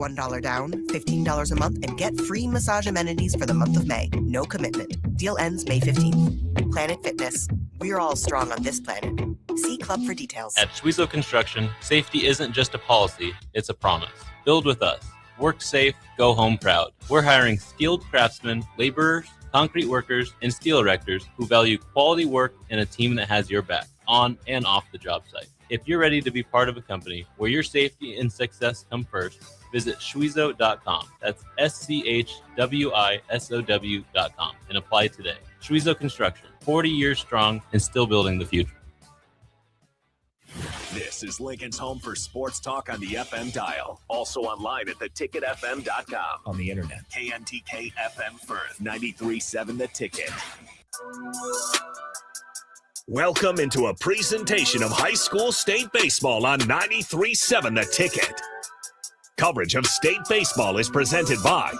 $1 down, $15 a month, and get free massage amenities for the month of May. No commitment. Deal ends May 15th. Planet Fitness. We're all strong on this planet. See Club for details. At Schwezo Construction, safety isn't just a policy, it's a promise. Build with us. Work safe, go home proud. We're hiring skilled craftsmen, laborers, concrete workers, and steel erectors who value quality work and a team that has your back, on and off the job site. If you're ready to be part of a company where your safety and success come first, visit Schwezo.com. That's SCHWISOW.com and apply today. Schwezo Construction, 40 years strong and still building the future. This is Lincoln's home for sports talk on the FM dial. Also online at theticketfm.com. On the internet. KNTK FM Firth, 93.7 The Ticket. Welcome into a presentation of high school state baseball on 93.7 The Ticket. Coverage of state baseball is presented by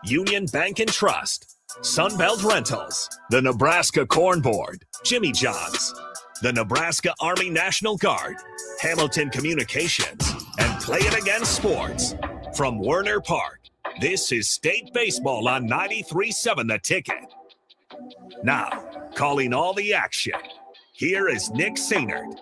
Union Bank and Trust, Sunbelt Rentals, the Nebraska Corn Board, Jimmy John's, the Nebraska Army National Guard, Hamilton Communications, and Play It Again Sports. From Werner Park, this is state baseball on 93.7 The Ticket. Now, calling all the action, here is Nick Sainert.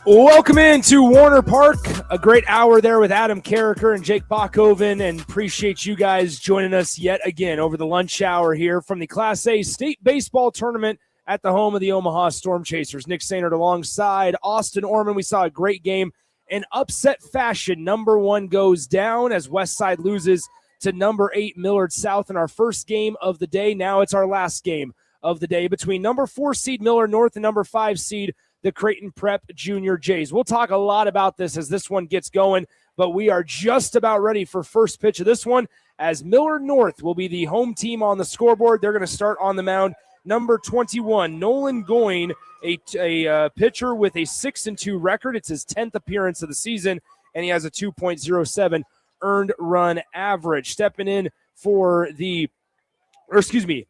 Welcome into Warner Park. A great hour there with Adam Carricker and Jake Bachhoven, and appreciate you guys joining us yet again over the lunch hour here from the Class A State Baseball Tournament at the home of the Omaha Storm Chasers. Nick Sainert alongside Austin Orman. We saw a great game in upset fashion. Number 1 goes down as Westside loses to number 8 Millard South in our first game of the day. Now it's our last game of the day between number 4 seed Millard North and number 5 seed the Creighton Prep Junior Jays. We'll talk a lot about this as this one gets going, but we are just about ready for first pitch of this one as Millard North will be the home team on the scoreboard. They're going to start on the mound. Number 21, Nolan Goyne, a pitcher with a 6-2 record. It's his 10th appearance of the season, and he has a 2.07 earned run average. Stepping in for I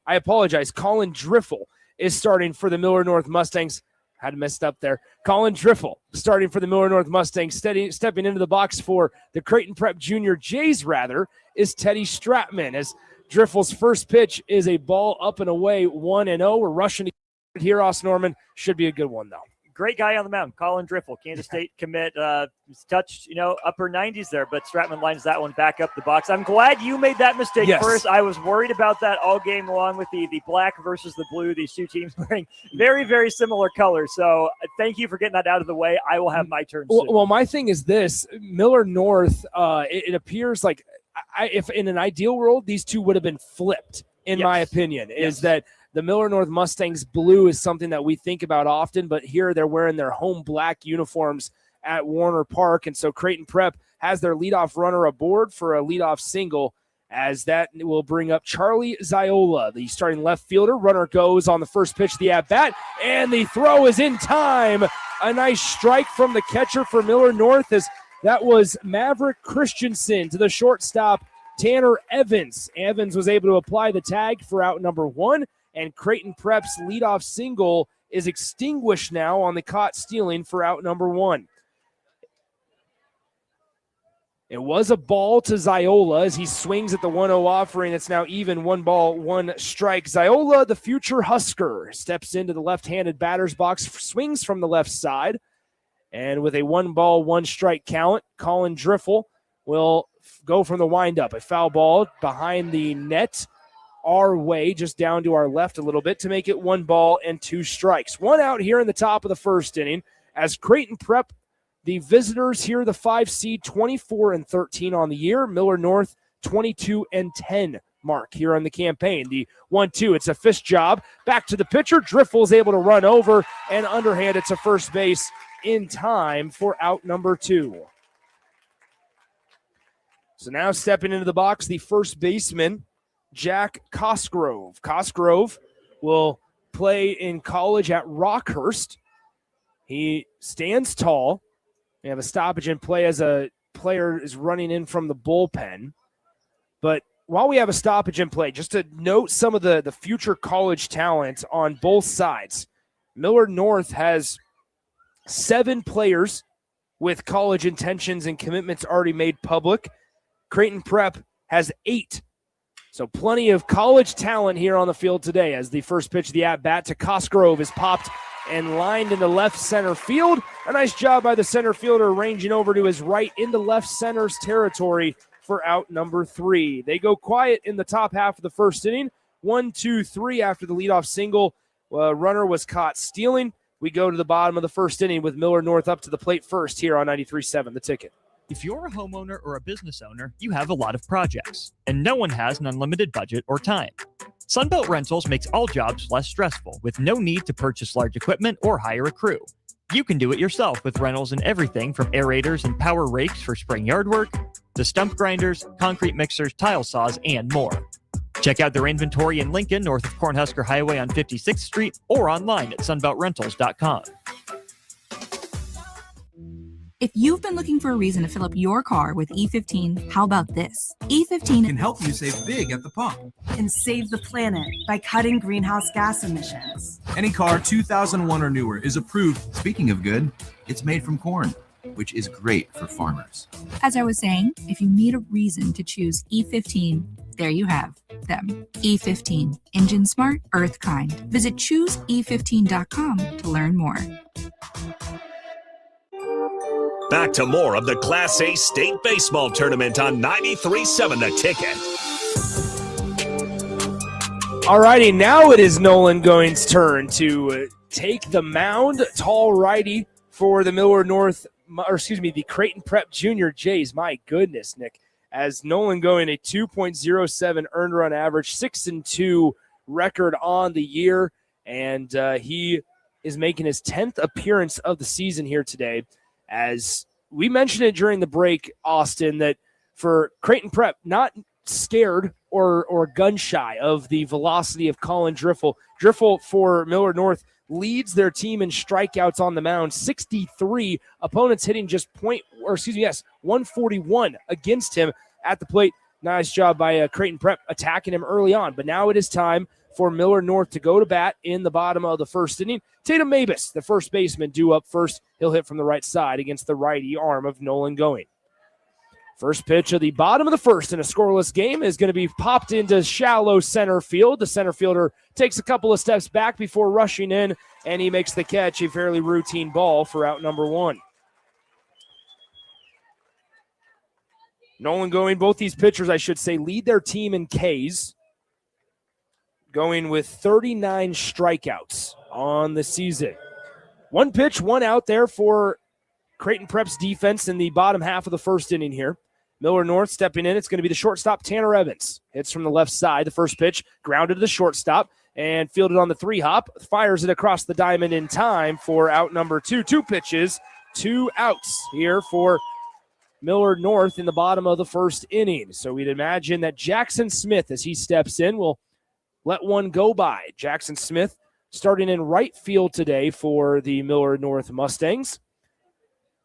apologize, Colin Driffle is starting for the Millard North Mustangs. Had messed up there. Colin Driffle starting for the Millard North Mustangs. Stepping into the box for the Creighton Prep Junior Jays, is Teddy Stratman. As Driffle's first pitch is a ball up and away, 1-0. We're rushing to here, Austin Norman. Should be a good one, though. Great guy on the mound, Colin Driffle, Kansas State commit. Touched, upper 90s there, but Stratman lines that one back up the box. I'm glad you made that mistake first. I was worried about that all game long with the black versus the blue. These two teams wearing very, very similar colors. So thank you for getting that out of the way. I will have my turn soon. Well, my thing is this. Millard North, it appears like if in an ideal world, these two would have been flipped, in my opinion, is that the Millard North Mustangs blue is something that we think about often, but here they're wearing their home black uniforms at Warner Park. And so Creighton Prep has their leadoff runner aboard for a leadoff single, as that will bring up Charlie Ziola, the starting left fielder. Runner goes on the first pitch of the at-bat, and the throw is in time. A nice strike from the catcher for Millard North, as that was Maverick Christensen to the shortstop, Tanner Evans. Evans was able to apply the tag for out number 1. And Creighton Prep's leadoff single is extinguished now on the caught stealing for out number 1. It was a ball to Ziola as he swings at the 1-0 offering. It's now even 1 ball, 1 strike. Ziola, the future Husker, steps into the left-handed batter's box, swings from the left side. And with a 1 ball, 1 strike count, Colin Driffle will go from the windup. A foul ball behind the net our way, just down to our left a little bit to make it 1 ball and 2 strikes. 1 out here in the top of the first inning as Creighton Prep, the visitors here, the 5 seed, 24-13 on the year. Millard North, 22-10 mark here on the campaign. The 1-2, it's a fist job. Back to the pitcher. Driffle is able to run over and underhand it to first base in time for out number 2. So now stepping into the box, the first baseman, Jack Cosgrove. Cosgrove will play in college at Rockhurst. He stands tall. We have a stoppage in play as a player is running in from the bullpen. But while we have a stoppage in play, just to note some of the future college talent on both sides. Millard North has 7 players with college intentions and commitments already made public. Creighton Prep has 8. So plenty of college talent here on the field today as the first pitch of the at-bat to Cosgrove is popped and lined into left center field. A nice job by the center fielder ranging over to his right into left center's territory for out number 3. They go quiet in the top half of the first inning. 1-2-3 after the leadoff single. Runner was caught stealing. We go to the bottom of the first inning with Millard North up to the plate first here on 93.7 The Ticket. If you're a homeowner or a business owner, you have a lot of projects, and no one has an unlimited budget or time. Sunbelt Rentals makes all jobs less stressful with no need to purchase large equipment or hire a crew. You can do it yourself with rentals and everything from aerators and power rakes for spring yard work to stump grinders, concrete mixers, tile saws, and more. Check out their inventory in Lincoln, north of Cornhusker Highway on 56th Street, or online at sunbeltrentals.com. If you've been looking for a reason to fill up your car with E15, how about this? E15 can help you save big at the pump and save the planet by cutting greenhouse gas emissions. Any car 2001 or newer is approved. Speaking of good, it's made from corn, which is great for farmers. As I was saying, if you need a reason to choose E15, there you have them. E15, engine smart, earth kind. Visit chooseE15.com to learn more. Back to more of the Class A State Baseball Tournament on 93.7 The Ticket. All righty, now it is Nolan Going's turn to take the mound. Tall righty for the the Creighton Prep Junior Jays. My goodness, Nick. As Nolan Going, a 2.07 earned run average, 6-2 record on the year, and he is making his 10th appearance of the season here today. As we mentioned it during the break, Austin, that for Creighton Prep, not scared or gun shy of the velocity of Colin Driffel. Driffel for Millard North leads their team in strikeouts on the mound, 63. Opponents hitting just 141 against him at the plate. Nice job by Creighton Prep attacking him early on. But now it is time for Millard North to go to bat in the bottom of the first inning. Tatum Mabus, the first baseman, due up first. He'll hit from the right side against the righty arm of Nolan Going. First pitch of the bottom of the first in a scoreless game is going to be popped into shallow center field. The center fielder takes a couple of steps back before rushing in, and he makes the catch, a fairly routine ball for out number 1. Nolan Going, both these pitchers, I should say, lead their team in Ks, going with 39 strikeouts on the season. One pitch, one out there for Creighton Prep's defense in the bottom half of the first inning here. Millard North stepping in. It's going to be the shortstop, Tanner Evans. Hits from the left side. The first pitch grounded to the shortstop and fielded on the 3-hop. Fires it across the diamond in time for out number 2. 2 pitches, 2 outs here for Millard North in the bottom of the first inning. So we'd imagine that Jackson Smith, as he steps in, will let one go by. Jackson Smith starting in right field today for the Millard North Mustangs.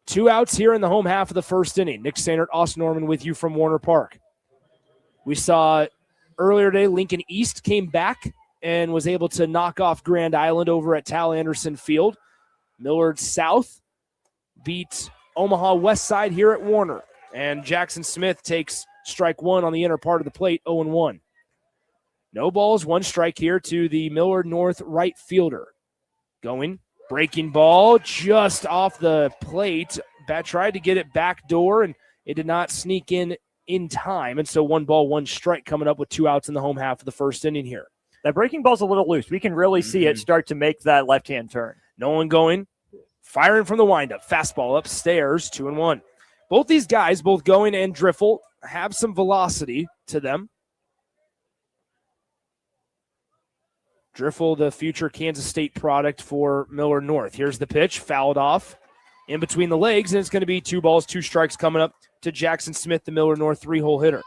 2 outs here in the home half of the first inning. Nick Sandert, Austin Norman with you from Warner Park. We saw earlier today Lincoln East came back and was able to knock off Grand Island over at Tal Anderson Field. Millard South beat Omaha West Side here at Warner. And Jackson Smith takes strike 1 on the inner part of the plate, 0-1. No balls, 1 strike here to the Millard North right fielder. Going. Breaking ball just off the plate. Bat tried to get it back door, and it did not sneak in time. And so 1 ball, 1 strike coming up with 2 outs in the home half of the first inning here. That breaking ball's a little loose. We can really see it start to make that left-hand turn. Nolan Going, firing from the windup. Fastball upstairs, 2-1. Both these guys, both Going and Driffel, have some velocity to them. Driffel, the future Kansas State product for Millard North. Here's the pitch, fouled off in between the legs, and it's going to be 2 balls, 2 strikes coming up to Jackson Smith, the Millard North 3-hole hitter.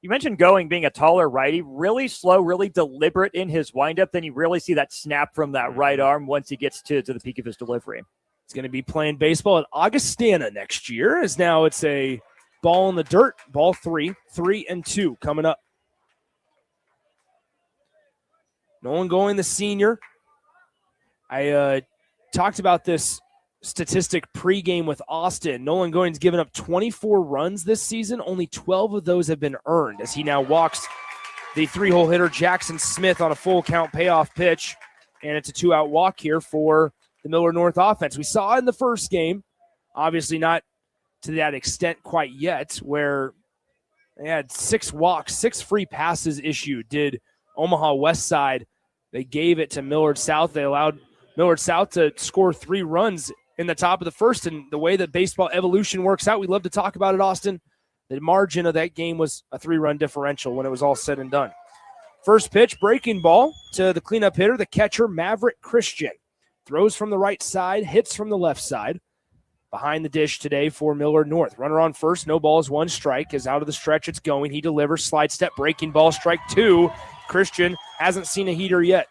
You mentioned Going being a taller righty, really slow, really deliberate in his windup. Then you really see that snap from that right arm once he gets to the peak of his delivery. He's going to be playing baseball at Augustana next year, as now it's a ball in the dirt, ball 3, 3-2 coming up. Nolan Going, the senior. I talked about this statistic pregame with Austin. Nolan Going's given up 24 runs this season. Only 12 of those have been earned as he now walks the 3-hole hitter Jackson Smith on a full count payoff pitch. And it's a 2-out walk here for the Millard North offense. We saw in the first game, obviously not to that extent quite yet, where they had 6 walks, 6 free passes issued. Did Omaha West Side. They gave it to Millard South. They allowed Millard South to score 3 runs in the top of the first. And the way that baseball evolution works out, we love to talk about it, Austin. The margin of that game was a 3-run differential when it was all said and done. First pitch, breaking ball to the cleanup hitter, the catcher, Maverick Christian. Throws from the right side, hits from the left side. Behind the dish today for Millard North. Runner on first, no balls, 1 strike. Is out of the stretch, it's going. He delivers, slide step, breaking ball, strike 2. Christian hasn't seen a heater yet.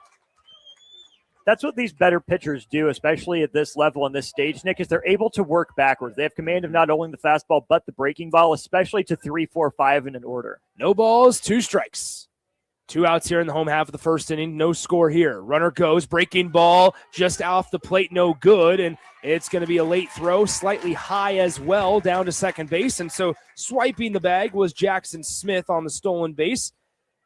That's what these better pitchers do, especially at this level and this stage, Nick, is they're able to work backwards. They have command of not only the fastball, but the breaking ball, especially to 3, 4, 5 in an order. No balls, 2 strikes. 2 outs here in the home half of the first inning. No score here. Runner goes, breaking ball just off the plate, no good. And it's going to be a late throw, slightly high as well, down to second base. And so swiping the bag was Jackson Smith on the stolen base.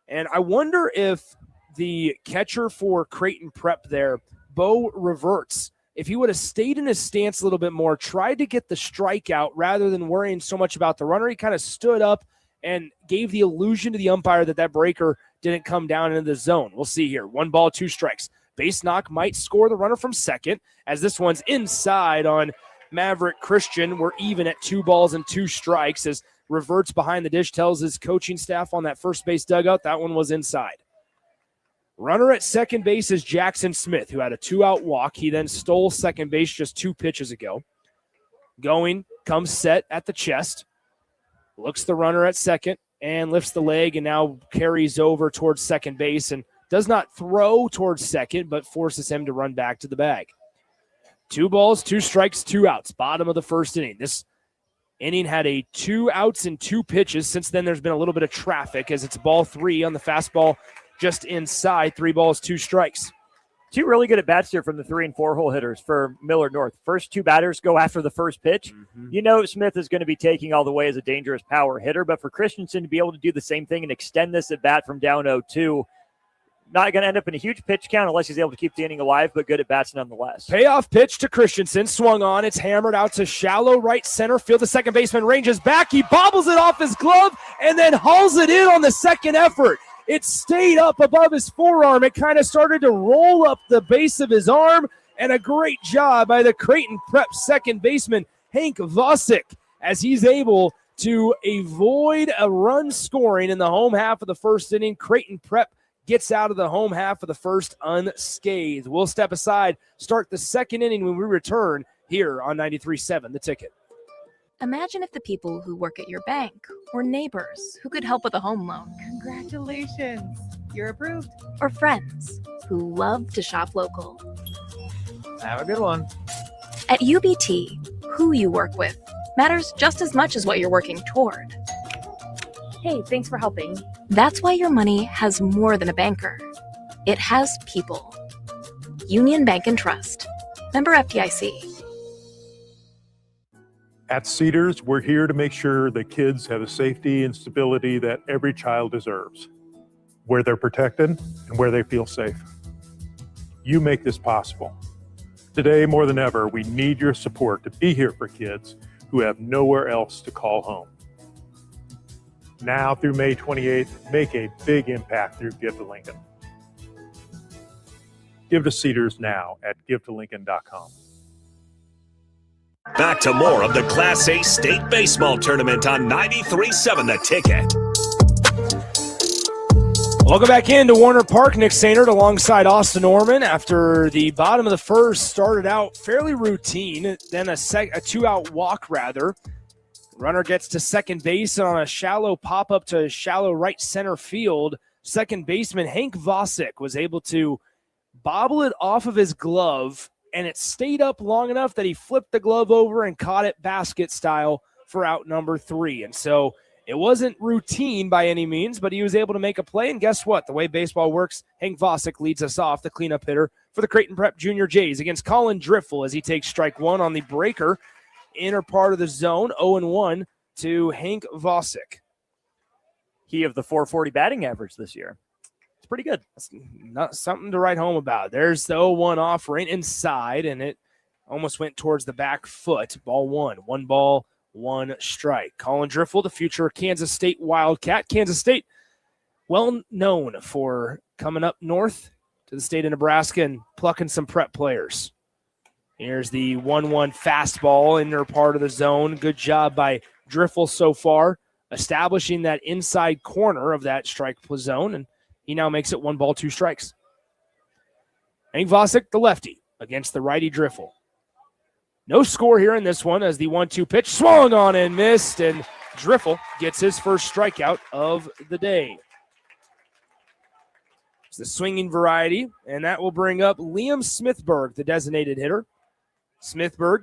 And I wonder if the catcher for Creighton Prep there, Bo Reverts, if he would have stayed in his stance a little bit more, tried to get the strikeout rather than worrying so much about the runner, he kind of stood up and gave the illusion to the umpire that breaker didn't come down into the zone. We'll see here. 1 ball, 2 strikes. Base knock might score the runner from second, as this one's inside on Maverick Christian. We're even at 2 balls and 2 strikes as Reverts behind the dish tells his coaching staff on that first base dugout that one was inside. Runner at second base is Jackson Smith, who had a 2-out walk. He then stole second base just 2 pitches ago. Going, comes set at the chest. Looks the runner at second and lifts the leg and now carries over towards second base and does not throw towards second, but forces him to run back to the bag. 2 balls, 2 strikes, 2 outs. Bottom of the first inning. This inning had a 2 outs and 2 pitches. Since then, there's been a little bit of traffic as it's ball 3 on the fastball just inside. 3 balls, 2 strikes. 2 really good at-bats here from the 3 and 4-hole hitters for Millard North. First 2 batters go after the first pitch. You know Smith is going to be taking all the way as a dangerous power hitter, but for Christensen to be able to do the same thing and extend this at-bat from down 0-2, not going to end up in a huge pitch count unless he's able to keep the inning alive, but good at-bats nonetheless. Payoff pitch to Christensen, swung on. It's hammered out to shallow right center field. The second baseman ranges back. He bobbles it off his glove and then hauls it in on the second effort. It stayed up above his forearm. It kind of started to roll up the base of his arm, and a great job by the Creighton Prep second baseman, Hank Vosick, as he's able to avoid a run scoring in the home half of the first inning. Creighton Prep gets out of the home half of the first unscathed. We'll step aside, start the second inning when we return here on 93.7 The Ticket. Imagine if the people who work at your bank or neighbors who could help with a home loan. Congratulations, you're approved. Or friends who love to shop local. Have a good one. At UBT, who you work with matters just as much as what you're working toward. Hey, thanks for helping. That's why your money has more than a banker. It has people. Union Bank and Trust. Member FDIC. At Cedars, we're here to make sure that kids have the safety and stability that every child deserves, where they're protected and where they feel safe. You make this possible. Today, more than ever, we need your support to be here for kids who have nowhere else to call home. Now through May 28th, make a big impact through Give to Lincoln. Give to Cedars now at givetolincoln.com. Back to more of the Class A State Baseball Tournament on 93.7 The Ticket. Welcome back into Warner Park. Nick Sainert alongside Austin Orman after the bottom of the first started out fairly routine, then a 2-out walk rather. Runner gets to second base and on a shallow pop-up to shallow right center field, second baseman Hank Vosick was able to bobble it off of his glove, and it stayed up long enough that he flipped the glove over and caught it basket style for out number 3. And so it wasn't routine by any means, but he was able to make a play. And guess what? The way baseball works, Hank Vosick leads us off, the cleanup hitter for the Creighton Prep Junior Jays against Colin Driffel as he takes strike one on the breaker. Inner part of the zone, 0-1 to Hank Vosick. He of the 440 batting average this year. It's pretty good. That's not something to write home about. There's the 0-1 off right inside, and it almost went towards the back foot. Ball one. 1 ball, 1 strike. Colin Driffel, the future Kansas State Wildcat. Kansas State, well known for coming up north to the state of Nebraska and plucking some prep players. Here's the 1-1 fastball, inner part of the zone. Good job by Driffel so far, establishing that inside corner of that strike zone, and he now makes it 1 ball, 2 strikes. Hank Vosick, the lefty, against the righty Driffel. No score here in this one as the 1-2 pitch swung on and missed, and Driffel gets his first strikeout of the day. It's the swinging variety, and that will bring up Liam Smithberg, the designated hitter. Smithberg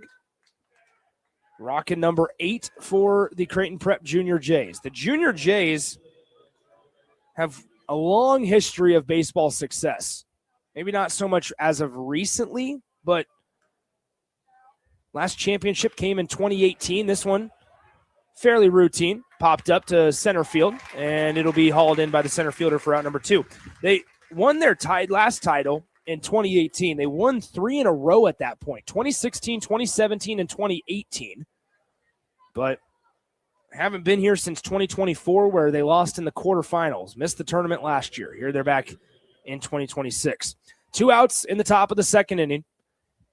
rocking number 8 for the Creighton Prep Junior Jays. The Junior Jays have a long history of baseball success. Maybe not so much as of recently, but last championship came in 2018. This one, fairly routine, popped up to center field, and it'll be hauled in by the center fielder for out number 2. They won their last title in 2018. They won 3 in a row at that point, 2016, 2017, and 2018. But haven't been here since 2024, where they lost in the quarterfinals, missed the tournament last year. Here they're back in 2026. 2 outs in the top of the second inning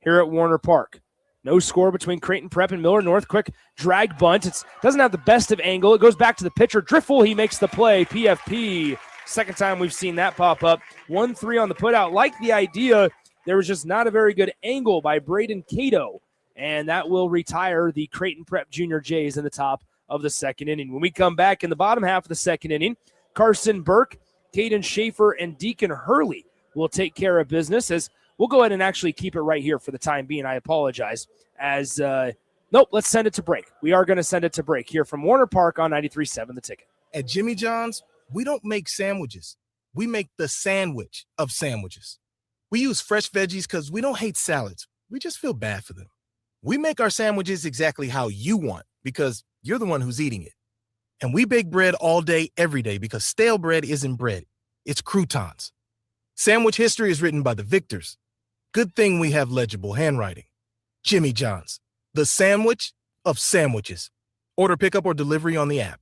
here at Warner Park. No score between Creighton Prep and Millard North. Quick drag bunt. It doesn't have the best of angle. It goes back to the pitcher. Driffel, he makes the play. PFP. Second time we've seen that pop up. 1-3 on the putout. Like the idea, there was just not a very good angle by Braden Cato, and that will retire the Creighton Prep Junior Jays in the top of the second inning. When we come back in the bottom half of the second inning, Carson Burke, Caden Schaefer, and Deacon Hurley will take care of business. As we'll go ahead and actually keep it right here for the time being. I apologize. Nope, let's send it to break. We are going to send it to break here from Warner Park on 93.7 The Ticket. At Jimmy John's, we don't make sandwiches. We make the sandwich of sandwiches. We use fresh veggies because we don't hate salads. We just feel bad for them. We make our sandwiches exactly how you want because you're the one who's eating it. And we bake bread all day, every day, because stale bread isn't bread. It's croutons. Sandwich history is written by the victors. Good thing we have legible handwriting. Jimmy John's, the sandwich of sandwiches. Order pickup or delivery on the app.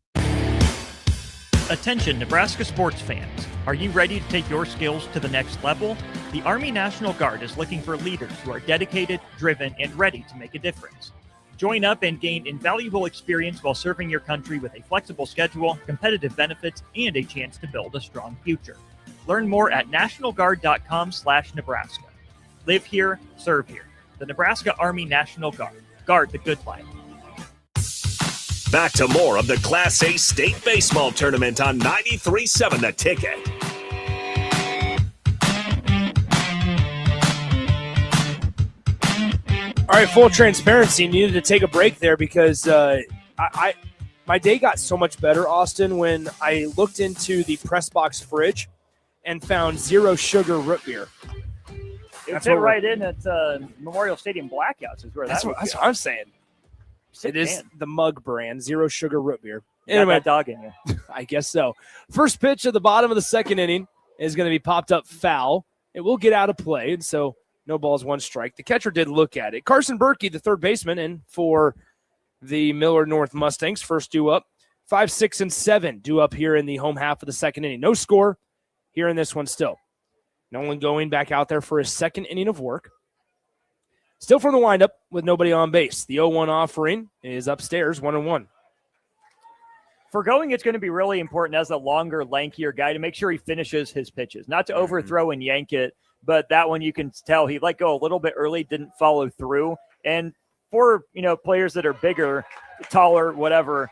Attention Nebraska sports fans. Are you ready to take your skills to the next level? The Army National Guard is looking for leaders who are dedicated, driven, and ready to make a difference. Join up and gain invaluable experience while serving your country with a flexible schedule, competitive benefits, and a chance to build a strong future. Learn more at nationalguard.com/Nebraska. Live here, serve here. The Nebraska Army National Guard. Guard the good life. Back to more of the Class A State Baseball Tournament on 93.7 The Ticket. All right, full transparency. Needed to take a break there because my day got so much better, Austin, when I looked into the press box fridge and found zero sugar root beer. It fit right in at Memorial Stadium Blackouts is where that's what I'm saying. It is the Mug brand, zero sugar root beer. Anyway, that dog in you. I guess so. First pitch at the bottom of the second inning is going to be popped up foul. It will get out of play, and so no balls, 1 strike. The catcher did look at it. Carson Berkey, the third baseman, and for the Millard North Mustangs, first due up. 5, 6, and 7 due up here in the home half of the second inning. No score here in this one still. Nolan going back out there for his second inning of work. Still from the windup with nobody on base. The 0-1 offering is upstairs, 1-1. For going, it's going to be really important as a longer, lankier guy to make sure he finishes his pitches. Not to overthrow and yank it, but that one you can tell he let go a little bit early, didn't follow through. And for, players that are bigger, taller, whatever,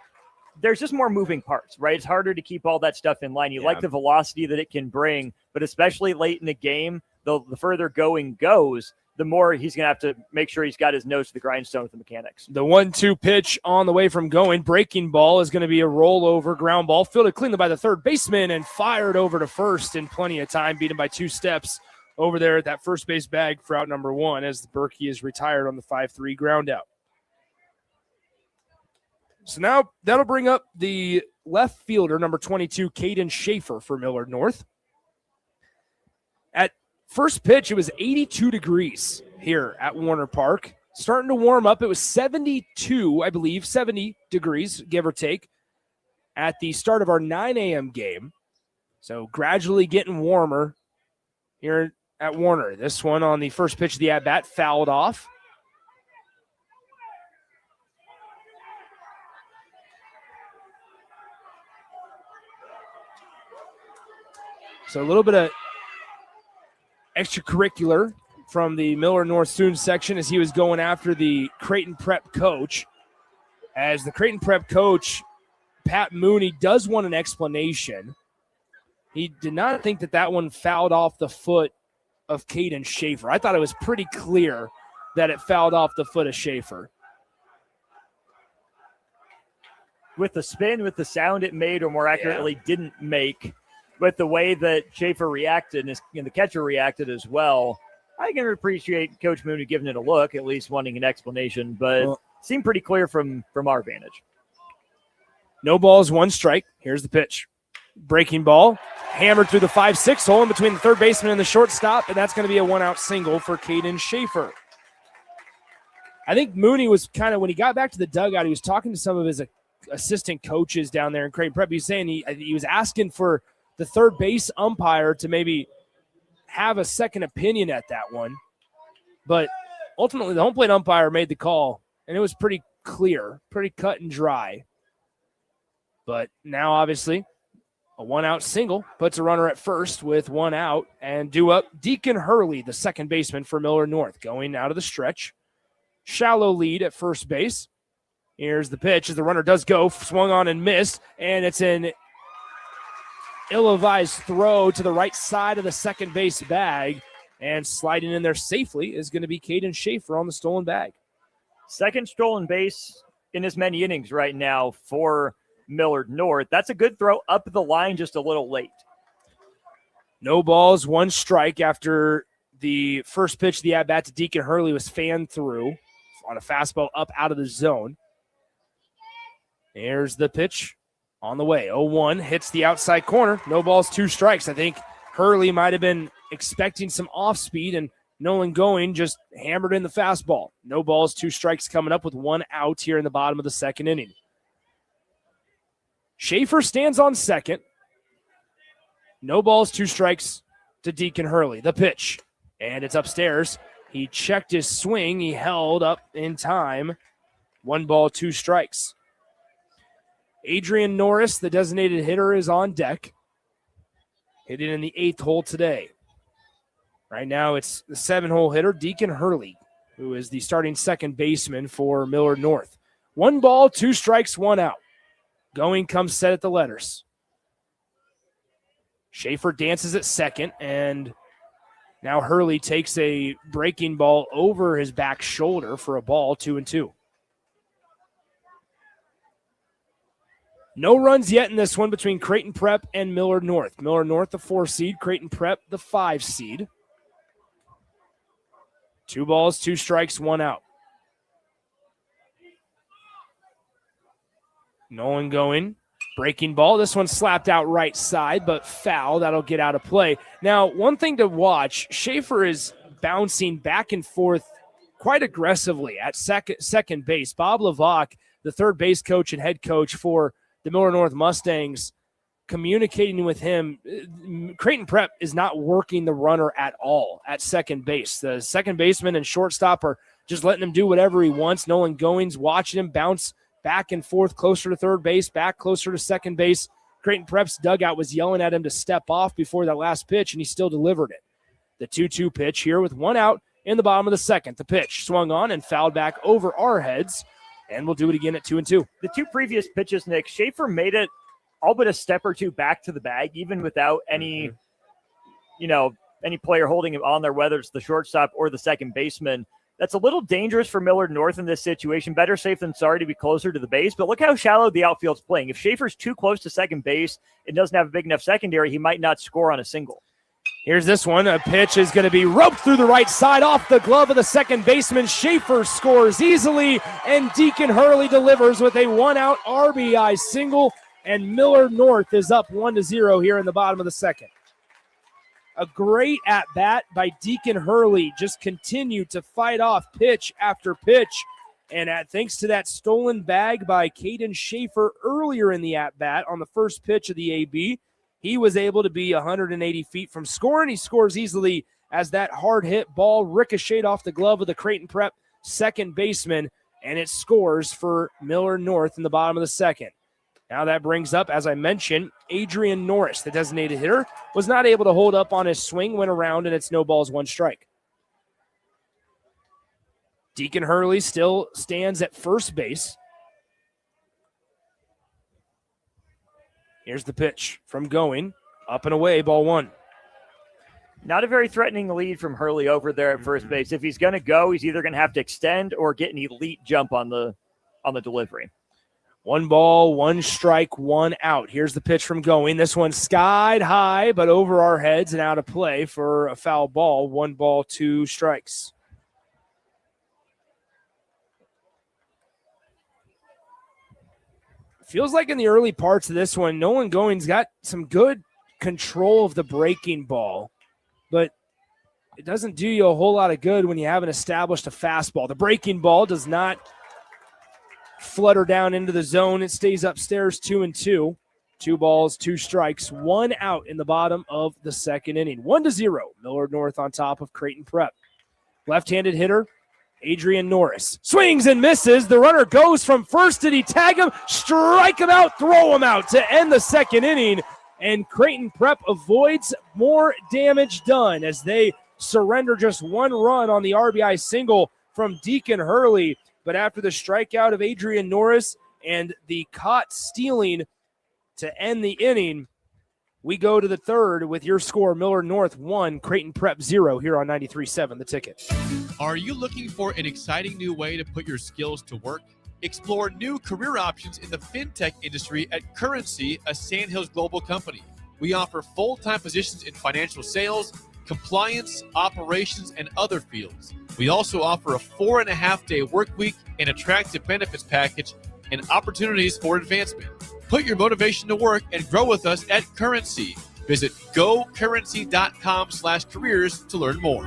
there's just more moving parts, right? It's harder to keep all that stuff in line. You like the velocity that it can bring, but especially late in the game, the further going goes, the more he's going to have to make sure he's got his nose to the grindstone with the mechanics. The 1-2 pitch on the way from going. Breaking ball is going to be a rollover ground ball, fielded cleanly by the third baseman and fired over to first in plenty of time, beaten by 2 steps over there at that first base bag for out number 1 as the Berkey is retired on the 5-3 ground out. So now that'll bring up the left fielder, number 22, Caden Schaefer for Millard North. At first pitch, it was 82 degrees here at Warner Park. Starting to warm up. It was 72, I believe, 70 degrees, give or take, at the start of our 9 a.m. game. So gradually getting warmer here at Warner. This one on the first pitch of the at-bat fouled off. So a little bit of extracurricular from the Millard North student section as he was going after the Creighton Prep coach. As the Creighton Prep coach, Pat Mooney, does want an explanation. He did not think that one fouled off the foot of Caden Schaefer. I thought it was pretty clear that it fouled off the foot of Schaefer. With the spin, with the sound it made, or more accurately, didn't make, with the way that Schaefer reacted and the catcher reacted as well, I can appreciate Coach Mooney giving it a look, at least wanting an explanation, but it seemed pretty clear from our vantage. No balls, 1 strike. Here's the pitch. Breaking ball, hammered through the 5-6 hole in between the third baseman and the shortstop, and that's going to be a 1-out single for Caden Schaefer. I think Mooney was kind of, when he got back to the dugout, he was talking to some of his assistant coaches down there in Creighton Prep. He was saying he was asking for the third base umpire to maybe have a second opinion at that one. But ultimately, the home plate umpire made the call, and it was pretty clear, pretty cut and dry. But now, obviously, a 1-out single puts a runner at first with 1 out, and due up Deacon Hurley, the second baseman for Millard North, going out of the stretch. Shallow lead at first base. Here's the pitch as the runner does go, swung on and missed, and it's an ill-advised throw to the right side of the second base bag, and sliding in there safely is going to be Caden Schaefer on the stolen bag. Second stolen base in as many innings right now for Millard North. That's a good throw up the line, just a little late. No balls, 1 strike after the first pitch of the at-bat to Deacon Hurley was fanned through on a fastball up out of the zone. Here's the pitch on the way. 0-1, hits the outside corner. No balls, 2 strikes. I think Hurley might have been expecting some off-speed, and Nolan Going just hammered in the fastball. No balls, 2 strikes coming up with 1 out here in the bottom of the second inning. Schaefer stands on second. No balls, 2 strikes to Deacon Hurley. The pitch, and it's upstairs. He checked his swing. He held up in time. 1 ball, 2 strikes. Adrian Norris, the designated hitter, is on deck. Hitting in the 8th hole today. Right now it's the 7-hole hitter, Deacon Hurley, who is the starting second baseman for Millard North. 1 ball, 2 strikes, 1 out. Going comes set at the letters. Schaefer dances at second, and now Hurley takes a breaking ball over his back shoulder for a ball, 2-2. No runs yet in this one between Creighton Prep and Millard North. Millard North, the 4 seed. Creighton Prep, the 5 seed. 2 balls, 2 strikes, 1 out. Nolan Going, breaking ball. This one slapped out right side, but foul. That'll get out of play. Now, one thing to watch, Schaefer is bouncing back and forth quite aggressively at second base. Bob Levac, the third base coach and head coach for the Millard North Mustangs, communicating with him. Creighton Prep is not working the runner at all at second base. The second baseman and shortstop are just letting him do whatever he wants. Nolan Goings watching him bounce back and forth, closer to third base, back closer to second base. Creighton Prep's dugout was yelling at him to step off before that last pitch, and he still delivered it. The 2-2 pitch here with 1 out in the bottom of the second. The pitch swung on and fouled back over our heads, and we'll do it again at 2-2. The 2 previous pitches, Nick, Schaefer made it all but a step or 2 back to the bag, even without any, any player holding him on there, whether it's the shortstop or the second baseman. That's a little dangerous for Millard North in this situation. Better safe than sorry to be closer to the base, but look how shallow the outfield's playing. If Schaefer's too close to second base and doesn't have a big enough secondary, he might not score on a single. Here's this one. A pitch is going to be roped through the right side off the glove of the second baseman. Schaefer scores easily, and Deacon Hurley delivers with a one-out RBI single, and Millard North is up 1-0 here in the bottom of the second. A great at-bat by Deacon Hurley. Just continued to fight off pitch after pitch, and thanks to that stolen bag by Caden Schaefer earlier in the at-bat on the first pitch of the AB, he was able to be 180 feet from scoring. He scores easily as that hard-hit ball ricocheted off the glove of the Creighton Prep second baseman, and it scores for Millard North in the bottom of the second. Now that brings up, as I mentioned, Adrian Norris, the designated hitter, was not able to hold up on his swing, went around, and it's no balls, one strike. Deacon Hurley still stands at first base. Here's the pitch from Going, up and away, ball one. Not a very threatening lead from Hurley over there at first base. If he's going to go, he's either going to have to extend or get an elite jump on the delivery. 1 ball, 1 strike, 1 out. Here's the pitch from Going. This one skied high, but over our heads and out of play for a foul ball. 1 ball, 2 strikes. Feels like in the early parts of this one, Nolan Going's got some good control of the breaking ball, but it doesn't do you a whole lot of good when you haven't established a fastball. The breaking ball does not flutter down into the zone. It stays upstairs 2-2. 2 balls, 2 strikes, 1 out in the bottom of the second inning. 1-0. Millard North on top of Creighton Prep. Left-handed hitter, Adrian Norris swings and misses. The runner goes from first. Did he tag him? Strike him out, throw him out to end the second inning. And Creighton Prep avoids more damage done as they surrender just 1 run on the RBI single from Deacon Hurley. But after the strikeout of Adrian Norris and the caught stealing to end the inning, we go to the third with your score, Millard North 1, Creighton Prep 0 here on 93.7 The Ticket. Are you looking for an exciting new way to put your skills to work? Explore new career options in the fintech industry at Currency, a Sandhills Global company. We offer full-time positions in financial sales, compliance, operations, and other fields. We also offer a 4.5-day work week, an attractive benefits package, and opportunities for advancement. Put your motivation to work and grow with us at Currency. Visit gocurrency.com/careers to learn more.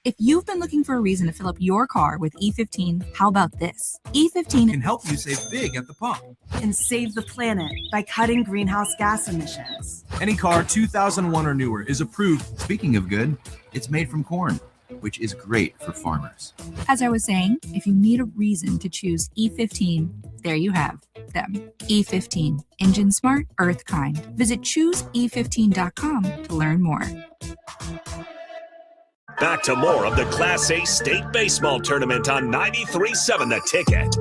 If you've been looking for a reason to fill up your car with E15, how about this? E15 can help you save big at the pump and save the planet by cutting greenhouse gas emissions. Any car 2001 or newer is approved. Speaking of good, it's made from corn, which is great for farmers. As I was saying, if you need a reason to choose E15, there you have them. E15, engine smart, earth kind. Visit chooseE15.com to learn more. Back to more of the Class A State Baseball Tournament on 93.7 The Ticket.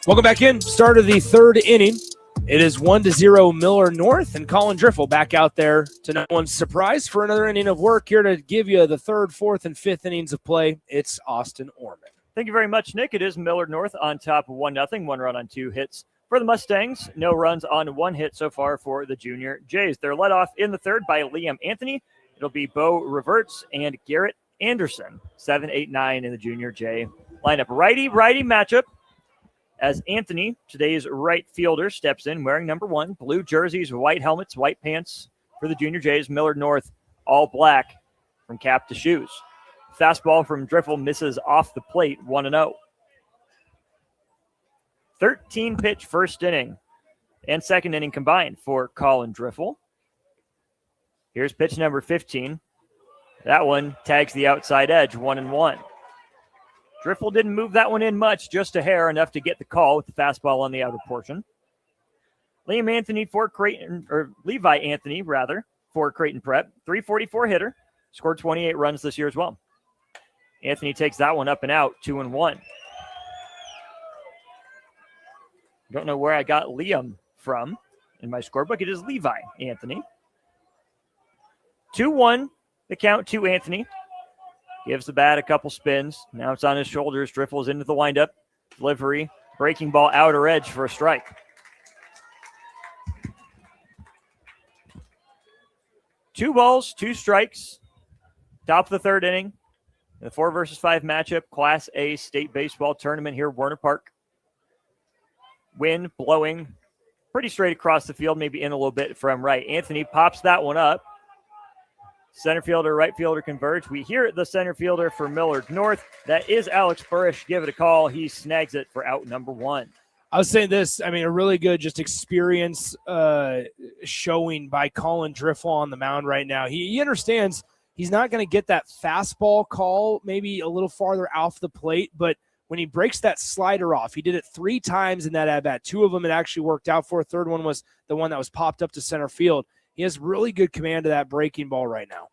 Welcome back in. Start of the third inning. It is 1-0 Millard North, and Colin Driffel back out there to no one's surprise for another inning of work here to give you the third, fourth, and fifth innings of play. It's Austin Orman. Thank you very much, Nick. It is Millard North on top of 1-0. 1 run on 2 hits for the Mustangs. No runs on 1 hit so far for the Junior Jays. They're led off in the third by Liam Anthony. It'll be Bo Reverts and Garrett Anderson. 7, 8, 9 in the Junior Jay lineup. Righty-righty matchup as Anthony, today's right fielder, steps in wearing number 1. Blue jerseys, white helmets, white pants for the Junior Jays. Millard North, all black from cap to shoes. Fastball from Driffel misses off the plate, 1-0. 13-pitch first inning and second inning combined for Colin Driffel. Here's pitch number 15. That one tags the outside edge, 1-1. Driffel didn't move that one in much, just a hair, enough to get the call with the fastball on the outer portion. Liam Anthony for Creighton, or Levi Anthony, rather, for Creighton Prep. 344 hitter, scored 28 runs this year as well. Anthony takes that one up and out, 2-1. Don't know where I got Liam from in my scorebook. It is Levi Anthony. 2-1, the count to Anthony. Gives the bat a couple spins. Now it's on his shoulders. Driffel is into the windup. Delivery Breaking ball outer edge for a strike. Two balls, two strikes. Top of the third inning. The 4 versus 5 matchup, Class A state baseball tournament here at Warner Park. Wind blowing pretty straight across the field, maybe in a little bit from right. Anthony pops that one up. Center fielder, right fielder converge. We hear the center fielder for Millard North. That is Alex Burrish. Give it a call. He snags it for out number 1. I was saying this, I mean, a really good just experience showing by Colin Driffel on the mound right now. He understands he's not going to get that fastball call maybe a little farther off the plate, but when he breaks that slider off, he did it 3 times in that at-bat. 2 of them it actually worked out for. A third one was the one that was popped up to center field. He has really good command of that breaking ball right now.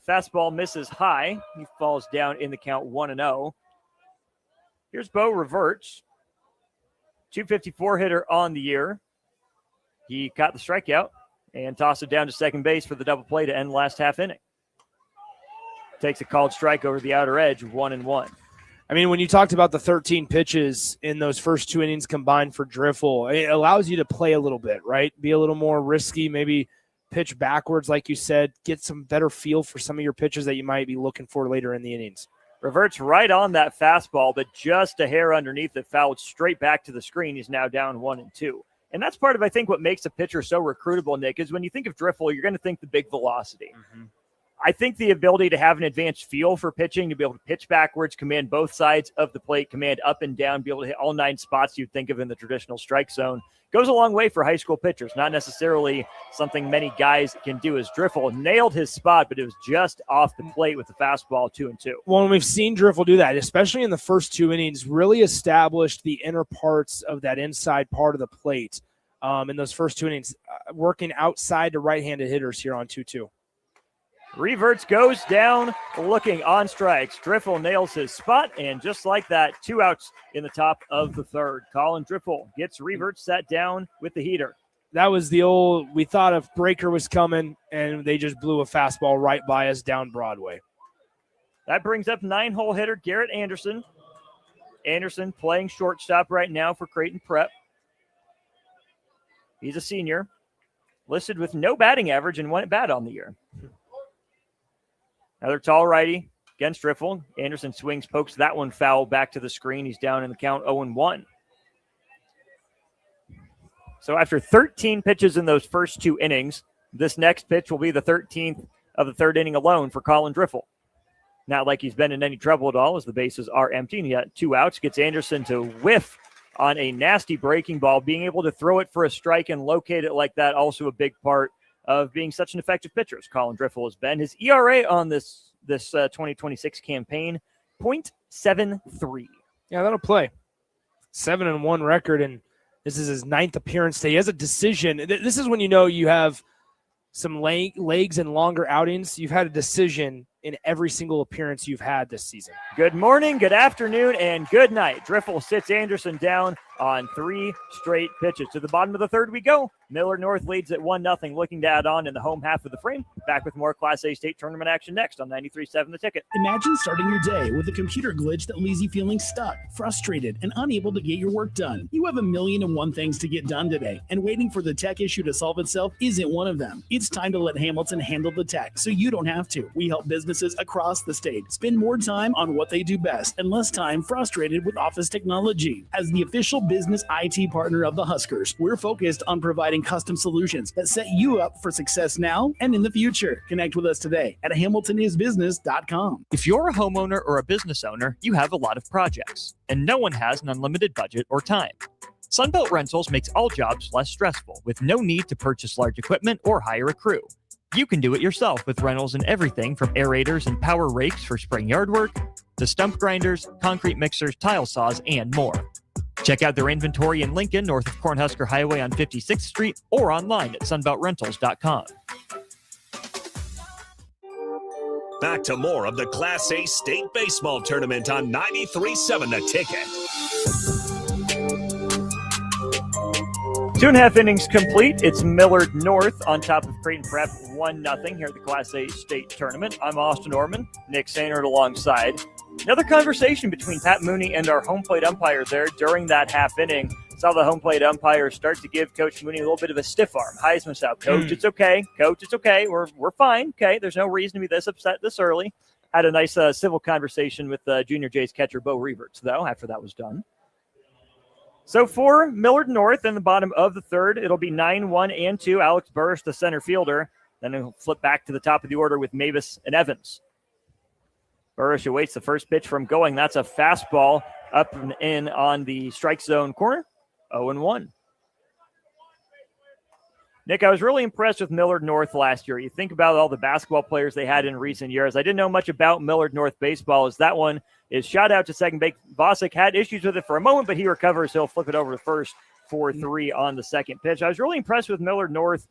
Fastball misses high. He falls down in the count 1-0. Here's Bo reverts. 254 hitter on the year. He caught the strikeout and tossed it down to second base for the double play to end last half inning. Takes a called strike over the outer edge, 1-1. I mean, when you talked about the 13 pitches in those first 2 innings combined for Driffel, it allows you to play a little bit, right? Be a little more risky, maybe pitch backwards, like you said, get some better feel for some of your pitches that you might be looking for later in the innings. Reverts right on that fastball, but just a hair underneath it, fouled straight back to the screen. He's now down 1-2. And that's part of, I think, what makes a pitcher so recruitable, Nick, is when you think of Driffel, you're going to think the big velocity. Mm-hmm. I think the ability to have an advanced feel for pitching, to be able to pitch backwards, command both sides of the plate, command up and down, be able to hit all 9 spots you'd think of in the traditional strike zone, goes a long way for high school pitchers. Not necessarily something many guys can do as Driffel nailed his spot, but it was just off the plate with the fastball 2-2. Well, and we've seen Driffel do that, especially in the first 2 innings, really established the inner parts of that inside part of the plate in those first 2 innings, working outside to right-handed hitters here on 2-2. Reverts goes down looking on strikes. Driffel nails his spot, and just like that, 2 outs in the top of the third. Colin Driffel gets Reverts sat down with the heater. That was the old, we thought a breaker was coming, and they just blew a fastball right by us down Broadway. That brings up 9-hole hitter Garrett Anderson. Anderson playing shortstop right now for Creighton Prep. He's a senior, listed with no batting average and 1 at bat on the year. Another tall righty against Driffel. Anderson swings, pokes that one foul back to the screen. He's down in the count 0-1. So after 13 pitches in those first 2 innings, this next pitch will be the 13th of the third inning alone for Colin Driffel. Not like he's been in any trouble at all as the bases are empty. And he got 2 outs. Gets Anderson to whiff on a nasty breaking ball. Being able to throw it for a strike and locate it like that, also a big part of being such an effective pitcher as Colin Driffel has been. His ERA on this 2026 campaign, 0.73. Yeah, that'll play. 7-1 record, and this is his 9th appearance today. He has a decision. This is when you know you have some legs and longer outings. You've had a decision in every single appearance you've had this season. Good morning, good afternoon, and good night. Driffel sits Anderson down on 3 straight pitches. To the bottom of the third we go. Millard North leads at 1-0, looking to add on in the home half of the frame. Back with more Class A state tournament action next on 93.7 The Ticket. Imagine starting your day with a computer glitch that leaves you feeling stuck, frustrated, and unable to get your work done. You have 1,000,001 things to get done today, and waiting for the tech issue to solve itself isn't one of them. It's time to let Hamilton handle the tech so you don't have to. We help businesses across the state spend more time on what they do best and less time frustrated with office technology. As the official business IT partner of the Huskers, we're focused on providing custom solutions that set you up for success now and in the future. Connect with us today at hamiltonisbusiness.com. If you're a homeowner or a business owner, you have a lot of projects, and no one has an unlimited budget or time. Sunbelt Rentals makes all jobs less stressful with no need to purchase large equipment or hire a crew. You can do it yourself with rentals and everything from aerators and power rakes for spring yard work to stump grinders, concrete mixers, tile saws, and more. Check out their inventory in Lincoln, north of Cornhusker Highway on 56th Street, or online at sunbeltrentals.com. Back to more of the Class A State Baseball Tournament on 93.7 The Ticket. 2.5 innings complete. It's Millard North on top of Creighton Prep, 1-0 here at the Class A State Tournament. I'm Austin Orman, Nick Sainert alongside. Another conversation between Pat Mooney and our home plate umpire there during that half inning. Saw the home plate umpire start to give Coach Mooney a little bit of a stiff arm. Heisman style. Coach, it's okay. Coach, it's okay. We're fine. Okay, there's no reason to be this upset this early. Had a nice civil conversation with Junior Jay's catcher, Bo Reverts, though, after that was done. So for Millard North in the bottom of the third, it'll be 9-1-2. Alex Burris, the center fielder. Then he'll flip back to the top of the order with Mavis and Evans. Burris awaits the first pitch from going. That's a fastball up and in on the strike zone corner. 0-1. Nick, I was really impressed with Millard North last year. You think about all the basketball players they had in recent years. I didn't know much about Millard North baseball as that one is shot out to second base. Vosick had issues with it for a moment, but he recovers. He'll flip it over to first for 3 on the second pitch. I was really impressed with Millard North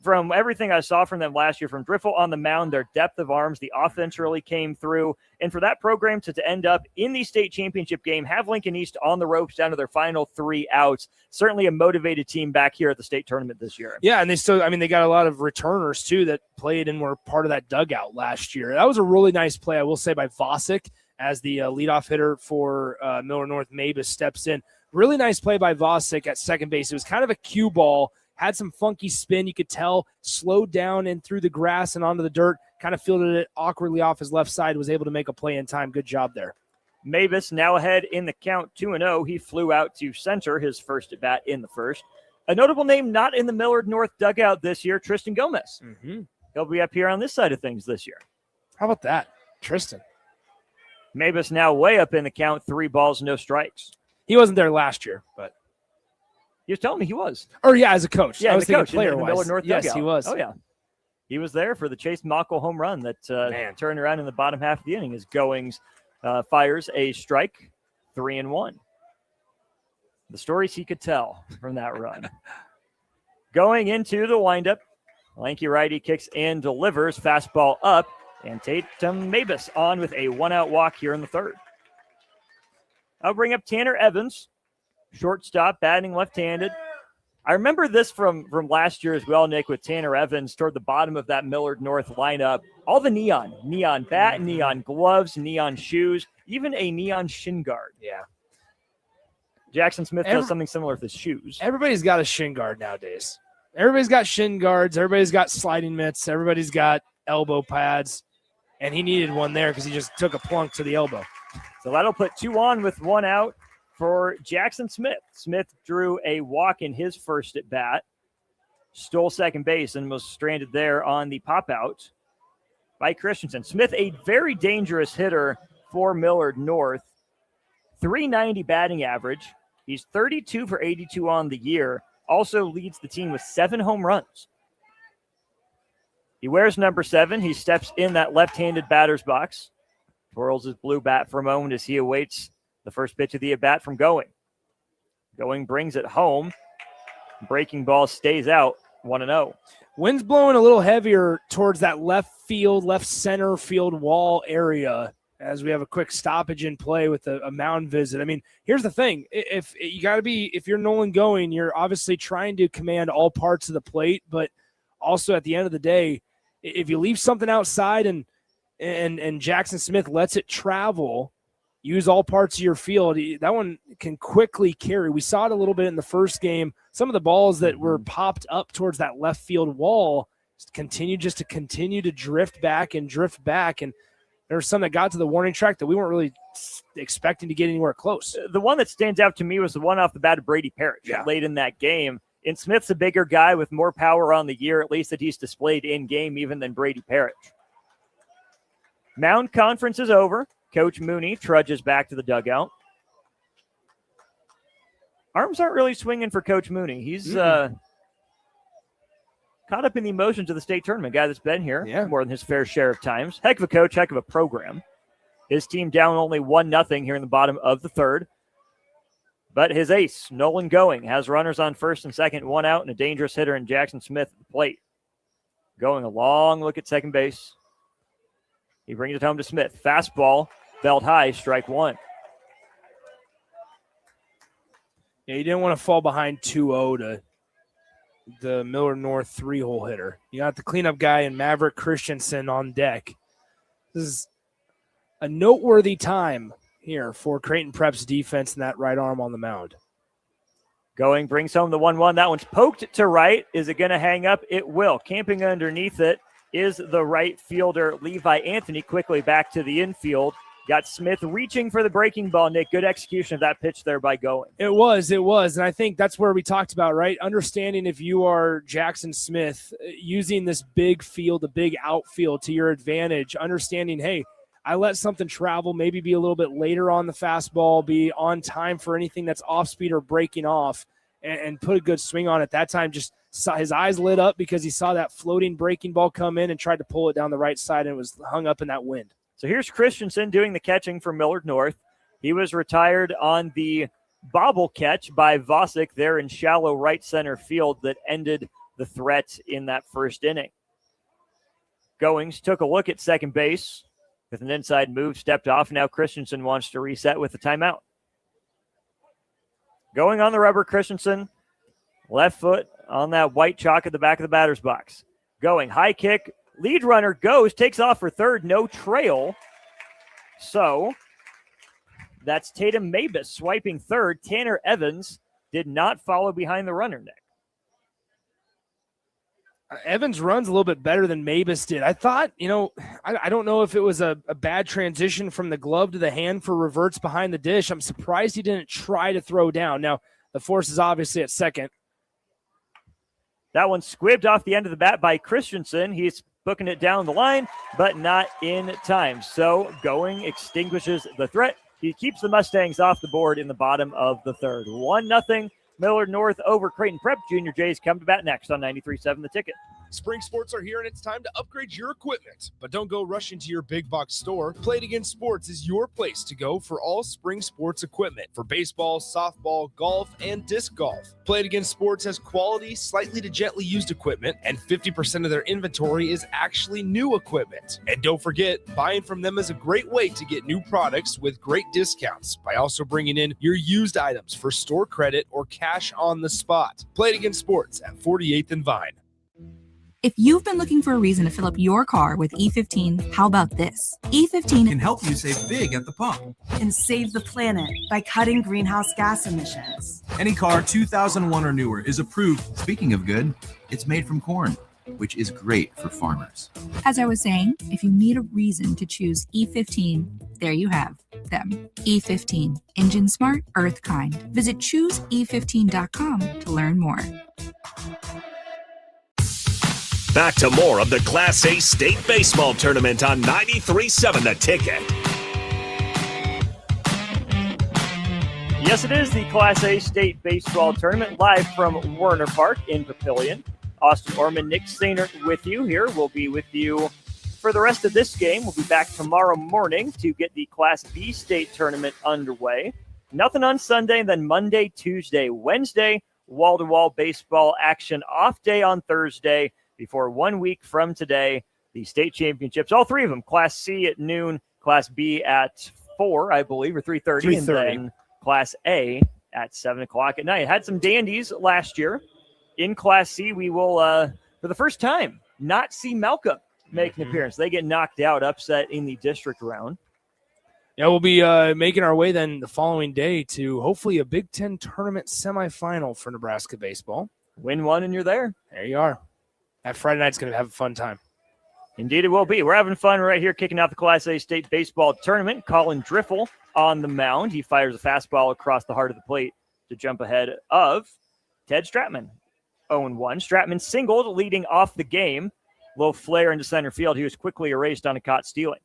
from everything I saw from them last year, from Driffel on the mound, their depth of arms, the offense really came through. And for that program to end up in the state championship game, have Lincoln East on the ropes down to their final 3 outs, certainly a motivated team back here at the state tournament this year. Yeah, and they got a lot of returners, too, that played and were part of that dugout last year. That was a really nice play, I will say, by Vosick as the leadoff hitter for Millard North. Mavis steps in. Really nice play by Vosick at second base. It was kind of a cue ball. Had some funky spin, you could tell, slowed down and through the grass and onto the dirt, kind of fielded it awkwardly off his left side, was able to make a play in time. Good job there. Mavis now ahead in the count 2-0. He flew out to center his first at bat in the first. A notable name not in the Millard North dugout this year, Tristan Gomez. Mm-hmm. He'll be up here on this side of things this year. How about that, Tristan? Mavis now way up in the count, 3 balls, no strikes. He wasn't there last year, but he was telling me he was. Or yeah, as a coach. Yeah, I was thinking player in the Millard North yes, dugout. he was. Oh yeah, he was there for the Chase Mockel home run that turned around in the bottom half of the inning. As Goings fires a strike, 3-1. The stories he could tell from that run. Going into the windup, lanky righty kicks and delivers, fastball up, and Tatum Mavis on with a 1-out walk here in the third. I'll bring up Tanner Evans, shortstop, batting left-handed. I remember this from last year as well, Nick, with Tanner Evans toward the bottom of that Millard North lineup. All the neon bat, neon gloves, neon shoes, even a neon shin guard. Yeah. Jackson Smith does something similar with his shoes. Everybody's got a shin guard nowadays. Everybody's got shin guards. Everybody's got sliding mitts. Everybody's got elbow pads. And he needed one there because he just took a plunk to the elbow. So that'll put 2 on with 1 out for Jackson Smith. Smith drew a walk in his first at bat, stole second base, and was stranded there on the pop out by Christensen. Smith, a very dangerous hitter for Millard North. 390 batting average. He's 32 for 82 on the year. Also leads the team with 7 home runs. He wears number 7. He steps in that left-handed batter's box. Twirls his blue bat for a moment as he awaits the first pitch of the at-bat from Going. Going brings it home. Breaking ball stays out, 1-0. Wind's blowing a little heavier towards that left center field wall area as we have a quick stoppage in play with a mound visit. I mean, here's the thing. If you're Nolan Going, you're obviously trying to command all parts of the plate, but also at the end of the day, if you leave something outside and Jackson Smith lets it travel, use all parts of your field, that one can quickly carry. We saw it a little bit in the first game. Some of the balls that were popped up towards that left field wall continue to drift back. And there were some that got to the warning track that we weren't really expecting to get anywhere close. The one that stands out to me was the one off the bat of Brady Parrish late in that game. And Smith's a bigger guy with more power on the year, at least that he's displayed in game, even than Brady Parrish. Mound conference is over. Coach Mooney trudges back to the dugout. Arms aren't really swinging for Coach Mooney. He's caught up in the emotions of the state tournament. Guy that's been here more than his fair share of times. Heck of a coach, heck of a program. His team down only 1-0 here in the bottom of the third. But his ace, Nolan Going, has runners on first and second, 1 out, and a dangerous hitter in Jackson Smith at the plate. Going a long look at second base. He brings it home to Smith. Fastball, belt high, strike 1. Yeah, you didn't want to fall behind 2-0 to the Millard North 3-hole hitter. You got the cleanup guy and Maverick Christensen on deck. This is a noteworthy time here for Creighton Prep's defense and that right arm on the mound. Going, brings home the 1-1. That one's poked to right. Is it going to hang up? It will. Camping underneath it is the right fielder, Levi Anthony, quickly back to the infield. Got Smith reaching for the breaking ball, Nick. Good execution of that pitch there by Going. It was. And I think that's where we talked about, right? Understanding if you are Jackson Smith, using this big field, the big outfield to your advantage, understanding, hey, I let something travel, maybe be a little bit later on the fastball, be on time for anything that's off speed or breaking off, and put a good swing on it. That time just saw his eyes lit up because he saw that floating breaking ball come in and tried to pull it down the right side, and it was hung up in that wind. So here's Christensen doing the catching for Millard North. He was retired on the bobble catch by Vosick there in shallow right center field that ended the threat in that first inning. Goings took a look at second base with an inside move, stepped off. Now Christensen wants to reset with the timeout. Going on the rubber, Christensen, left foot on that white chalk at the back of the batter's box. Going, high kick, lead runner goes, takes off for third, no trail. So that's Tatum Mabus swiping third. Tanner Evans did not follow behind the runner, Nick. Evans runs a little bit better than Mabus did. I thought, I don't know if it was a bad transition from the glove to the hand for reverts behind the dish. I'm surprised he didn't try to throw down. Now, the force is obviously at second. That one squibbed off the end of the bat by Christensen. He's booking it down the line, but not in time. So Going extinguishes the threat. He keeps the Mustangs off the board in the bottom of the third. 1-0. Millard North over Creighton Prep. Junior Jays come to bat next on 93.7 The Ticket. Spring sports are here and it's time to upgrade your equipment. But don't go rushing to your big box store. Play It Again Sports is your place to go for all spring sports equipment for baseball, softball, golf, and disc golf. Play It Again Sports has quality, slightly to gently used equipment, and 50% of their inventory is actually new equipment. And don't forget, buying from them is a great way to get new products with great discounts by also bringing in your used items for store credit or cash on the spot. Play It Again Sports at 48th and Vine. If you've been looking for a reason to fill up your car with E15, how about this? E15 can help you save big at the pump and save the planet by cutting greenhouse gas emissions. Any car 2001 or newer is approved. Speaking of good, it's made from corn, which is great for farmers. As I was saying, if you need a reason to choose E15, there you have them. E15, engine smart, earth kind. Visit chooseE15.com to learn more. Back to more of the Class A State Baseball Tournament on 93.7 The Ticket. Yes, it is the Class A State Baseball Tournament live from Werner Park in Papillion. Austin Orman, Nick Sainert with you here. We'll be with you for the rest of this game. We'll be back tomorrow morning to get the Class B State Tournament underway. Nothing on Sunday, and then Monday, Tuesday, Wednesday, wall-to-wall baseball action. Off day on Thursday. Before 1 week from today, the state championships, all three of them, Class C at noon, Class B at 4, I believe, or 3:30, and then Class A at 7 o'clock at night. Had some dandies last year. In Class C, we will, for the first time, not see Malcolm make an appearance. They get knocked out, upset in the district round. Yeah, we'll be making our way then the following day to hopefully a Big Ten tournament semifinal for Nebraska baseball. Win one and you're there. There you are. That Friday night's going to have a fun time. Indeed, it will be. We're having fun right here, kicking off the Class A State Baseball Tournament. Colin Driffel on the mound. He fires a fastball across the heart of the plate to jump ahead of Ted Stratman. 0-1. Stratman singled, leading off the game. Low flare into center field. He was quickly erased on a caught stealing.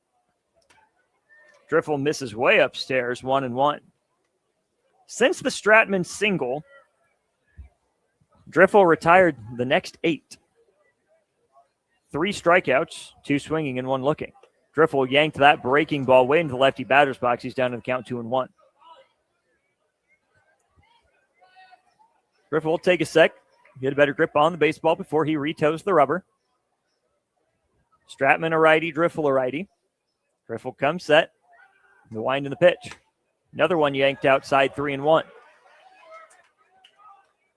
Driffel misses way upstairs, 1-1. Since the Stratman single, Driffel retired the next 8. 3 strikeouts, 2 swinging and 1 looking. Driffel yanked that breaking ball way into the lefty batter's box. He's down to the count 2-1. Driffel will take a sec, get a better grip on the baseball before he retoes the rubber. Stratman a righty, Driffel a righty. Driffel comes set. The wind in the pitch. Another one yanked outside, 3-1.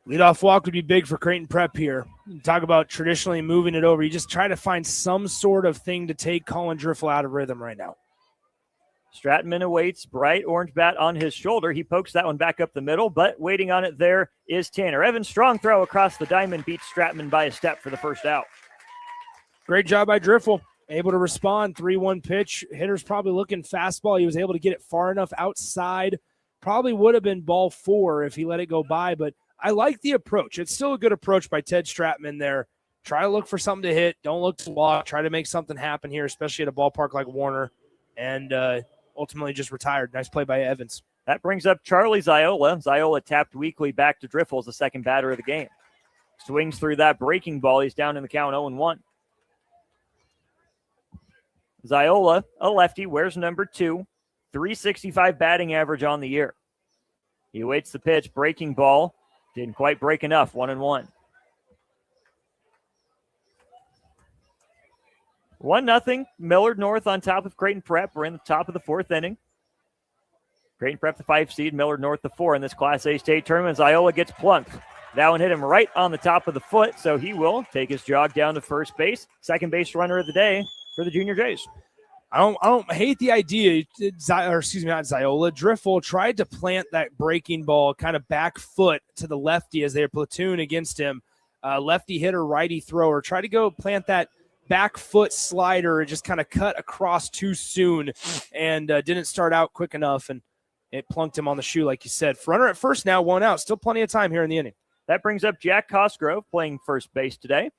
Leadoff walk would be big for Creighton Prep here. Talk about traditionally moving it over. You just try to find some sort of thing to take Colin Driffel out of rhythm right now. Stratman awaits, bright orange bat on his shoulder. He pokes that one back up the middle, but waiting on it there is Tanner. Evans' strong throw across the diamond beats Stratman by a step for the first out. Great job by Driffel. Able to respond. 3-1 pitch. Hitter's probably looking fastball. He was able to get it far enough outside. Probably would have been ball 4 if he let it go by, but I like the approach. It's still a good approach by Ted Stratman there. Try to look for something to hit. Don't look to walk. Try to make something happen here, especially at a ballpark like Warner. And ultimately just retired. Nice play by Evans. That brings up Charlie Ziola. Ziola tapped weakly back to Driffel as the second batter of the game. Swings through that breaking ball. He's down in the count 0-1. Ziola, a lefty, wears number 2. 365 batting average on the year. He awaits the pitch. Breaking ball. Didn't quite break enough. 1-1. 1-0. Millard North on top of Creighton Prep. We're in the top of the 4th inning. Creighton Prep the 5 seed, Millard North the 4 in this Class A state tournament. Ziola gets plunked. That one hit him right on the top of the foot, so he will take his jog down to first base. Second base runner of the day for the Junior Jays. I don't hate the idea. Not Ziola. Driffel tried to plant that breaking ball kind of back foot to the lefty as they platoon against him. Lefty hitter, righty thrower. Try to go plant that back foot slider and just kind of cut across too soon and didn't start out quick enough, and it plunked him on the shoe, like you said. Runner at first now, 1 out. Still plenty of time here in the inning. That brings up Jack Cosgrove playing first base today.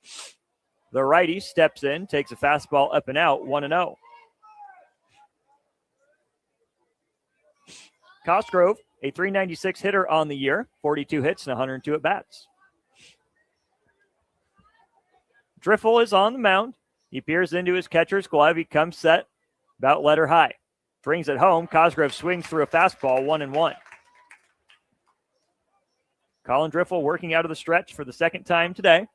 The righty steps in, takes a fastball up and out, 1-0. Cosgrove, a .396 hitter on the year, 42 hits and 102 at-bats. Driffel is on the mound. He peers into his catcher's glove. He comes set, about letter high. Brings it home. Cosgrove swings through a fastball, 1-1. Colin Driffel working out of the stretch for the second time today.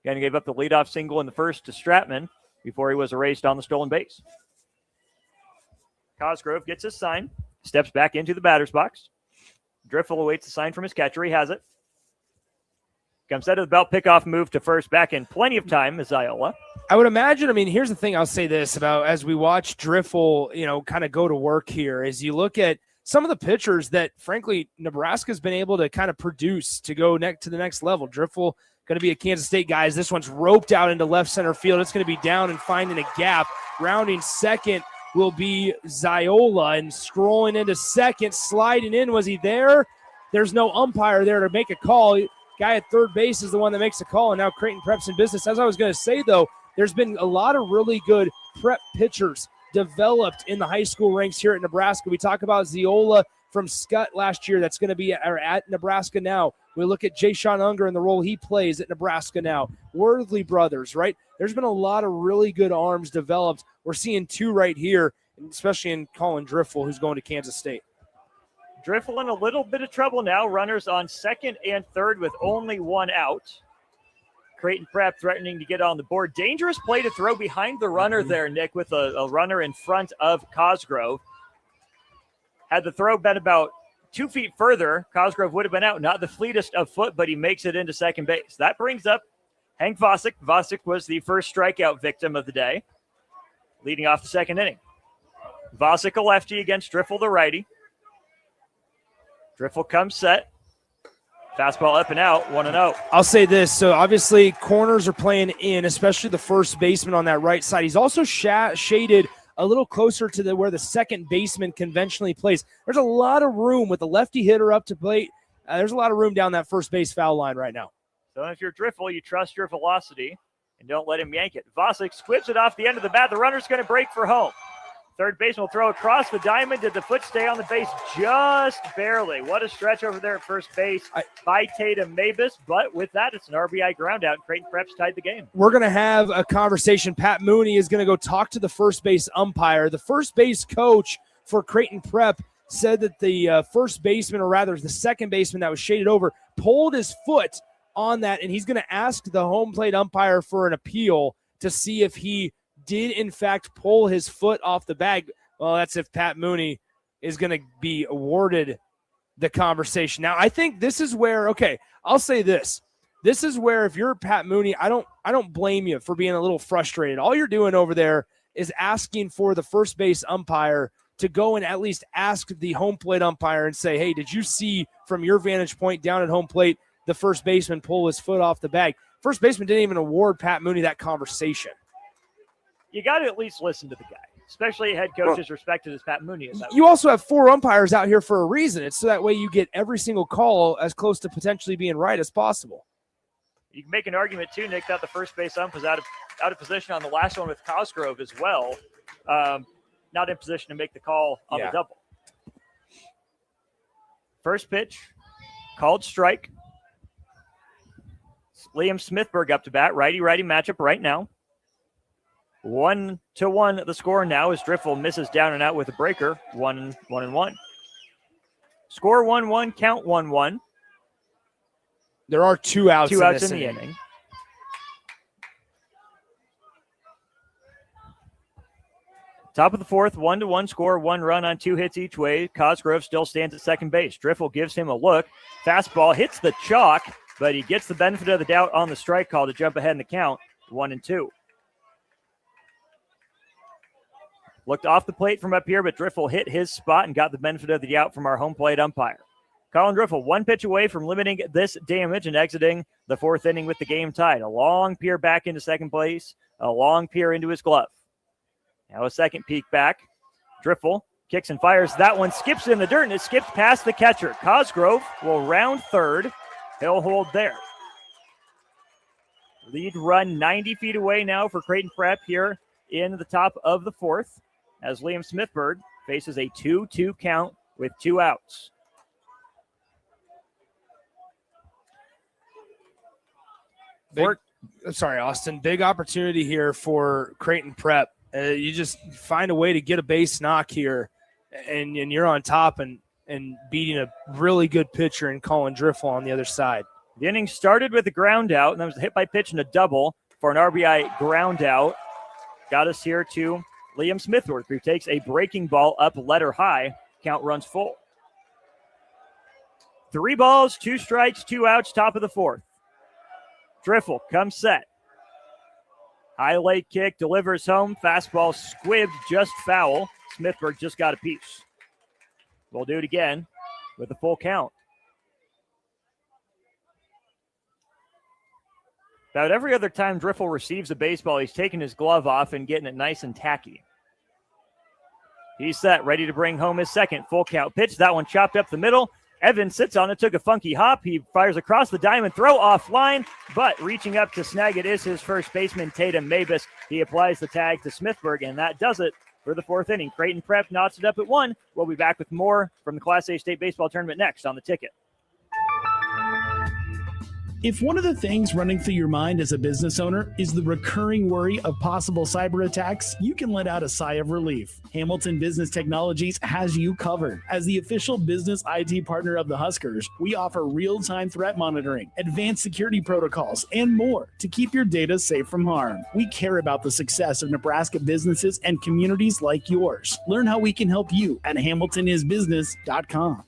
Again, gave up the leadoff single in the first to Stratman before he was erased on the stolen base. Cosgrove gets his sign, steps back into the batter's box. Driffel awaits the sign from his catcher. He has it. Comes out of the belt, pickoff move to first, back in plenty of time as Ziola. I would imagine, here's the thing I'll say this about as we watch Driffel, kind of go to work here, is you look at some of the pitchers that, frankly, Nebraska's been able to kind of produce to go to the next level. Driffel going to be a Kansas State guy. This one's roped out into left center field. It's going to be down and finding a gap. Rounding second will be Ziola, and scrolling into second, sliding in. Was he there? There's no umpire there to make a call. Guy at third base is the one that makes a call, and now Creighton Prep's in business. As I was going to say, though, there's been a lot of really good prep pitchers developed in the high school ranks here at Nebraska. We talk about Ziola from Scott last year that's going to be at Nebraska now. We look at Jay Sean Unger and the role he plays at Nebraska now. Worthley brothers, right? There's been a lot of really good arms developed. We're seeing 2 right here, especially in Colin Driffel, who's going to Kansas State. Driffel in a little bit of trouble now. Runners on second and third with only 1 out. Creighton Prep threatening to get on the board. Dangerous play to throw behind the runner there, Nick, with a runner in front of Cosgrove. Had the throw been about 2 feet further, Cosgrove would have been out. Not the fleetest of foot, but he makes it into second base. That brings up Hank Vosick. Vosick was the first strikeout victim of the day, leading off the second inning. Vosick, a lefty, against Driffel, the righty. Driffel comes set. Fastball up and out, 1-0. I'll say this. So, obviously, corners are playing in, especially the first baseman on that right side. He's also shaded a little closer to where the second baseman conventionally plays. There's a lot of room with the lefty hitter up to plate. There's a lot of room down that first base foul line right now. So, if you're Driffel, you trust your velocity and don't let him yank it. Vosick squibs it off the end of the bat. The runner's going to break for home. Third baseman will throw across the diamond. Did the foot stay on the base? Just barely. What a stretch over there at first base by Tatum Mabus. But with that, it's an RBI ground out. Creighton Prep's tied the game. We're going to have a conversation. Pat Mooney is going to go talk to the first base umpire. The first base coach for Creighton Prep said that the first baseman, or rather the second baseman that was shaded over, pulled his foot on that, and he's going to ask the home plate umpire for an appeal to see if he did in fact pull his foot off the bag. Well, that's if Pat Mooney is going to be awarded the conversation. Now, I think this is where, okay, I'll say this. This is where if you're Pat Mooney, I don't blame you for being a little frustrated. All you're doing over there is asking for the first base umpire to go and at least ask the home plate umpire and say, hey, did you see from your vantage point down at home plate the first baseman pull his foot off the bag? First baseman didn't even award Pat Mooney that conversation. You got to at least listen to the guy, especially a head coach as respected as Pat Mooney is. You also have 4 umpires out here for a reason. It's so that way you get every single call as close to potentially being right as possible. You can make an argument, too, Nick, that the first base ump was out of position on the last one with Cosgrove as well. Not in position to make the call on the double. First pitch, called strike. Liam Smithberg up to bat. Righty-righty matchup right now. 1-1 the score now as Driffel misses down and out with a breaker. 1-1. Score 1-1, count 1-1. There are 2 outs. 2 outs in the inning. Top of the fourth, 1-1 score, 1 run on 2 hits each way. Cosgrove still stands at second base. Driffel gives him a look. Fastball hits the chalk, but he gets the benefit of the doubt on the strike call to jump ahead in the count, 1-2. Looked off the plate from up here, but Driffel hit his spot and got the benefit of the doubt from our home plate umpire. Colin Driffel, 1 pitch away from limiting this damage and exiting the 4th inning with the game tied. A long peer back into second place, a long peer into his glove. Now a second peek back. Driffel kicks and fires. That one skips in the dirt, and it skips past the catcher. Cosgrove will round third. He'll hold there. Lead run 90 feet away now for Creighton Prep here in the top of the 4th as Liam Smithberg faces a 2-2 count with 2 outs. Austin. Big opportunity here for Creighton Prep. You just find a way to get a base knock here, and you're on top and beating a really good pitcher in Colin Driffel on the other side. The inning started with a ground out, and that was a hit by pitch and a double for an RBI ground out. Got us here to Liam Smithworth, who takes a breaking ball up letter high. Count runs full. 3 balls, 2 strikes, 2 outs, top of the 4th. Driffel comes set. High leg kick, delivers home. Fastball squibbed, just foul. Smithberg just got a piece. We'll do it again with a full count. About every other time Driffel receives a baseball, he's taking his glove off and getting it nice and tacky. He's set, ready to bring home his second full count pitch. That one chopped up the middle. Evans sits on it, took a funky hop. He fires across the diamond, throw offline, but reaching up to snag it is his first baseman, Tatum Mabus. He applies the tag to Smithberg, and that does it for the 4th inning. Creighton Prep knots it up at 1. We'll be back with more from the Class A State Baseball Tournament next on The Ticket. If one of the things running through your mind as a business owner is the recurring worry of possible cyber attacks, you can let out a sigh of relief. Hamilton Business Technologies has you covered. As the official business IT partner of the Huskers, we offer real-time threat monitoring, advanced security protocols, and more to keep your data safe from harm. We care about the success of Nebraska businesses and communities like yours. Learn how we can help you at hamiltonisbusiness.com.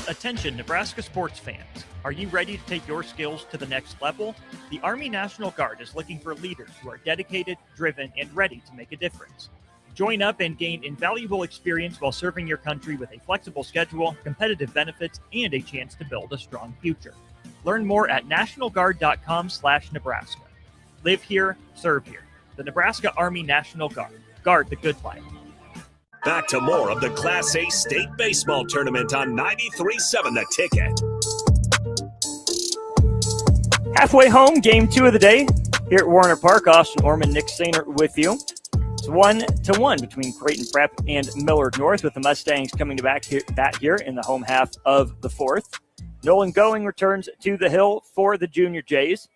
Attention Nebraska sports fans. Are you ready to take your skills to the next level? The Army National Guard is looking for leaders who are dedicated, driven, and ready to make a difference. Join up and gain invaluable experience while serving your country with a flexible schedule, competitive benefits, and a chance to build a strong future. Learn more at nationalguard.com/Nebraska. Live here, serve here. The Nebraska Army National Guard. Guard the good life. Back to more of the Class A State Baseball Tournament on 93.7 The Ticket. Halfway home, game 2 of the day here at Warner Park. Austin Orman, Nick Sainer with you. It's 1-1 between Creighton Prep and Millard North, with the Mustangs coming to bat here in the home half of the 4th. Nolan Going returns to the hill for the Junior Jays.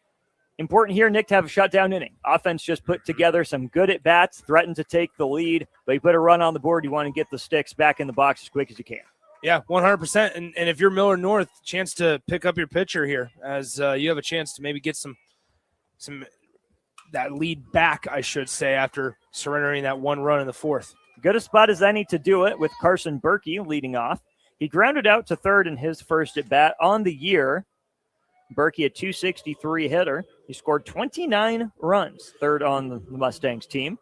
Important here, Nick, to have a shutdown inning. Offense just put together some good at-bats, threatened to take the lead, but you put a run on the board, you want to get the sticks back in the box as quick as you can. Yeah, 100%. And if you're Millard North, chance to pick up your pitcher here, as you have a chance to maybe get some that lead back, I should say, after surrendering that 1 run in the 4th. Good a spot as any to do it, with Carson Berkey leading off. He grounded out to third in his first at-bat on the year. Berkey, a .263 hitter. He scored 29 runs, third on the Mustangs team.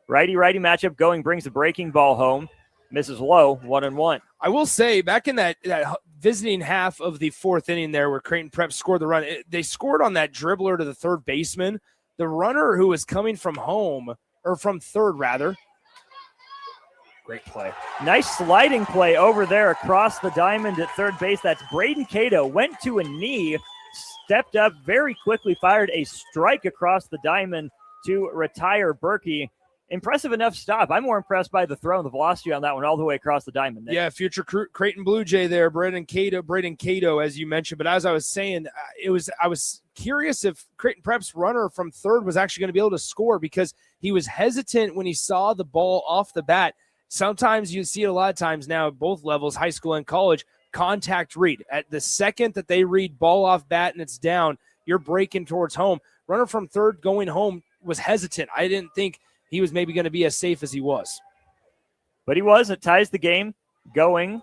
Righty-righty matchup. Going brings the breaking ball home. Misses low, 1-1. I will say, back in that visiting half of the fourth inning there where Creighton Prep scored the run, they scored on that dribbler to the third baseman. The runner who was coming from home, or from third rather. Great play. Nice sliding play over there across the diamond at third base. That's Braden Cato. Went to a knee, stepped up very quickly, fired a strike across the diamond to retire Berkey. Impressive enough stop. I'm more impressed by the throw and the velocity on that one all the way across the diamond. Nick. Yeah, future Creighton Blue Jay there, Braden Cato, as you mentioned. But as I was saying, I was curious if Creighton Prep's runner from third was actually going to be able to score because he was hesitant when he saw the ball off the bat. Sometimes you see it a lot of times now at both levels, high school and college, contact read. At the second that they read ball off bat and it's down, you're breaking towards home. Runner from third going home was hesitant. I didn't think he was maybe going to be as safe as he was. But he was. It ties the game. Going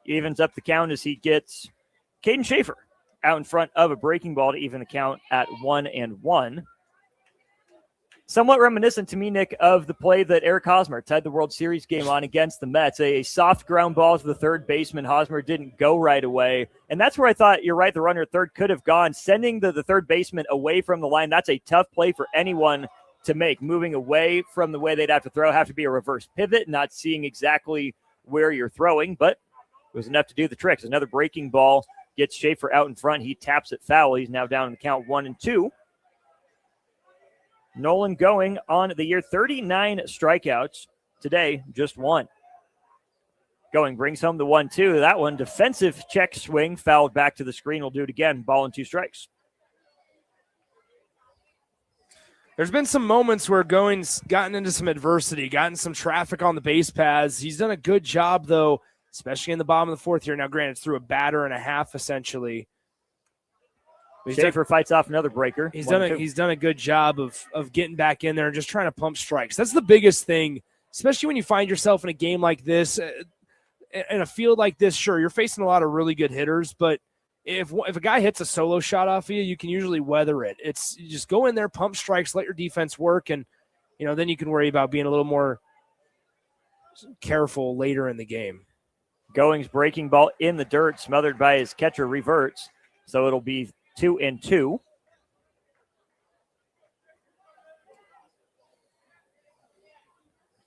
evens up the count as he gets Caden Schaefer out in front of a breaking ball to even the count at 1-1. Somewhat reminiscent to me, Nick, of the play that Eric Hosmer tied the World Series game on against the Mets. A soft ground ball to the third baseman. Hosmer didn't go right away. And that's where I thought, you're right, the runner at third could have gone. Sending the third baseman away from the line, that's a tough play for anyone to make. Moving away from the way they'd have to throw, have to be a reverse pivot, not seeing exactly where you're throwing, but it was enough to do the tricks. Another breaking ball gets Schaefer out in front. He taps it foul. He's now down in the count 1-2. Nolan Going on the year, 39 strikeouts. Today, just one. Going brings home the 1-2. That one, defensive check swing, fouled back to the screen. Will do it again. Ball and 2 strikes. There's been some moments where Going's gotten into some adversity, gotten some traffic on the base paths. He's done a good job, though, especially in the bottom of the fourth here. Now, granted, it's through a batter and a half, essentially. Schaefer fights off another breaker. He's done a good job of getting back in there and just trying to pump strikes. That's the biggest thing, especially when you find yourself in a game like this, in a field like this. Sure, you're facing a lot of really good hitters, but if a guy hits a solo shot off of you, you can usually weather it. It's you just go in there, pump strikes, let your defense work, and then you can worry about being a little more careful later in the game. Going's breaking ball in the dirt, smothered by his catcher, reverts, so it'll be 2-2.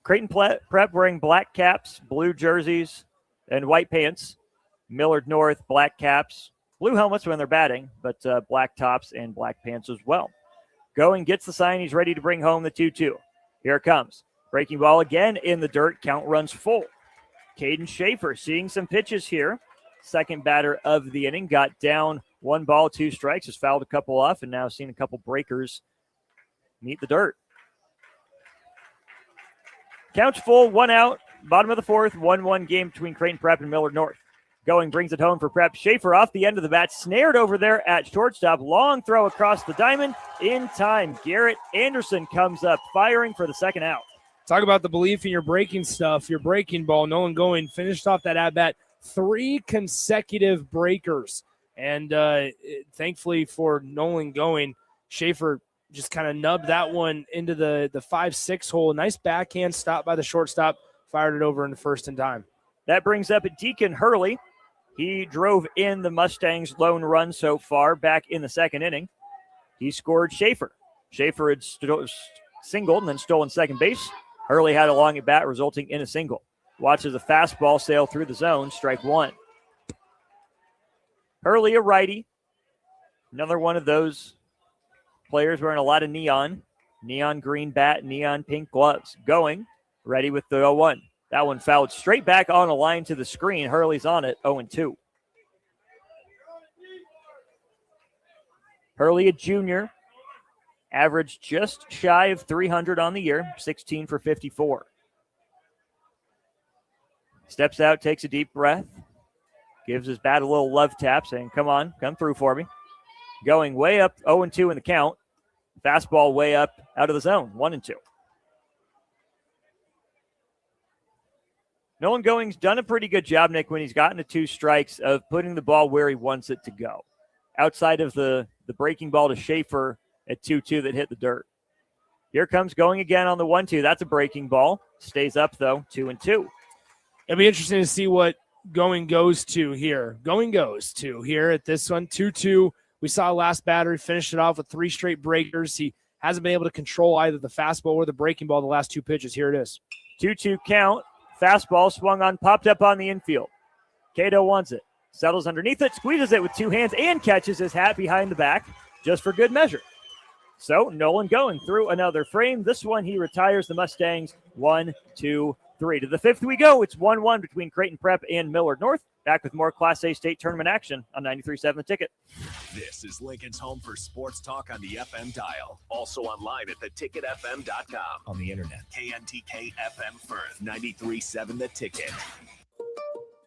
Creighton Prep wearing black caps, blue jerseys, and white pants. Millard North, black caps, blue helmets when they're batting, but black tops and black pants as well. Going gets the sign. He's ready to bring home the 2-2. Here it comes. Breaking ball again in the dirt. Count runs full. Caden Schaefer seeing some pitches here. Second batter of the inning. Got down 1 ball, 2 strikes. Has fouled a couple off and now seen a couple breakers meet the dirt. Count's full, 1 out. Bottom of the fourth, 1-1 game between Creighton Prep and Millard North. Going brings it home for Prep. Schaefer off the end of the bat, snared over there at shortstop. Long throw across the diamond in time. Garrett Anderson comes up firing for the second out. Talk about the belief in your breaking stuff, your breaking ball. Nolan Going finished off that at-bat. 3 consecutive breakers. And thankfully for Nolan Going, Schaefer just kind of nubbed that one into the 5-6 hole. Nice backhand stop by the shortstop. Fired it over in the first in time. That brings up Deacon Hurley. He drove in the Mustangs' lone run so far back in the second inning. He scored Schaefer. Schaefer had singled and then stolen second base. Hurley had a long at bat, resulting in a single. Watches a fastball sail through the zone, strike 1. Hurley, a righty. Another one of those players wearing a lot of neon green bat, neon pink gloves. Going, ready with the 0-1. That one fouled straight back on a line to the screen. Hurley's on it, 0-2. Hurley, a junior, averaged just shy of 300 on the year, 16 for 54. Steps out, takes a deep breath, gives his bat a little love tap, saying, come on, come through for me. Going way up, 0-2 in the count. Fastball way up out of the zone, 1-2. Nolan Going's done a pretty good job, Nick, when he's gotten to 2 strikes of putting the ball where he wants it to go. Outside of the breaking ball to Schaefer at 2-2 that hit the dirt. Here comes going again on the 1-2. That's a breaking ball. Stays up, though, 2-2. It'll be interesting to see what going goes to here. Going goes to here at this one, 2-2. We saw last batter finished it off with 3 straight breakers. He hasn't been able to control either the fastball or the breaking ball the last 2 pitches. Here it is. 2-2 count. Fastball swung on, popped up on the infield. Cato wants it. Settles underneath it, squeezes it with 2 hands, and catches his hat behind the back just for good measure. So Nolan going through another frame. This one he retires the Mustangs 1-2-3. To the 5th we go. It's 1-1 between Creighton Prep and Millard North. Back with more Class A state tournament action on 93.7 The Ticket. This is Lincoln's home for sports talk on the FM dial. Also online at theticketfm.com. On the internet. KNTK FM Firth, 93.7 The Ticket.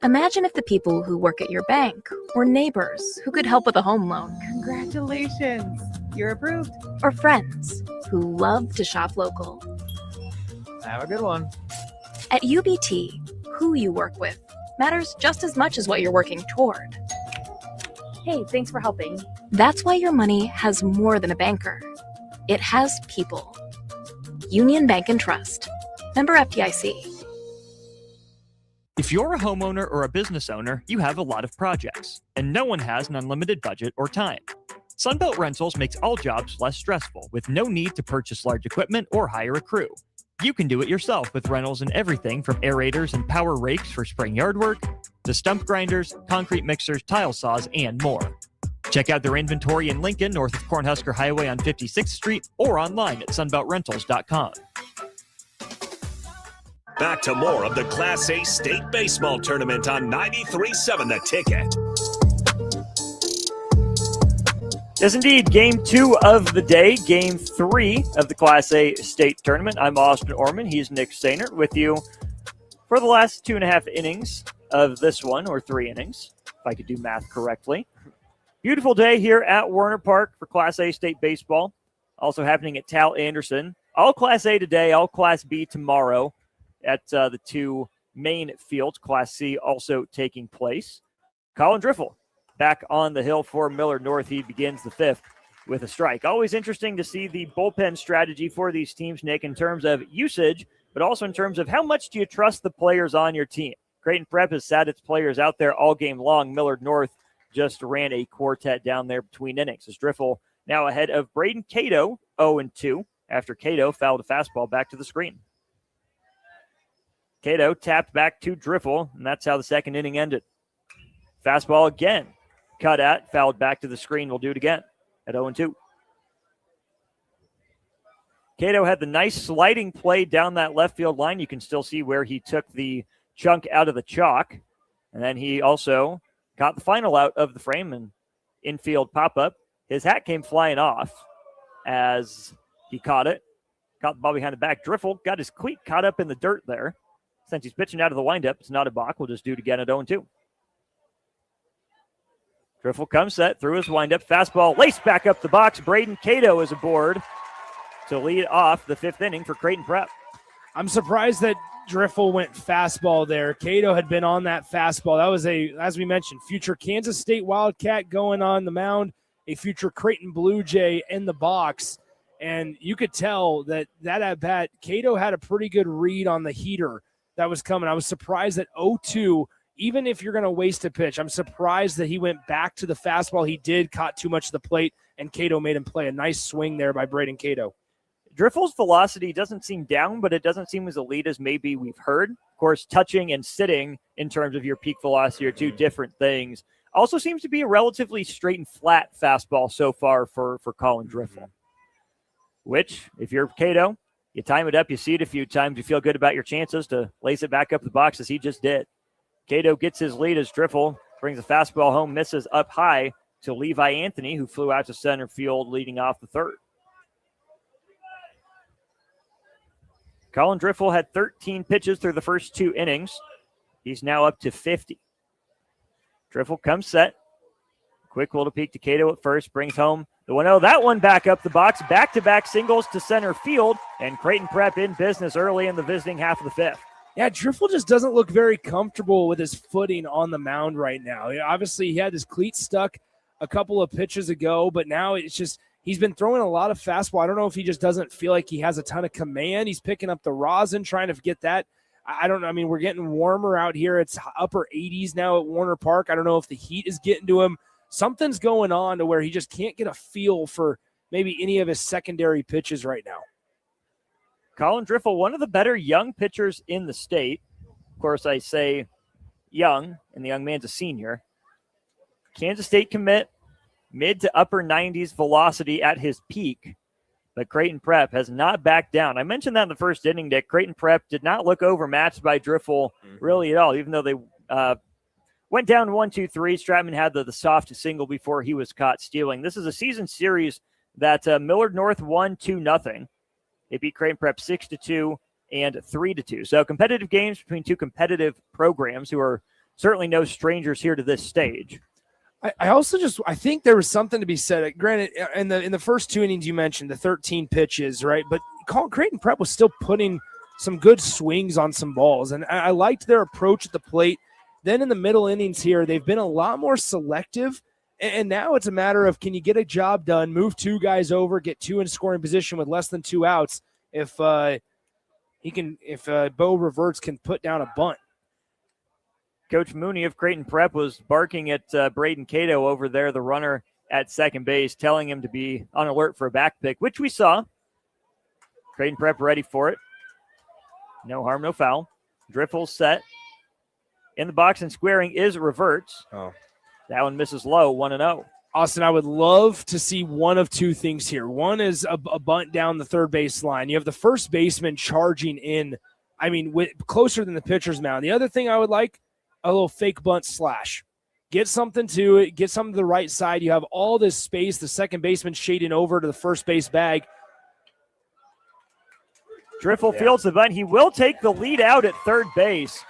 Imagine if the people who work at your bank were neighbors who could help with a home loan. Congratulations. You're approved. Or friends who love to shop local. Have a good one. At UBT, who you work with matters just as much as what you're working toward. Hey, thanks for helping. That's why your money has more than a banker. It has people. Union Bank and Trust. Member FDIC. If you're a homeowner or a business owner, you have a lot of projects, and no one has an unlimited budget or time. Sunbelt Rentals makes all jobs less stressful with no need to purchase large equipment or hire a crew. You can do it yourself with rentals and everything from aerators and power rakes for spring yard work to stump grinders, concrete mixers, tile saws, and more. Check out their inventory in Lincoln, north of Cornhusker Highway on 56th Street, or online at sunbeltrentals.com. Back to more of the Class A State Baseball Tournament on 93.7 The Ticket. Yes, indeed. Game 2 of the day. Game 3 of the Class A State Tournament. I'm Austin Orman. He's Nick Sainer with you for the last 2.5 innings of this one, or 3 innings, if I could do math correctly. Beautiful day here at Werner Park for Class A State Baseball. Also happening at Tal Anderson. All Class A today, all Class B tomorrow at the 2 main fields. Class C also taking place. Colin Driffel back on the hill for Millard North. He begins the 5th with a strike. Always interesting to see the bullpen strategy for these teams, Nick, in terms of usage, but also in terms of how much do you trust the players on your team. Creighton Prep has sat its players out there all game long. Millard North just ran a quartet down there between innings. As Driffel now ahead of Braden Cato, 0-2, after Cato fouled a fastball back to the screen. Cato tapped back to Driffel, and that's how the second inning ended. Fastball again. Cut at, fouled back to the screen. We'll do it again at 0-2. Cato had the nice sliding play down that left field line. You can still see where he took the chunk out of the chalk. And then he also got the final out of the frame and infield pop-up. His hat came flying off as he caught it. Caught the ball behind the back. Driffel got his cleat caught up in the dirt there. Since he's pitching out of the windup, it's not a balk. We'll just do it again at 0-2. Driffel comes set through his windup. Fastball laced back up the box. Braden Cato is aboard to lead off the 5th inning for Creighton Prep. I'm surprised that Driffel went fastball there. Cato had been on that fastball. That was as we mentioned, future Kansas State Wildcat going on the mound, a future Creighton Blue Jay in the box. And you could tell that at bat, Cato had a pretty good read on the heater that was coming. I was surprised that 0-2, even if you're going to waste a pitch, I'm surprised that he went back to the fastball. He did, caught too much of the plate, and Cato made him play. A nice swing there by Braden Cato. Driffel's velocity doesn't seem down, but it doesn't seem as elite as maybe we've heard. Of course, touching and sitting in terms of your peak velocity are two different things. Also seems to be a relatively straight and flat fastball so far for Colin Driffel, which, if you're Cato, you time it up, you see it a few times, you feel good about your chances to lace it back up the box as he just did. Cato gets his lead as Driffel brings the fastball home, misses up high to Levi Anthony, who flew out to center field leading off the 3rd. Colin Driffel had 13 pitches through the first 2 innings. He's now up to 50. Driffel comes set. Quick little peek to Cato at first, brings home the 1-0. That one back up the box. Back-to-back singles to center field, and Creighton Prep in business early in the visiting half of the 5th. Yeah, Driffel just doesn't look very comfortable with his footing on the mound right now. Obviously, he had his cleat stuck a couple of pitches ago, but now it's just He's been throwing a lot of fastball. I don't know if he just doesn't feel like he has a ton of command. He's picking up the rosin, trying to get that. I don't know. I mean, we're getting warmer out here. It's upper 80s now at Warner Park. I don't know if the heat is getting to him. Something's going on to where he just can't get a feel for maybe any of his secondary pitches right now. Colin Driffel, one of the better young pitchers in the state. Of course, I say young, and the young man's a senior. Kansas State commit, mid to upper 90s velocity at his peak, but Creighton Prep has not backed down. I mentioned that in the first inning, Dick. Creighton Prep did not look overmatched by Driffel really at all, even though they went down 1-2-3. Stratman had the soft single before he was caught stealing. This is a season series that Millard North won 2-0. They beat Creighton Prep 6-2 and 3-2. So competitive games between two competitive programs who are certainly no strangers here to this stage. I think there was something to be said. Granted, in the first two innings you mentioned, the 13 pitches, right? But Creighton Prep was still putting some good swings on some balls, and I liked their approach at the plate. Then in the middle innings here, they've been a lot more selective, and now it's a matter of, can you get a job done, move two guys over, get two in scoring position with less than 2 outs if Bo Reverts can put down a bunt. Coach Mooney of Creighton Prep was barking at Braden Cato over there, the runner at second base, telling him to be on alert for a back pick, which we saw. Creighton Prep ready for it. No harm, no foul. Driffel set. In the box and squaring is Reverts. Oh. That one misses low, 1-0. Austin, I would love to see one of two things here. One is a bunt down the third base line. You have the first baseman charging in, closer than the pitcher's mound. The other thing I would like, a little fake bunt slash. Get something to it. Get something to the right side. You have all this space. The second baseman shading over to the first base bag. Driffel fields the bunt. He will take the lead out at third base.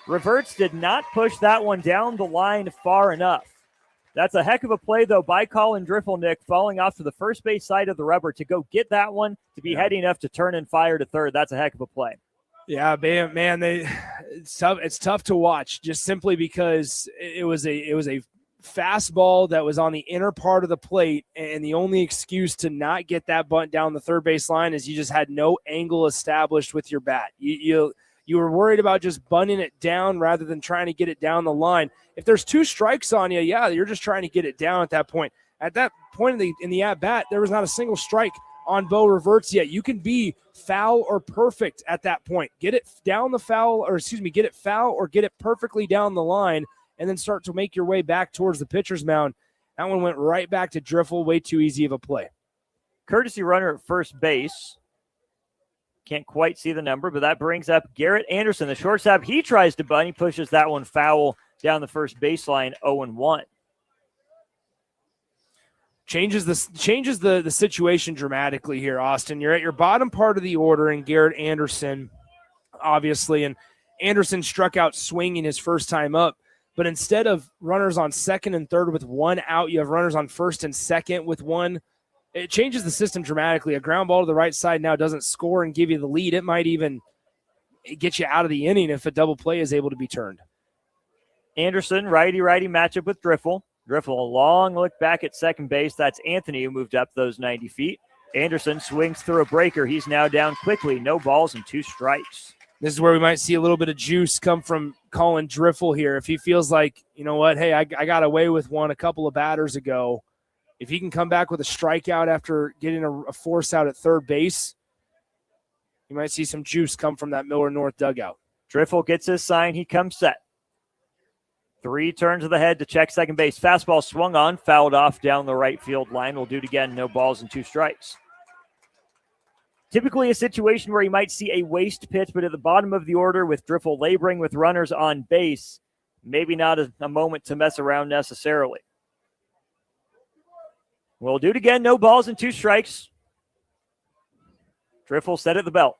Reverts did not push that one down the line far enough. That's a heck of a play, though, by Colin Driffel, Nick, falling off to the first base side of the rubber to go get that one, to be heading enough to turn and fire to third. That's a heck of a play. Yeah, man, it's tough to watch just simply because it was a fastball that was on the inner part of the plate, and the only excuse to not get that bunt down the third base line is you just had no angle established with your bat. You were worried about just bunting it down rather than trying to get it down the line. If there's 2 strikes on you, you're just trying to get it down at that point. At that point in the at-bat, there was not a single strike on Bo Reverts yet. You can be foul or perfect at that point. Get it down the foul, get it foul or get it perfectly down the line, and then start to make your way back towards the pitcher's mound. That one went right back to Driffel. Way too easy of a play. Courtesy runner at first base. Can't quite see the number, but that brings up Garrett Anderson, the shortstop. He tries to bunt. He pushes that one foul down the first baseline, 0-1. Changes the situation dramatically here, Austin. You're at your bottom part of the order, and Garrett Anderson, obviously, and Anderson struck out swinging his first time up. But instead of runners on second and third with 1 out, you have runners on first and second with 1. It changes the system dramatically. A ground ball to the right side now doesn't score and give you the lead. It might even get you out of the inning if a double play is able to be turned. Anderson, righty-righty matchup with Driffel. Driffel, a long look back at second base. That's Anthony who moved up those 90 feet. Anderson swings through a breaker. He's now down quickly. No balls and 2 strikes. This is where we might see a little bit of juice come from Colin Driffel here. If he feels like, you know what, hey, I got away with one a couple of batters ago. If he can come back with a strikeout after getting a force out at third base, you might see some juice come from that Millard North dugout. Driffel gets his sign. He comes set. 3 turns of the head to check second base. Fastball swung on, fouled off down the right field line. We'll do it again. No balls and 2 strikes. Typically a situation where you might see a waste pitch, but at the bottom of the order with Driffel laboring with runners on base, maybe not a moment to mess around necessarily. We'll do it again. No balls and 2 strikes. Driffel set at the belt.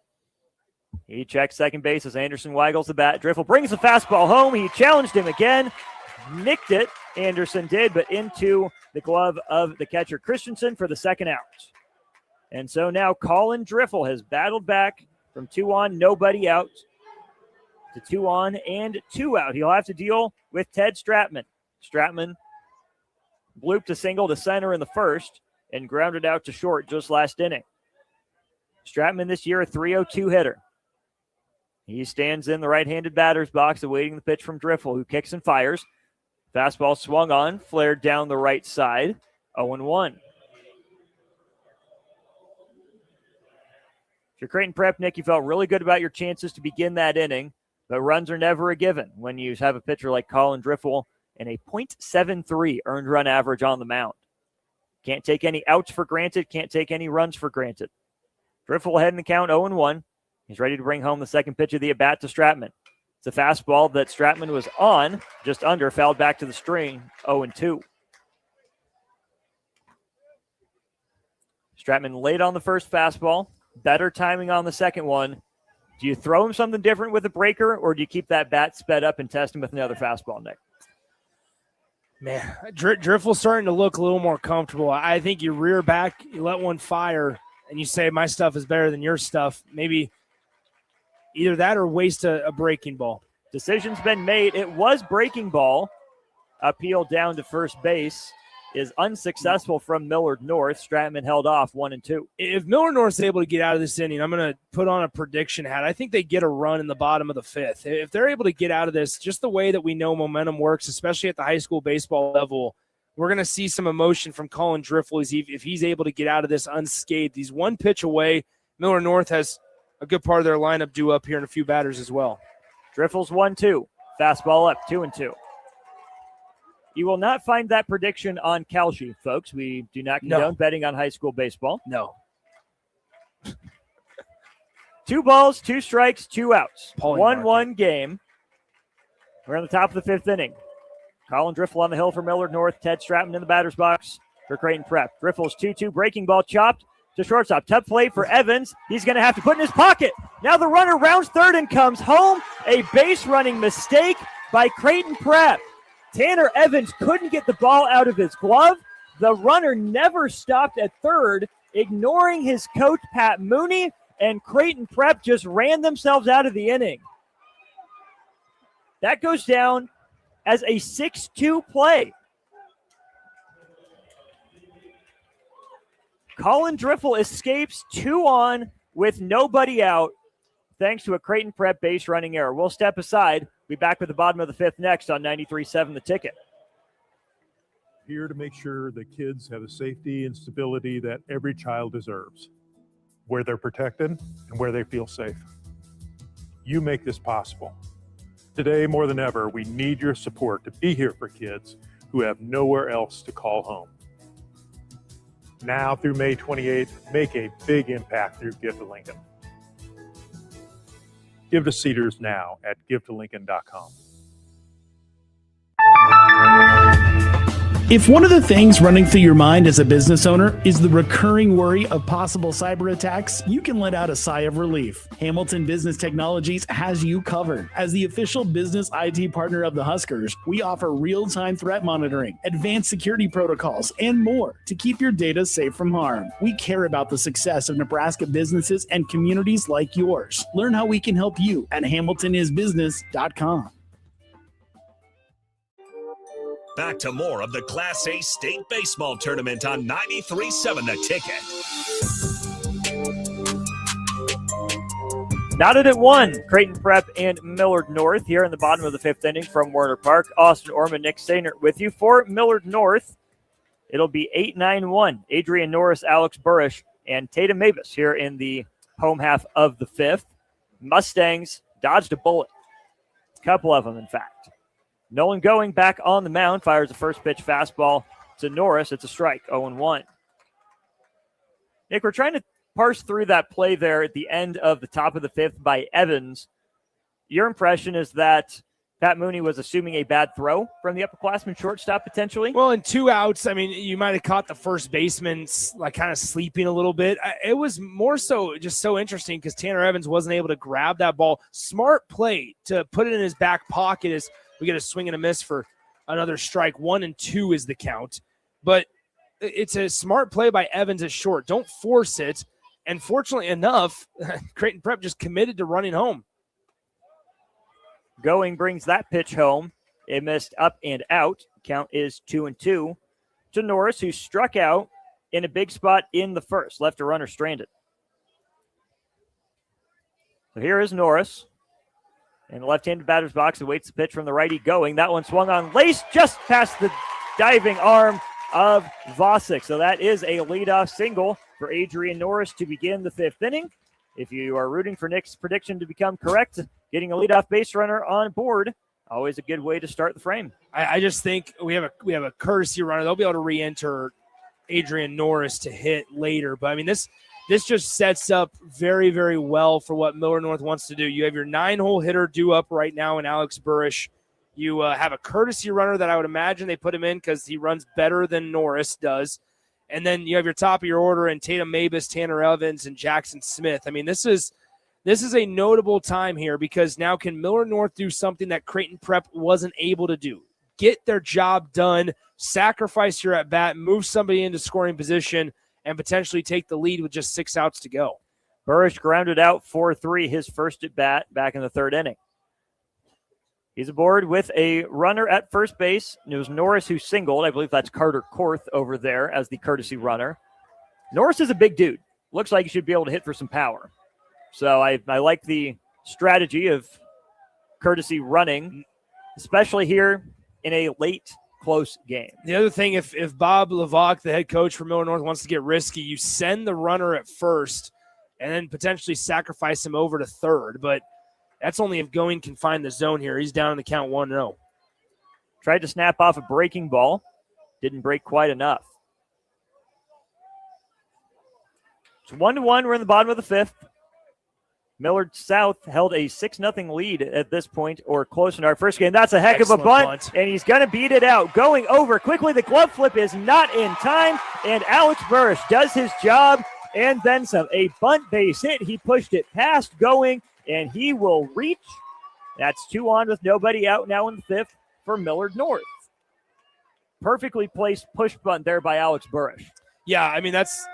He checks second base as Anderson waggles the bat. Driffel brings the fastball home. He challenged him again. Nicked it. Anderson did, but into the glove of the catcher Christensen for the second out. And so now Colin Driffel has battled back from 2 on, nobody out, to 2 on and 2 out. He'll have to deal with Ted Stratman. Stratman blooped a single to center in the first. and grounded out to short just last inning. Stratman this year a 302 hitter. He stands in the right-handed batter's box awaiting the pitch from Driffel, who kicks and fires. Fastball swung on, flared down the right side, 0-1. If you're Creighton Prep, Nick, you felt really good about your chances to begin that inning, but runs are never a given when you have a pitcher like Colin Driffel and a .73 earned run average on the mound. Can't take any outs for granted, can't take any runs for granted. Driffel ahead in the count, 0-1. He's ready to bring home the second pitch of the at-bat to Stratman. It's a fastball that Stratman was on, just under, fouled back to the string, 0-2. Stratman late on the first fastball, better timing on the second one. Do you throw him something different with a breaker, or do you keep that bat sped up and test him with another fastball, Nick? Man, Driffel's starting to look a little more comfortable. I think you rear back, you let one fire, and you say, my stuff is better than your stuff. Maybe either that or waste a breaking ball. Decision's been made. It was breaking ball. Appeal down to first base is unsuccessful from Millard North. Stratman held off 1-2. If Millard North's able to get out of this inning, I'm going to put on a prediction hat. I think they get a run in the bottom of the fifth. If they're able to get out of this, just the way that we know momentum works, especially at the high school baseball level, we're going to see some emotion from Colin Driffel if he's able to get out of this unscathed. He's one pitch away. Millard North has a good part of their lineup due up here in a few batters as well. Driffel's 1-2. Fastball up, 2-2. You will not find that prediction on Kalshi, folks. We do not condone betting on high school baseball. No. 2 balls, 2 strikes, 2 outs. Paulie 1-1 game. We're on the top of the fifth inning. Colin Driffel on the hill for Millard North. Ted Stratman in the batter's box for Creighton Prep. Driffel's 2-2 breaking ball chopped to shortstop. Tough play for Evans. He's going to have to put in his pocket. Now the runner rounds third and comes home. A base running mistake by Creighton Prep. Tanner Evans couldn't get the ball out of his glove. The runner never stopped at third, ignoring his coach, Pat Mooney, and Creighton Prep just ran themselves out of the inning. That goes down as a 6-2 play. Colin Driffel escapes 2 on with nobody out thanks to a Creighton Prep base running error. We'll step aside. Be back with the bottom of the fifth next on 93.7 The Ticket. Here to make sure the kids have the safety and stability that every child deserves, where they're protected and where they feel safe. You make this possible. Today, more than ever, we need your support to be here for kids who have nowhere else to call home. Now through May 28th, make a big impact through Give to Lincoln. Give to Cedars now at givetolincoln.com. If one of the things running through your mind as a business owner is the recurring worry of possible cyber attacks, you can let out a sigh of relief. Hamilton Business Technologies has you covered. As the official business IT partner of the Huskers, we offer real-time threat monitoring, advanced security protocols, and more to keep your data safe from harm. We care about the success of Nebraska businesses and communities like yours. Learn how we can help you at hamiltonisbusiness.com. Back to more of the Class A State Baseball Tournament on 93.7 The Ticket. Knotted at 1, Creighton Prep and Millard North here in the bottom of the fifth inning from Warner Park. Austin Orman, Nick Sainert with you. For Millard North, it'll be 8-9-1. Adrian Norris, Alex Burrish, and Tatum Mavis here in the home half of the fifth. Mustangs dodged a bullet. A couple of them, in fact. Nolan Going back on the mound, fires a first pitch fastball to Norris. It's a strike, 0-1. Nick, we're trying to parse through that play there at the end of the top of the fifth by Evans. Your impression is that Pat Mooney was assuming a bad throw from the upperclassman shortstop potentially? Well, in 2 outs, I mean, you might have caught the first baseman like kind of sleeping a little bit. It was more so just so interesting because Tanner Evans wasn't able to grab that ball. Smart play to put it in his back pocket as we get a swing and a miss for another strike. 1-2 is the count. But it's a smart play by Evans at short. Don't force it. And fortunately enough, Creighton Prep just committed to running home. Going brings that pitch home. It missed up and out. Count is 2-2 to Norris, who struck out in a big spot in the first. Left a runner stranded. So here is Norris. In the left-handed batter's box, awaits the pitch from the righty going. That one swung on Lace just past the diving arm of Vosick. So that is a leadoff single for Adrian Norris to begin the 5th inning. If you are rooting for Nick's prediction to become correct, getting a leadoff base runner on board, always a good way to start the frame. I just think we have a courtesy runner. They'll be able to re-enter Adrian Norris to hit later. But, I mean, this just sets up very, very well for what Millard North wants to do. You have your 9-hole hitter due up right now in Alex Burrish. You have a courtesy runner that I would imagine they put him in because he runs better than Norris does. And then you have your top of your order in Tatum Mabus, Tanner Evans, and Jackson Smith. I mean, this is a notable time here because now can Millard North do something that Creighton Prep wasn't able to do? Get their job done, sacrifice your at-bat, move somebody into scoring position, and potentially take the lead with just 6 outs to go. Burrish grounded out 4-3, his first at-bat back in the 3rd inning. He's aboard with a runner at first base. It was Norris who singled. I believe that's Carter Korth over there as the courtesy runner. Norris is a big dude. Looks like he should be able to hit for some power. So I like the strategy of courtesy running, especially here in a late close game. The other thing, if Bob Levac, the head coach for Millard North, wants to get risky, you send the runner at first and then potentially sacrifice him over to third. But that's only if Going can find the zone here. He's down in the count 1-0. Tried to snap off a breaking ball. Didn't break quite enough. It's 1-1. We're in the bottom of the 5th. Millard South held a 6-0 lead at this point, or close in our first game. That's a heck of a bunt, and he's going to beat it out. Going over quickly. The glove flip is not in time, and Alex Burrish does his job and then some. A bunt base hit. He pushed it past Going, and he will reach. That's 2 on with nobody out now in the 5th for Millard North. Perfectly placed push bunt there by Alex Burrish. Yeah, I mean, that's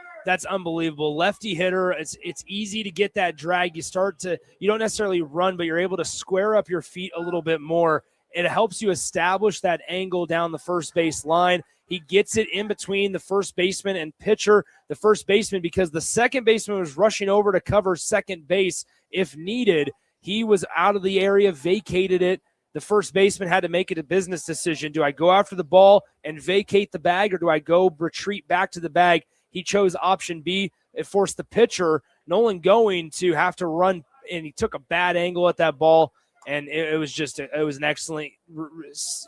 unbelievable. Lefty hitter, it's easy to get that drag. You don't necessarily run, but you're able to square up your feet a little bit more. It helps you establish that angle down the first base line. He gets it in between the first baseman and pitcher. The first baseman, because the second baseman was rushing over to cover second base if needed. He was out of the area, vacated it. The first baseman had to make it a business decision. Do I go after the ball and vacate the bag, or do I go retreat back to the bag? He chose option B. It forced the pitcher, Nolan Going, to have to run, and he took a bad angle at that ball, and it was an excellent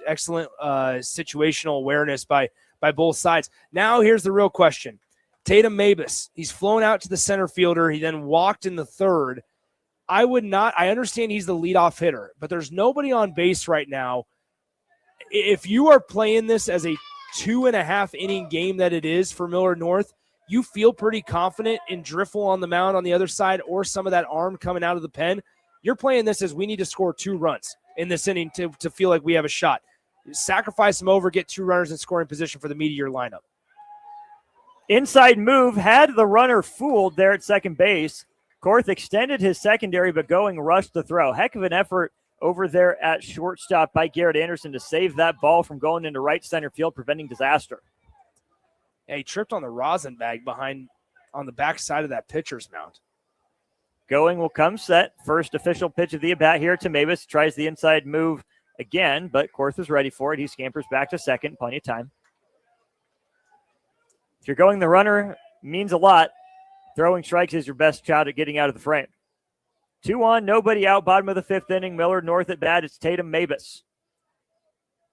situational awareness by both sides. Now here's the real question. Tatum Mabus, he's flown out to the center fielder. He then walked in the 3rd. I understand he's the leadoff hitter, but there's nobody on base right now. If you are playing this as a 2.5 inning game that it is for Millard North, you feel pretty confident in Driffle on the mound on the other side or some of that arm coming out of the pen. You're playing this as we need to score 2 runs in this inning to feel like we have a shot. Sacrifice them over, get 2 runners in scoring position for the meat of your lineup. Inside move had the runner fooled there at second base. Korth extended his secondary, but Going rushed the throw. Heck of an effort over there at shortstop by Garrett Anderson to save that ball from going into right center field, preventing disaster. Yeah, he tripped on the rosin bag behind on the back side of that pitcher's mound. Going will come set. First official pitch of the at-bat here to Mabus. Tries the inside move again, but Korth is ready for it. He scampers back to second. Plenty of time. If you're going the runner, means a lot. Throwing strikes is your best shot at getting out of the frame. 2 on, nobody out, bottom of the 5th inning. Millard North at bat. It's Tatum Mabus.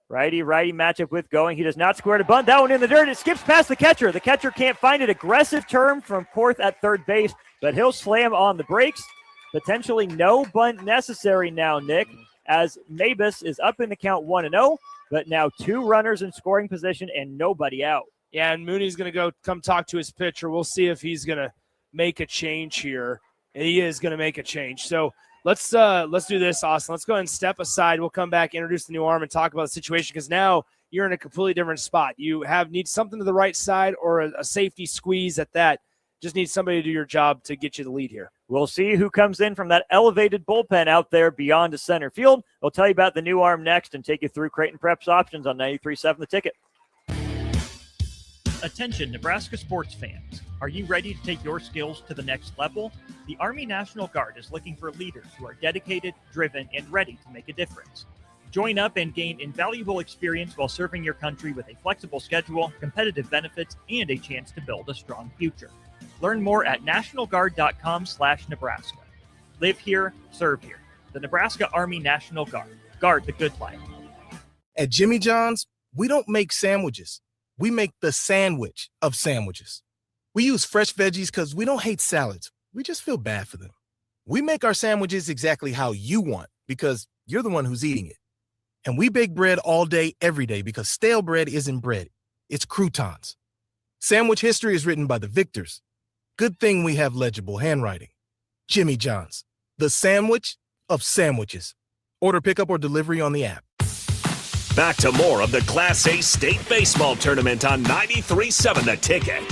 Righty matchup with Going. He does not square to bunt. That one in the dirt. It skips past the catcher. The catcher can't find it. Aggressive turn from Korth at third base, but he'll slam on the brakes. Potentially no bunt necessary now, Nick, as Mabus is up in the count 1-0, but now 2 runners in scoring position and nobody out. Yeah, and Mooney's going to come talk to his pitcher. We'll see if he's going to make a change here. He is going to make a change. So let's do this, Austin. Let's go ahead and step aside. We'll come back, introduce the new arm, and talk about the situation, because now you're in a completely different spot. You need something to the right side or a safety squeeze at that. Just need somebody to do your job to get you the lead here. We'll see who comes in from that elevated bullpen out there beyond the center field. We'll tell you about the new arm next and take you through Creighton Prep's options on 93.7 The Ticket. Attention, Nebraska sports fans. Are you ready to take your skills to the next level? The Army National Guard is looking for leaders who are dedicated, driven, and ready to make a difference. Join up and gain invaluable experience while serving your country with a flexible schedule, competitive benefits, and a chance to build a strong future. Learn more at nationalguard.com/Nebraska. Live here, serve here. The Nebraska Army National Guard. Guard the good life. At Jimmy John's, we don't make sandwiches. We make the sandwich of sandwiches. We use fresh veggies because we don't hate salads. We just feel bad for them. We make our sandwiches exactly how you want because you're the one who's eating it. And we bake bread all day, every day because stale bread isn't bread. It's croutons. Sandwich history is written by the victors. Good thing we have legible handwriting. Jimmy John's, the sandwich of sandwiches. Order pickup or delivery on the app. Back to more of the Class A State Baseball Tournament on 93.7 The Ticket.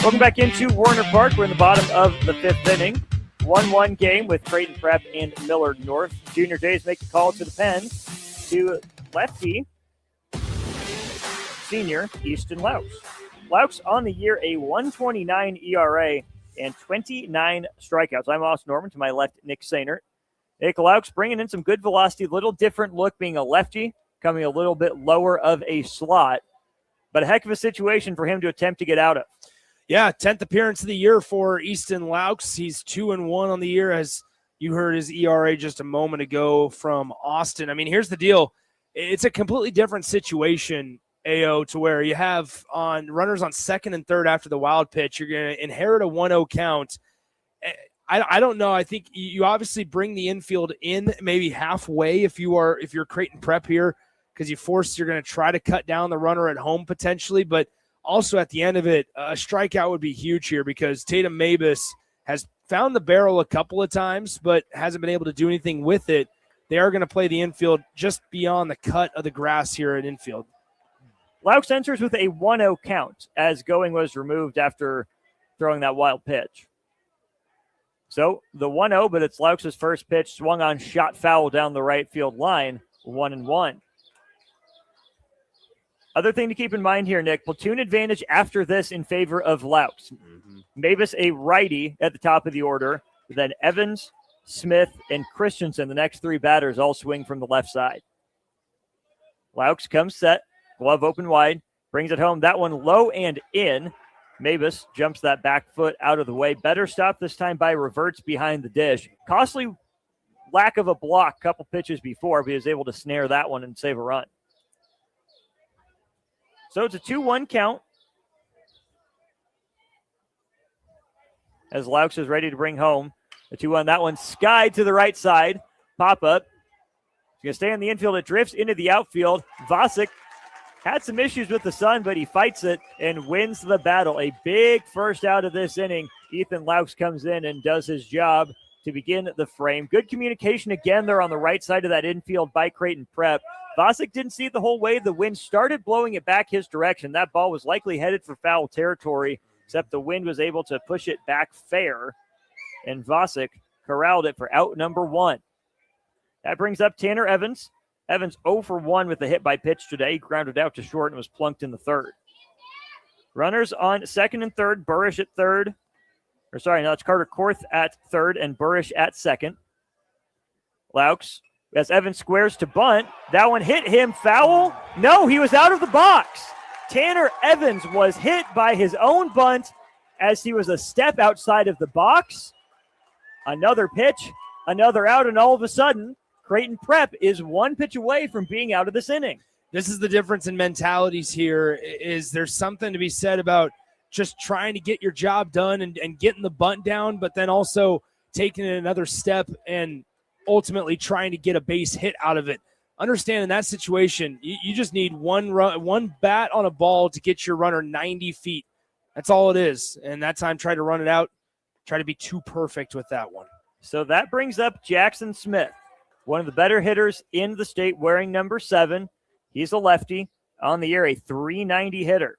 Welcome back into Warner Park. We're in the bottom of the fifth inning. 1-1 game with Creighton Prep and Millard North. Junior Jays make the call to the pen to lefty senior Easton Laux. Laux on the year a 1.29 ERA and 29 strikeouts. I'm Austin Norman, to my left Nick Sainert. Nick Laux bringing in some good velocity, little different look being a lefty, coming a little bit lower of a slot, but a heck of a situation for him to attempt to get out of. Yeah, 10th appearance of the year for Easton Laux. He's 2-1 on the year, as you heard his ERA just a moment ago from Austin. I mean, here's the deal. It's a completely different situation, AO, to where you have on runners on second and third after the wild pitch. You're going to inherit a 1-0 count. I don't know. I think you obviously bring the infield in maybe halfway if you're Creighton Prep here, because you're going to try to cut down the runner at home potentially, but also, at the end of it, a strikeout would be huge here because Tatum Mabus has found the barrel a couple of times but hasn't been able to do anything with it. They are going to play the infield just beyond the cut of the grass here at infield. Laux enters with a 1-0 count as Going was removed after throwing that wild pitch. So the 1-0, but it's Laux's first pitch, swung on, shot foul down the right field line, 1-1. Other thing to keep in mind here, Nick, platoon advantage after this in favor of Laux. Mavis, a righty at the top of the order. Then Evans, Smith, and Christensen, the next three batters, all swing from the left side. Laux comes set, glove open wide, brings it home. That one low and in. Mavis jumps that back foot out of the way. Better stop this time by reverts behind the dish. Costly lack of a block a couple pitches before, but he was able to snare that one and save a run. So it's a 2-1 count as Laux is ready to bring home the 2-1. That one skied to the right side. Pop up. He's going to stay on the infield. It drifts into the outfield. Vasic had some issues with the sun, but he fights it and wins the battle. A big first out of this inning. Ethan Laux comes in and does his job to begin the frame. Good communication again there on the right side of that infield by Creighton Prep. Vasic didn't see it the whole way. The wind started blowing it back his direction. That ball was likely headed for foul territory, except the wind was able to push it back fair, and Vasic corralled it for out number 1. That brings up Tanner Evans. Evans 0 for 1 with the hit by pitch today. He grounded out to short and was plunked in the third. Runners on second and third. Burrish at third. It's Carter Korth at third and Burrish at second. Laux, as Evans squares to bunt. That one hit him foul. No, he was out of the box. Tanner Evans was hit by his own bunt as he was a step outside of the box. Another pitch, another out, and all of a sudden, Creighton Prep is one pitch away from being out of this inning. This is the difference in mentalities here. Is there's something to be said about just trying to get your job done and getting the bunt down, but then also taking it another step and ultimately trying to get a base hit out of it. Understand in that situation, you just need one bat on a ball to get your runner 90 feet. That's all it is. And that time, try to run it out. Try to be too perfect with that one. So that brings up Jackson Smith, one of the better hitters in the state, wearing number 7. He's a lefty. On the year, a .390 hitter.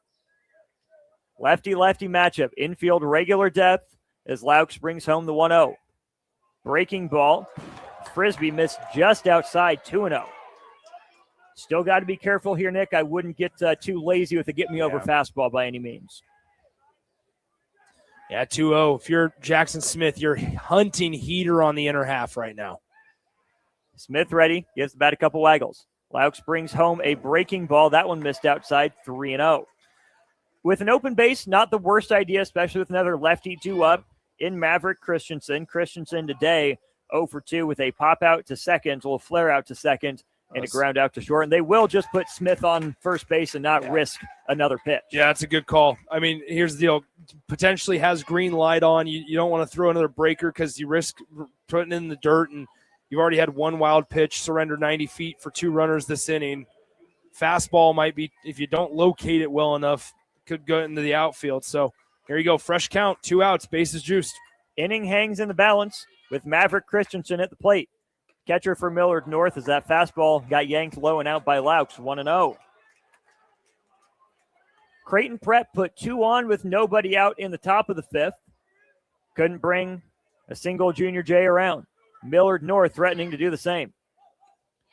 Lefty-lefty matchup. Infield regular depth as Laux brings home the 1-0. Breaking ball. Frisbee missed just outside, 2-0. Still got to be careful here, Nick. I wouldn't get too lazy with a get-me-over fastball by any means. Yeah, 2-0. If you're Jackson Smith, you're hunting heater on the inner half right now. Smith ready. Gives the bat a couple waggles. Laux brings home a breaking ball. That one missed outside, 3-0. With an open base, not the worst idea, especially with another lefty due up in Maverick Christensen. Christensen today 0 for 2 with a pop out to second, a little flare out to second, and a ground out to short. And they will just put Smith on first base and not risk another pitch. Yeah, that's a good call. I mean, here's the deal. Potentially has green light on. You don't want to throw another breaker because you risk putting in the dirt, and you've already had one wild pitch, surrender 90 feet for 2 runners this inning. Fastball might be, if you don't locate it well enough, could go into the outfield. So here you go. Fresh count, 2 outs, bases juiced. Inning hangs in the balance with Maverick Christensen at the plate. Catcher for Millard North as that fastball got yanked low and out by Laux, 1-0. Creighton Prep put 2 on with nobody out in the top of the 5th. Couldn't bring a single Junior J around. Millard North threatening to do the same.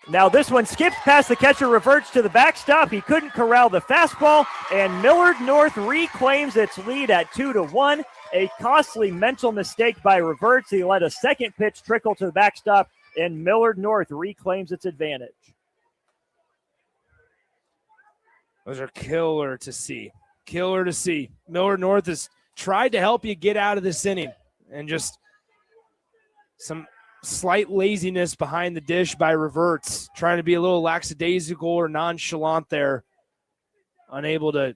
Now this one skips past the catcher, reverts to the backstop. He couldn't corral the fastball, and Millard North reclaims its lead at 2-1. A costly mental mistake by Reverts. He let a second pitch trickle to the backstop, and Millard North reclaims its advantage. Those are killer to see. Killer to see. Millard North has tried to help you get out of this inning, and just some slight laziness behind the dish by Reverts, trying to be a little lackadaisical or nonchalant there, unable to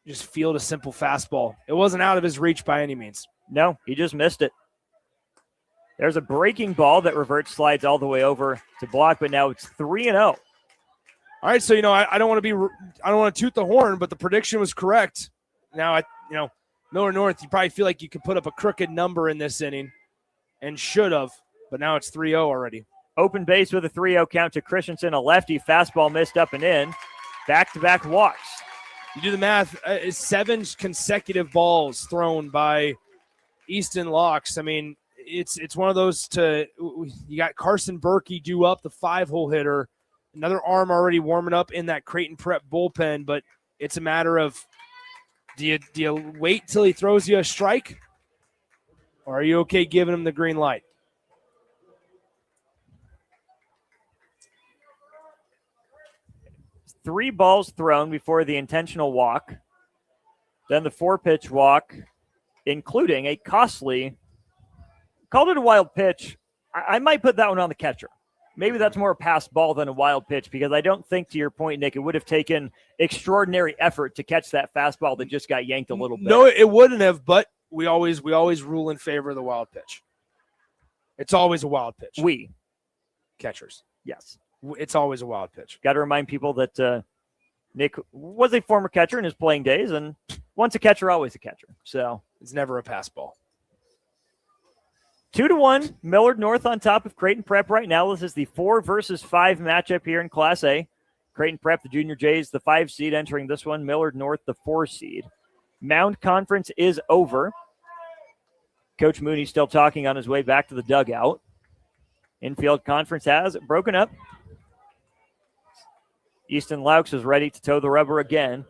just field a simple fastball. It wasn't out of his reach by any means. No, he just missed it. There's a breaking ball that Reverts slides all the way over to block, but now it's 3-0. All right, so I don't want to toot the horn, but the prediction was correct. Now Millard North, you probably feel like you could put up a crooked number in this inning, and should have. But now it's 3-0 already. Open base with a 3-0 count to Christensen, a lefty. Fastball missed up and in. Back-to-back walks. You do the math. 7 consecutive balls thrown by Easton Laux. I mean, it's one of those you got Carson Berkey due up, the 5-hole hitter. Another arm already warming up in that Creighton Prep bullpen, but it's a matter of do you wait till he throws you a strike? Or are you okay giving him the green light? 3 balls thrown before the intentional walk. Then the 4-pitch walk, including a costly, called it a wild pitch. I might put that one on the catcher. Maybe that's more a pass ball than a wild pitch, because I don't think, to your point, Nick, it would have taken extraordinary effort to catch that fastball that just got yanked a little bit. No, it wouldn't have, but we always rule in favor of the wild pitch. It's always a wild pitch. We. Catchers. Yes. It's always a wild pitch. Got to remind people that Nick was a former catcher in his playing days, and once a catcher, always a catcher. So it's never a pass ball. 2-1, Millard North on top of Creighton Prep right now. This is the 4 versus 5 matchup here in Class A. Creighton Prep, the Junior Jays, the 5 seed entering this one. Millard North, the 4 seed. Mound conference is over. Coach Mooney still talking on his way back to the dugout. Infield conference has broken up. Easton Laux is ready to toe the rubber again.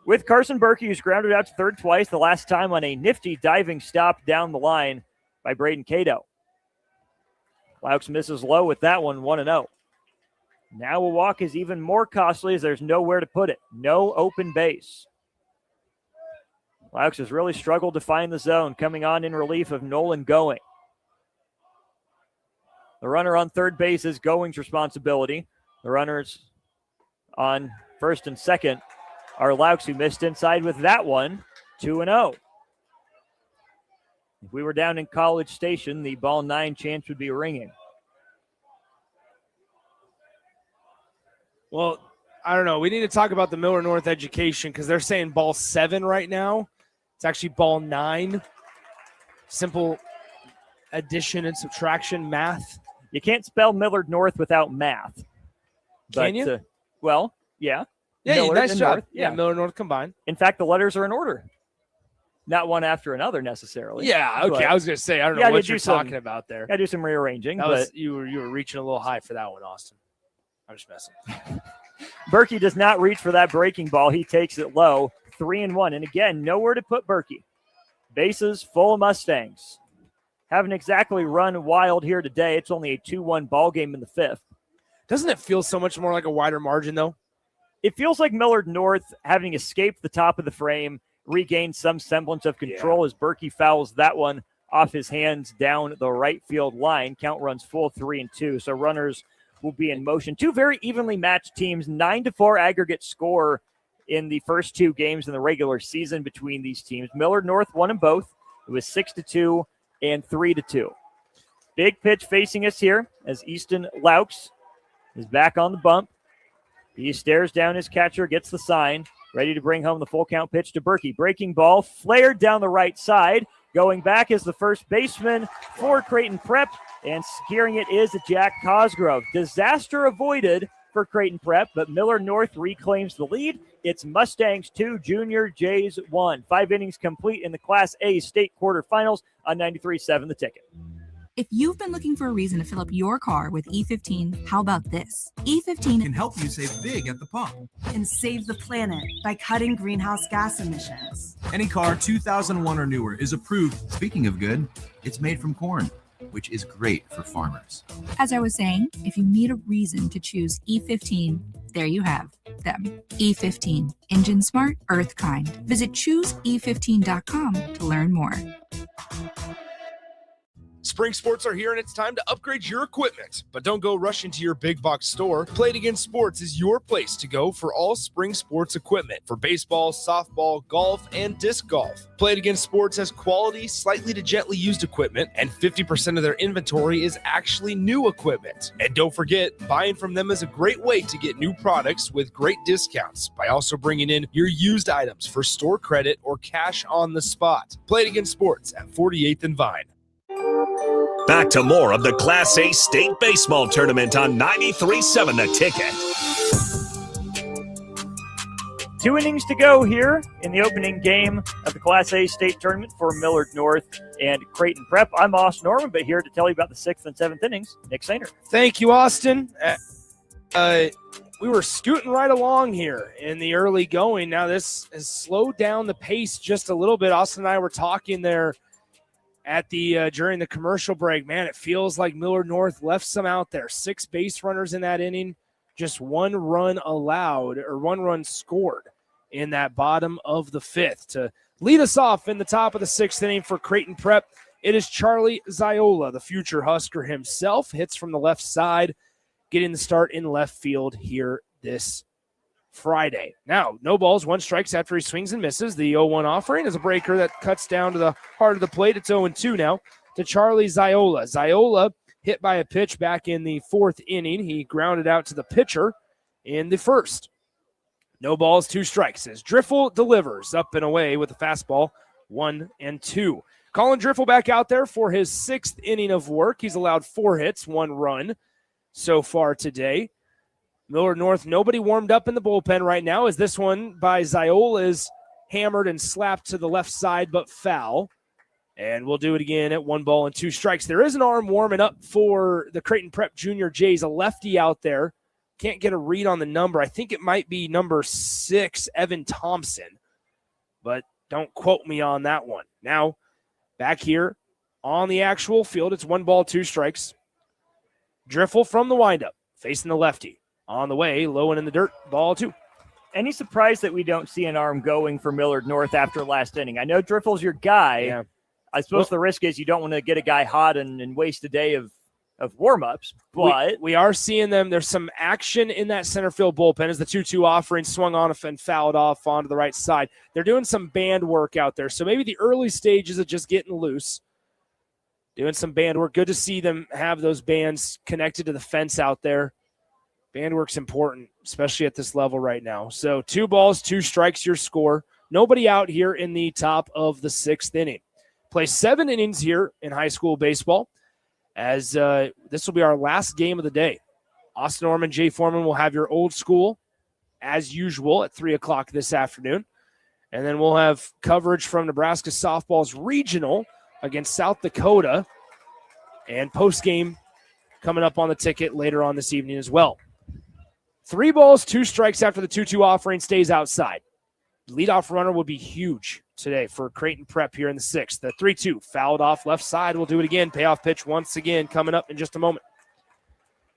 With Carson Berkey, who's grounded out to third twice, the last time on a nifty diving stop down the line by Braden Cato. Laux misses low with that one, 1-0. Now a walk is even more costly as there's nowhere to put it. No open base. Laux has really struggled to find the zone, coming on in relief of Nolan Going. The runner on third base is Going's responsibility. The runners on first and second are Laux, who missed inside with that one, 2-0. If we were down in College Station, the ball 9 chance would be ringing. Well, I don't know. We need to talk about the Millard North education, because they're saying ball 7 right now. It's actually ball 9. Simple addition and subtraction math. You can't spell Millard North without math. Can you? Well, yeah. Yeah, Millard nice and job. North, yeah, Millard North combined. In fact, the letters are in order. Not one after another necessarily. Yeah, okay. I was going to say, I don't know what you're talking about there. Got to do some rearranging. You were reaching a little high for that one, Austin. I'm just messing. Berkey does not reach for that breaking ball. He takes it low, 3-1. And again, nowhere to put Berkey. Bases full of Mustangs. Haven't exactly run wild here today. It's only a 2-1 ball game in the fifth. Doesn't it feel so much more like a wider margin, though? It feels like Millard North, having escaped the top of the frame, regained some semblance of control as Berkey fouls that one off his hands down the right field line. Count runs full 3-2. So runners will be in motion. Two very evenly matched teams, 9-4 aggregate score in the first two games in the regular season between these teams. Millard North won them both. It was 6-2 and 3-2. Big pitch facing us here as Easton Laux is back on the bump. He stares down his catcher, gets the sign, ready to bring home the full count pitch to Berkey. Breaking ball, flared down the right side. Going back is the first baseman for Creighton Prep, and steering it is Jack Cosgrove. Disaster avoided for Creighton Prep, but Millard North reclaims the lead. It's Mustangs 2, Junior Jays 1. 5 innings complete in the Class A state quarterfinals on 93.7 The Ticket. If you've been looking for a reason to fill up your car with E15, how about this? E15 can help you save big at the pump and save the planet by cutting greenhouse gas emissions. Any car 2001 or newer is approved. Speaking of good, it's made from corn, which is great for farmers. As I was saying, if you need a reason to choose E15, there you have them. E15, engine smart, earth kind. Visit chooseE15.com to learn more. Spring sports are here and it's time to upgrade your equipment. But don't go rushing to your big box store. Play It Again Sports is your place to go for all spring sports equipment for baseball, softball, golf, and disc golf. Play It Again Sports has quality, slightly to gently used equipment, and 50% of their inventory is actually new equipment. And don't forget, buying from them is a great way to get new products with great discounts by also bringing in your used items for store credit or cash on the spot. Play It Again Sports at 48th and Vine. Back to more of the Class A State Baseball Tournament on 93.7 The Ticket. 2 innings to go here in the opening game of the Class A State Tournament for Millard North and Creighton Prep. I'm Austin Norman, but here to tell you about the 6th and 7th innings, Nick Sainer. Thank you, Austin. We were scooting right along here in the early going. Now this has slowed down the pace just a little bit. Austin and I were talking there at the during the commercial break. Man, it feels like Millard North left some out there. 6 base runners in that inning, just 1 run allowed or 1 run scored in that bottom of the 5th. To lead us off in the top of the 6th inning for Creighton Prep, it is Charlie Ziola, the future Husker himself. Hits from the left side, getting the start in left field here this Friday. Now, no balls, 1 strikes after he swings and misses. The 0-1 offering is a breaker that cuts down to the heart of the plate. It's 0-2 now to Charlie Ziola. Ziola hit by a pitch back in the 4th inning. He grounded out to the pitcher in the 1st. No balls, 2 strikes as Driffle delivers up and away with a fastball, 1-2. Colin Driffle back out there for his 6th inning of work. He's allowed 4 hits, 1 run so far today. Millard North, nobody warmed up in the bullpen right now as this one by Ziola is hammered and slapped to the left side, but foul. And we'll do it again at 1 ball and 2 strikes. There is an arm warming up for the Creighton Prep Junior Jays, a lefty out there. Can't get a read on the number. I think it might be number 6, Evan Thompson, but don't quote me on that one. Now, back here on the actual field, it's 1 ball, 2 strikes. Driffle from the windup, facing the lefty. On the way, low and in the dirt, ball 2. Any surprise that we don't see an arm going for Millard North after last inning? I know Driffle's your guy. Yeah. I suppose the risk is you don't want to get a guy hot and waste a day of warm-ups, but we are seeing them. There's some action in that center field bullpen as the 2-2 offering swung on and fouled off onto the right side. They're doing some band work out there, so maybe the early stages of just getting loose, doing some band work. Good to see them have those bands connected to the fence out there. Band work's important, especially at this level right now. So 2 balls, 2 strikes, your score. Nobody out here in the top of the 6th inning. Play 7 innings here in high school baseball, as this will be our last game of the day. Austin Norman, Jay Foreman will have your old school as usual at 3 o'clock this afternoon. And then we'll have coverage from Nebraska softball's regional against South Dakota, and post-game coming up on the ticket later on this evening as well. 3 balls, 2 strikes after the 2-2 offering stays outside. Leadoff runner will be huge today for Creighton Prep here in the 6th. The 3-2 fouled off left side. We'll do it again. Payoff pitch once again coming up in just a moment.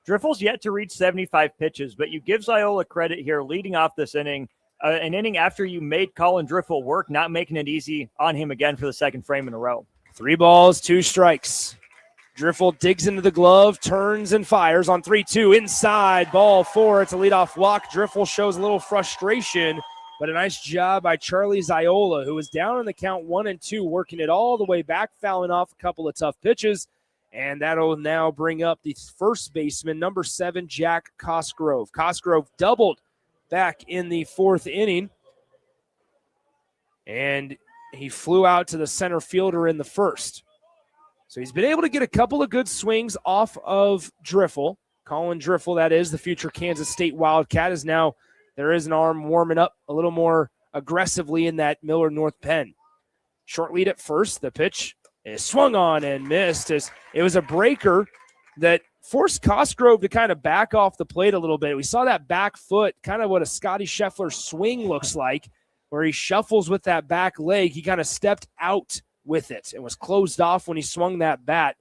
Driffle's yet to reach 75 pitches, but you give Ziola credit here leading off this inning. An inning after you made Colin Driffle work, not making it easy on him again for the second frame in a row. 3 balls, 2 strikes. Driffle digs into the glove, turns and fires on 3-2. Inside, ball 4. It's a leadoff walk. Driffle shows a little frustration, but a nice job by Charlie Ziola, who was down in the count 1-2, working it all the way back, fouling off a couple of tough pitches. And that'll now bring up the first baseman, number 7, Jack Cosgrove. Cosgrove doubled back in the 4th inning, and he flew out to the center fielder in the 1st. So he's been able to get a couple of good swings off of Driffle. Colin Driffle, that is, the future Kansas State Wildcat, is now, there is an arm warming up a little more aggressively in that Millard North pen. Short lead at first. The pitch is swung on and missed. It was a breaker that forced Cosgrove to kind of back off the plate a little bit. We saw that back foot, kind of what a Scotty Scheffler swing looks like, where he shuffles with that back leg. He kind of stepped out with it and was closed off when he swung that bat.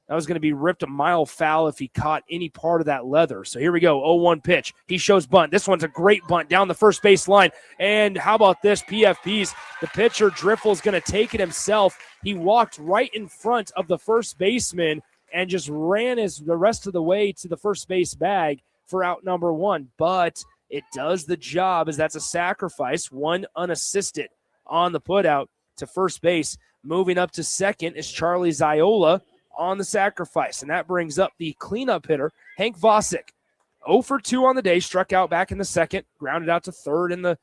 That was going to be ripped a mile foul if he caught any part of that leather. So here we go, 0-1 pitch. He shows bunt. This one's a great bunt down the first base line. And how about this, PFPs? The pitcher, Driffle's going to take it himself. He walked right in front of the first baseman and just ran the rest of the way to the first base bag for out number 1. But it does the job, as that's a sacrifice, 1 unassisted on the putout to first base. Moving up to second is Charlie Ziola on the sacrifice, and that brings up the cleanup hitter, Hank Vosick. 0 for 2 on the day, struck out back in the 2nd, grounded out to 3rd in the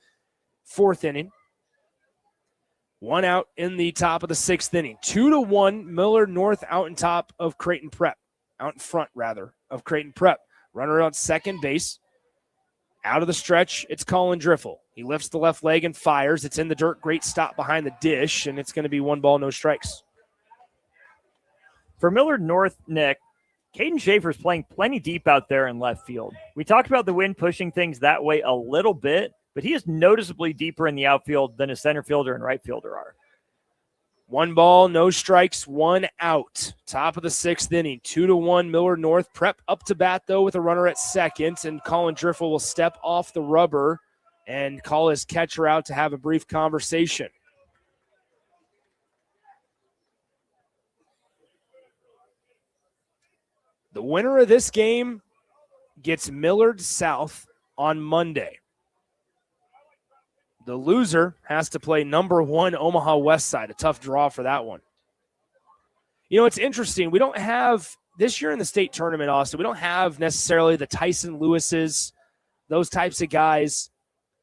4th inning. 1 out in the top of the 6th inning. 2-1, Millard North out in top of Creighton Prep. Out in front, rather, of Creighton Prep. Runner on second base. Out of the stretch, it's Colin Driffle. He lifts the left leg and fires. It's in the dirt. Great stop behind the dish, and it's going to be 1 ball, no strikes. For Millard North, Nick, Caden Schaefer's playing plenty deep out there in left field. We talked about the wind pushing things that way a little bit, but he is noticeably deeper in the outfield than a center fielder and right fielder are. 1 ball, no strikes, 1 out. Top of the 6th inning, 2-1 Millard North. Prep up to bat, though, with a runner at second, and Colin Driffle will step off the rubber and call his catcher out to have a brief conversation. The winner of this game gets Millard South on Monday. The loser has to play number 1 Omaha West Side. A tough draw for that one. You know, it's interesting. We don't have, this year in the state tournament, Austin, we don't have necessarily the Tyson Lewises, those types of guys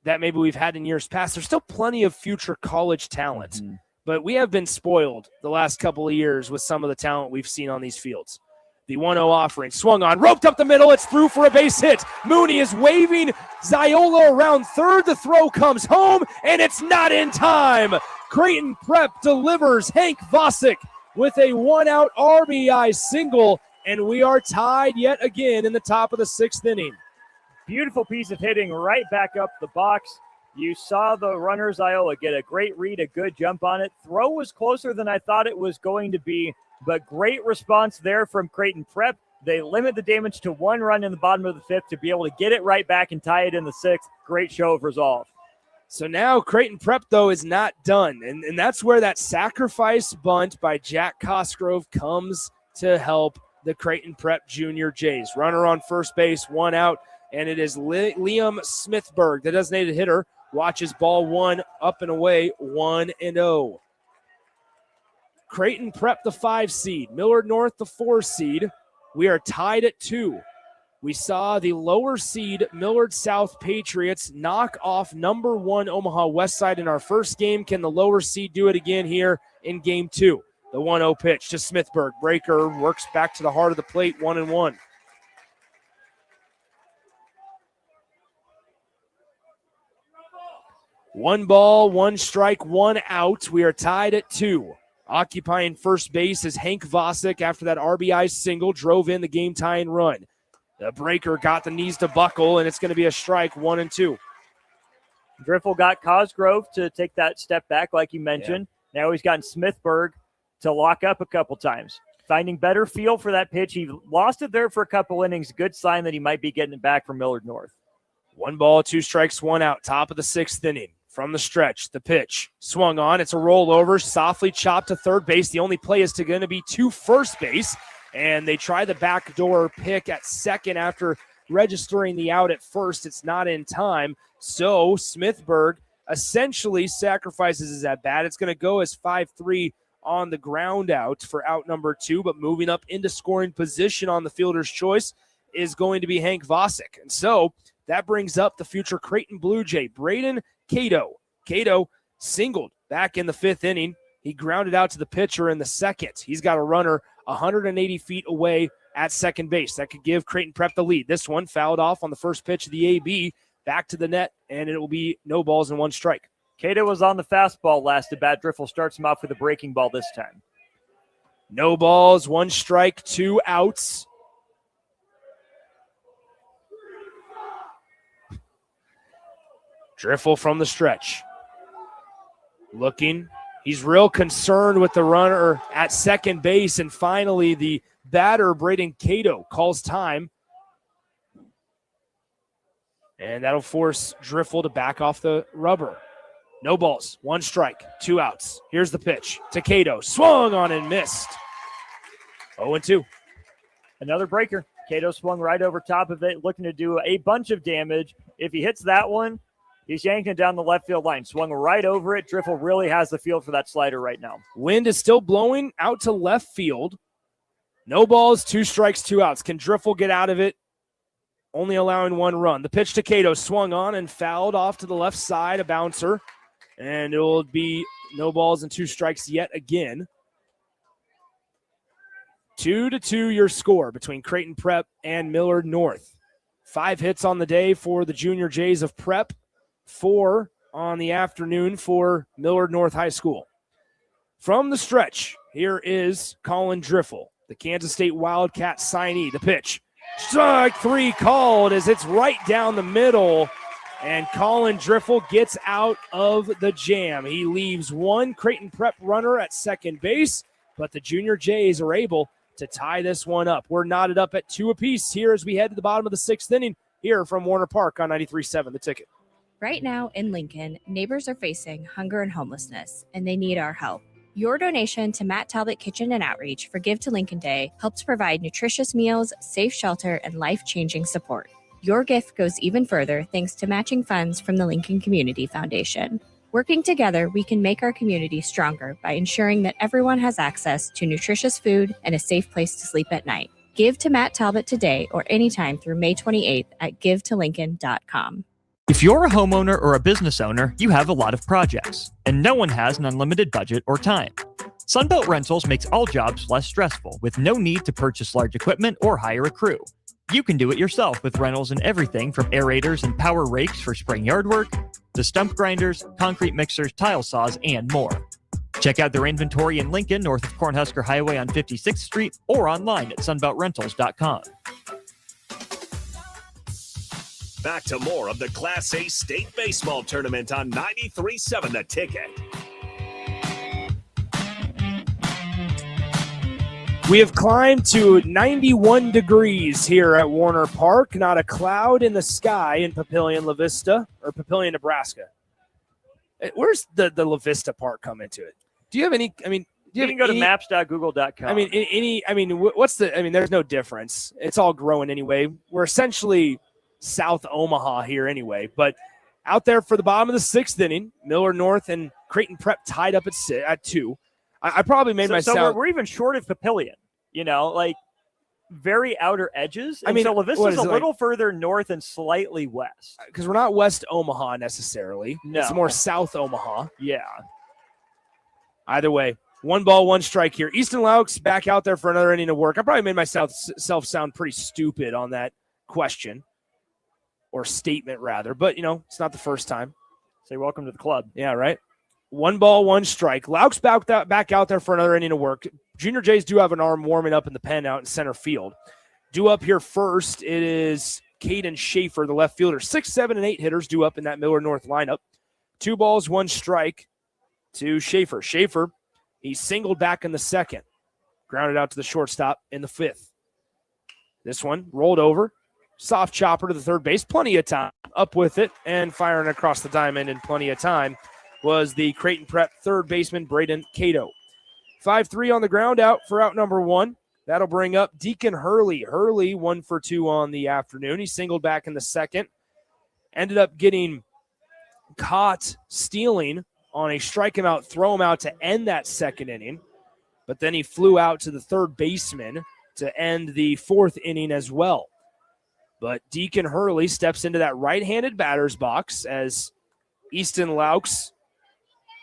that maybe we've had in years past. There's still plenty of future college talent, but we have been spoiled the last couple of years with some of the talent we've seen on these fields. The 1-0 offering, swung on, roped up the middle, it's through for a base hit. Mooney is waving Ziola around third. The throw comes home, and it's not in time. Creighton Prep delivers Hank Vosick with a 1-out RBI single, and we are tied yet again in the top of the 6th inning. Beautiful piece of hitting right back up the box. You saw the runner Ziola get a great read, a good jump on it. Throw was closer than I thought it was going to be, but great response there from Creighton Prep. They limit the damage to 1 run in the bottom of the 5th to be able to get it right back and tie it in the 6th. Great show of resolve. So now Creighton Prep, though, is not done, and that's where that sacrifice bunt by Jack Cosgrove comes to help the Creighton Prep Junior Jays. Runner on first base, 1 out, and it is Liam Smithberg, the designated hitter, watches ball 1 up and away, 1-0. Creighton Prep, the 5 seed. Millard North, the 4 seed. We are tied at 2. We saw the lower seed Millard South Patriots knock off number 1 Omaha West Side in our first game. Can the lower seed do it again here in game 2? The 1-0 pitch to Smithberg. Breaker works back to the heart of the plate, 1-1. One ball, 1 strike, 1 out. We are tied at 2. Occupying first base is Hank Vosick after that RBI single drove in the game-tying run. The breaker got the knees to buckle, and it's going to be a strike, 1-2. Driffel got Cosgrove to take that step back, like you mentioned. Yeah. Now he's gotten Smithburg to lock up a couple times. Finding better feel for that pitch. He lost it there for a couple innings. Good sign that he might be getting it back from Millard North. 1 ball, 2 strikes, 1 out. Top of the 6th inning. From the stretch, the pitch swung on. It's a rollover, softly chopped to third base. The only play is going to be to first base, and they try the backdoor pick at second after registering the out at first. It's not in time, so Smithburg essentially sacrifices his at-bat. It's going to go as 5-3 on the ground out for out number 2, but moving up into scoring position on the fielder's choice is going to be Hank Vosick. And so that brings up the future Creighton Blue Jay, Braden Cato. Cato singled back in the 5th inning. He grounded out to the pitcher in the 2nd. He's got a runner 180 feet away at second base. That could give Creighton Prep the lead. This one fouled off on the first pitch of the AB, back to the net, and it will be no balls and 1 strike. Cato was on the fastball last at bat. Driffel starts him off with a breaking ball this time. No balls, 1 strike, 2 outs. Driffel from the stretch. Looking. He's real concerned with the runner at second base. And finally, the batter, Braden Cato, calls time. And that'll force Driffel to back off the rubber. No balls, 1 strike, 2 outs. Here's the pitch to Cato. Swung on and missed. 0-2. Another breaker. Cato swung right over top of it, looking to do a bunch of damage. If he hits that one, he's yanking it down the left field line. Swung right over it. Driffel really has the feel for that slider right now. Wind is still blowing out to left field. No balls, 2 strikes, 2 outs. Can Driffel get out of it? Only allowing 1 run. The pitch to Cato swung on and fouled off to the left side, a bouncer. And it will be no balls and 2 strikes yet again. 2-2 your score between Creighton Prep and Millard North. 5 hits on the day for the Junior Jays of Prep. 4 on the afternoon for Millard North High School. From the stretch, here is Colin Driffel, the Kansas State Wildcat signee. The pitch. Strike 3 called as it's right down the middle, and Colin Driffel gets out of the jam. He leaves 1 Creighton Prep runner at second base, but the Junior Jays are able to tie this one up. We're knotted up at 2 apiece here as we head to the bottom of the 6th inning here from Warner Park on 93.7 The Ticket. Right now in Lincoln, neighbors are facing hunger and homelessness, and they need our help. Your donation to Matt Talbot Kitchen and Outreach for Give to Lincoln Day helps provide nutritious meals, safe shelter, and life-changing support. Your gift goes even further thanks to matching funds from the Lincoln Community Foundation. Working together, we can make our community stronger by ensuring that everyone has access to nutritious food and a safe place to sleep at night. Give to Matt Talbot today or anytime through May 28th at givetolincoln.com. If you're a homeowner or a business owner, you have a lot of projects, and no one has an unlimited budget or time. Sunbelt Rentals makes all jobs less stressful with no need to purchase large equipment or hire a crew. You can do it yourself with rentals and everything from aerators and power rakes for spring yard work to stump grinders, concrete mixers, tile saws, and more. Check out their inventory in Lincoln, north of Cornhusker Highway on 56th Street, or online at sunbeltrentals.com. Back to more of the Class A State Baseball Tournament on 93.7 The Ticket. We have climbed to 91 degrees here at Warner Park. Not a cloud in the sky in Papillion, La Vista, or Papillion, Nebraska. Where's the La Vista part come into it? Do you have any? I mean, you can go to maps.google.com. I mean, what's the? I mean, there's no difference. It's all growing anyway. We're essentially South Omaha here anyway, but out there for the bottom of the 6th inning, Millard North and Creighton Prep tied up at 2. I probably made myself. So we're even short of Papillion, like very outer edges. And so La Vista's a little further north and slightly west. Because we're not West Omaha necessarily. No. It's more South Omaha. Yeah. Either way, 1 ball, 1 strike here. Easton Laux back out there for another inning of work. I probably made myself sound pretty stupid on that question. Or statement, rather. But, it's not the first time. Say welcome to the club. Yeah, right? 1 ball, 1 strike. Laux back out there for another inning of work. Junior Jays do have an arm warming up in the pen out in center field. Due up here first, it is Caden Schaefer, the left fielder. 6, 7, and 8 hitters due up in that Millard North lineup. 2 balls, 1 strike to Schaefer. Schaefer, he singled back in the second. Grounded out to the shortstop in the 5th. This one rolled over. Soft chopper to the third base. Plenty of time. Up with it and firing across the diamond in plenty of time was the Creighton Prep third baseman, Braden Cato. 5-3 on the ground out for out number 1. That'll bring up Deacon Hurley. Hurley 1 for 2 on the afternoon. He singled back in the second. Ended up getting caught stealing on a strike him out, throw him out to end that second inning. But then he flew out to the third baseman to end the 4th inning as well. But Deacon Hurley steps into that right-handed batter's box as Easton Laux,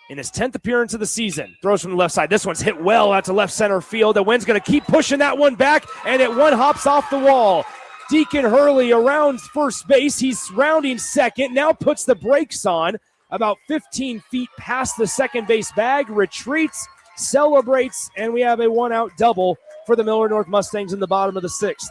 in his 10th appearance of the season, throws from the left side. This one's hit well out to left center field. The wind's going to keep pushing that one back, and it one hops off the wall. Deacon Hurley around first base. He's rounding second, now puts the brakes on about 15 feet past the second base bag, retreats, celebrates, and we have a one-out double for the Millard North Mustangs in the bottom of the 6th.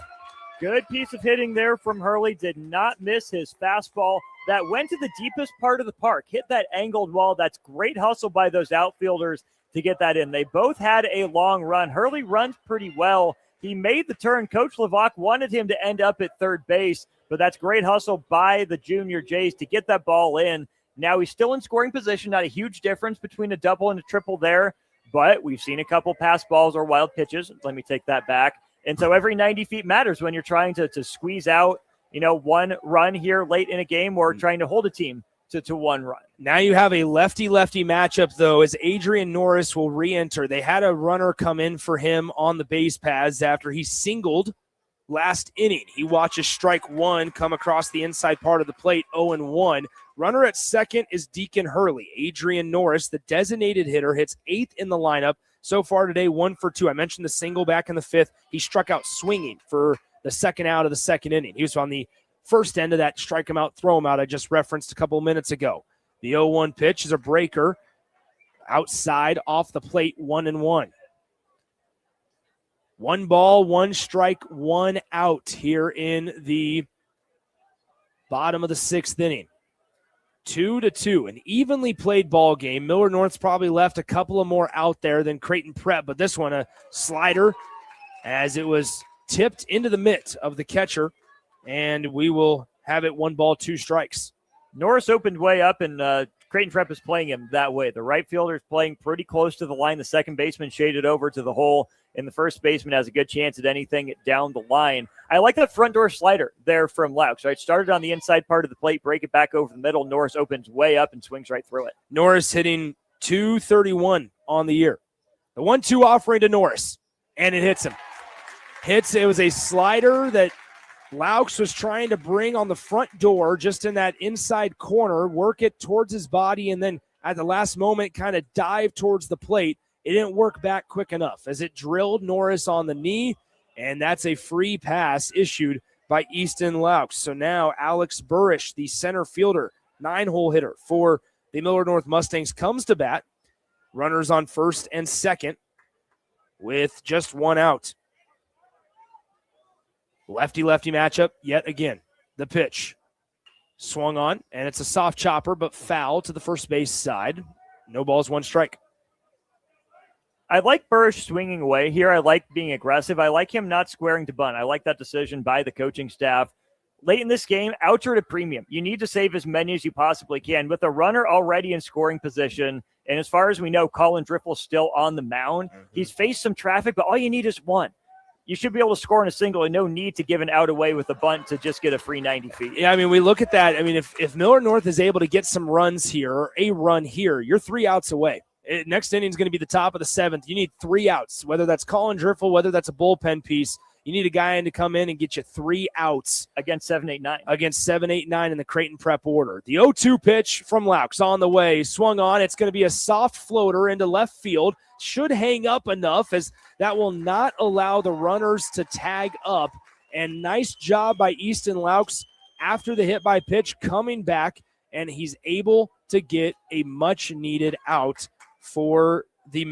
Good piece of hitting there from Hurley. Did not miss his fastball. That went to the deepest part of the park. Hit that angled wall. That's great hustle by those outfielders to get that in. They both had a long run. Hurley runs pretty well. He made the turn. Coach Levac wanted him to end up at third base, but that's great hustle by the Junior Jays to get that ball in. Now he's still in scoring position. Not a huge difference between a double and a triple there, but we've seen a couple pass balls or wild pitches. Let me take that back. And so every 90 feet matters when you're trying to squeeze out, one run here late in a game or trying to hold a team to one run. Now you have a lefty-lefty matchup, though, as Adrian Norris will re-enter. They had a runner come in for him on the base paths after he singled last inning. He watches strike 1 come across the inside part of the plate, 0-1. Runner at second is Deacon Hurley. Adrian Norris, the designated hitter, hits 8th in the lineup. So far today, 1 for 2. I mentioned the single back in the 5th. He struck out swinging for the second out of the second inning. He was on the first end of that strike him out, throw him out I just referenced a couple of minutes ago. The 0-1 pitch is a breaker. Outside, off the plate, 1-1. 1 ball, 1 strike, 1 out here in the bottom of the 6th inning. 2-2, an evenly played ball game. Millard North's probably left a couple of more out there than Creighton Prep, but this one a slider as it was tipped into the mitt of the catcher, and we will have it 1 ball, 2 strikes. Norris opened way up, and Creighton Prep is playing him that way. The right fielder is playing pretty close to the line. The second baseman shaded over to the hole, and the first baseman has a good chance at anything down the line. I like that front door slider there from Laux. Right, started on the inside part of the plate, break it back over the middle. Norris opens way up and swings right through it. Norris hitting .231 on the year. The 1-2 offering to Norris, and it hits him. It was a slider that Laux was trying to bring on the front door, just in that inside corner, work it towards his body, and then at the last moment kind of dive towards the plate. It didn't work back quick enough as it drilled Norris on the knee, and that's a free pass issued by Easton Laux. So now Alex Burrish, the center fielder, 9-hole hitter for the Millard North Mustangs, comes to bat. Runners on first and second with just 1 out. Lefty-lefty matchup yet again. The pitch swung on, and it's a soft chopper, but foul to the first base side. No balls, 1 strike. I like Burrish swinging away here. I like being aggressive. I like him not squaring to bunt. I like that decision by the coaching staff. Late in this game, outs are at a premium. You need to save as many as you possibly can. With a runner already in scoring position, and as far as we know, Colin Driffel's still on the mound. He's faced some traffic, but all you need is 1. You should be able to score in a single and no need to give an out away with a bunt to just get a free 90 feet. Yeah, I mean, we look at that. I mean, if Millard North is able to get some runs here or a run here, you're 3 outs away. Next inning is going to be the top of the 7th. You need 3 outs, whether that's Colin Driffel, whether that's a bullpen piece. You need a guy in to come in and get you 3 outs. Against 7, 8, 9. Against 7, 8, 9 in the Creighton Prep order. The 0-2 pitch from Laux on the way. Swung on. It's going to be a soft floater into left field. Should hang up enough as that will not allow the runners to tag up. And nice job by Easton Laux after the hit by pitch coming back, and he's able to get a much-needed out for the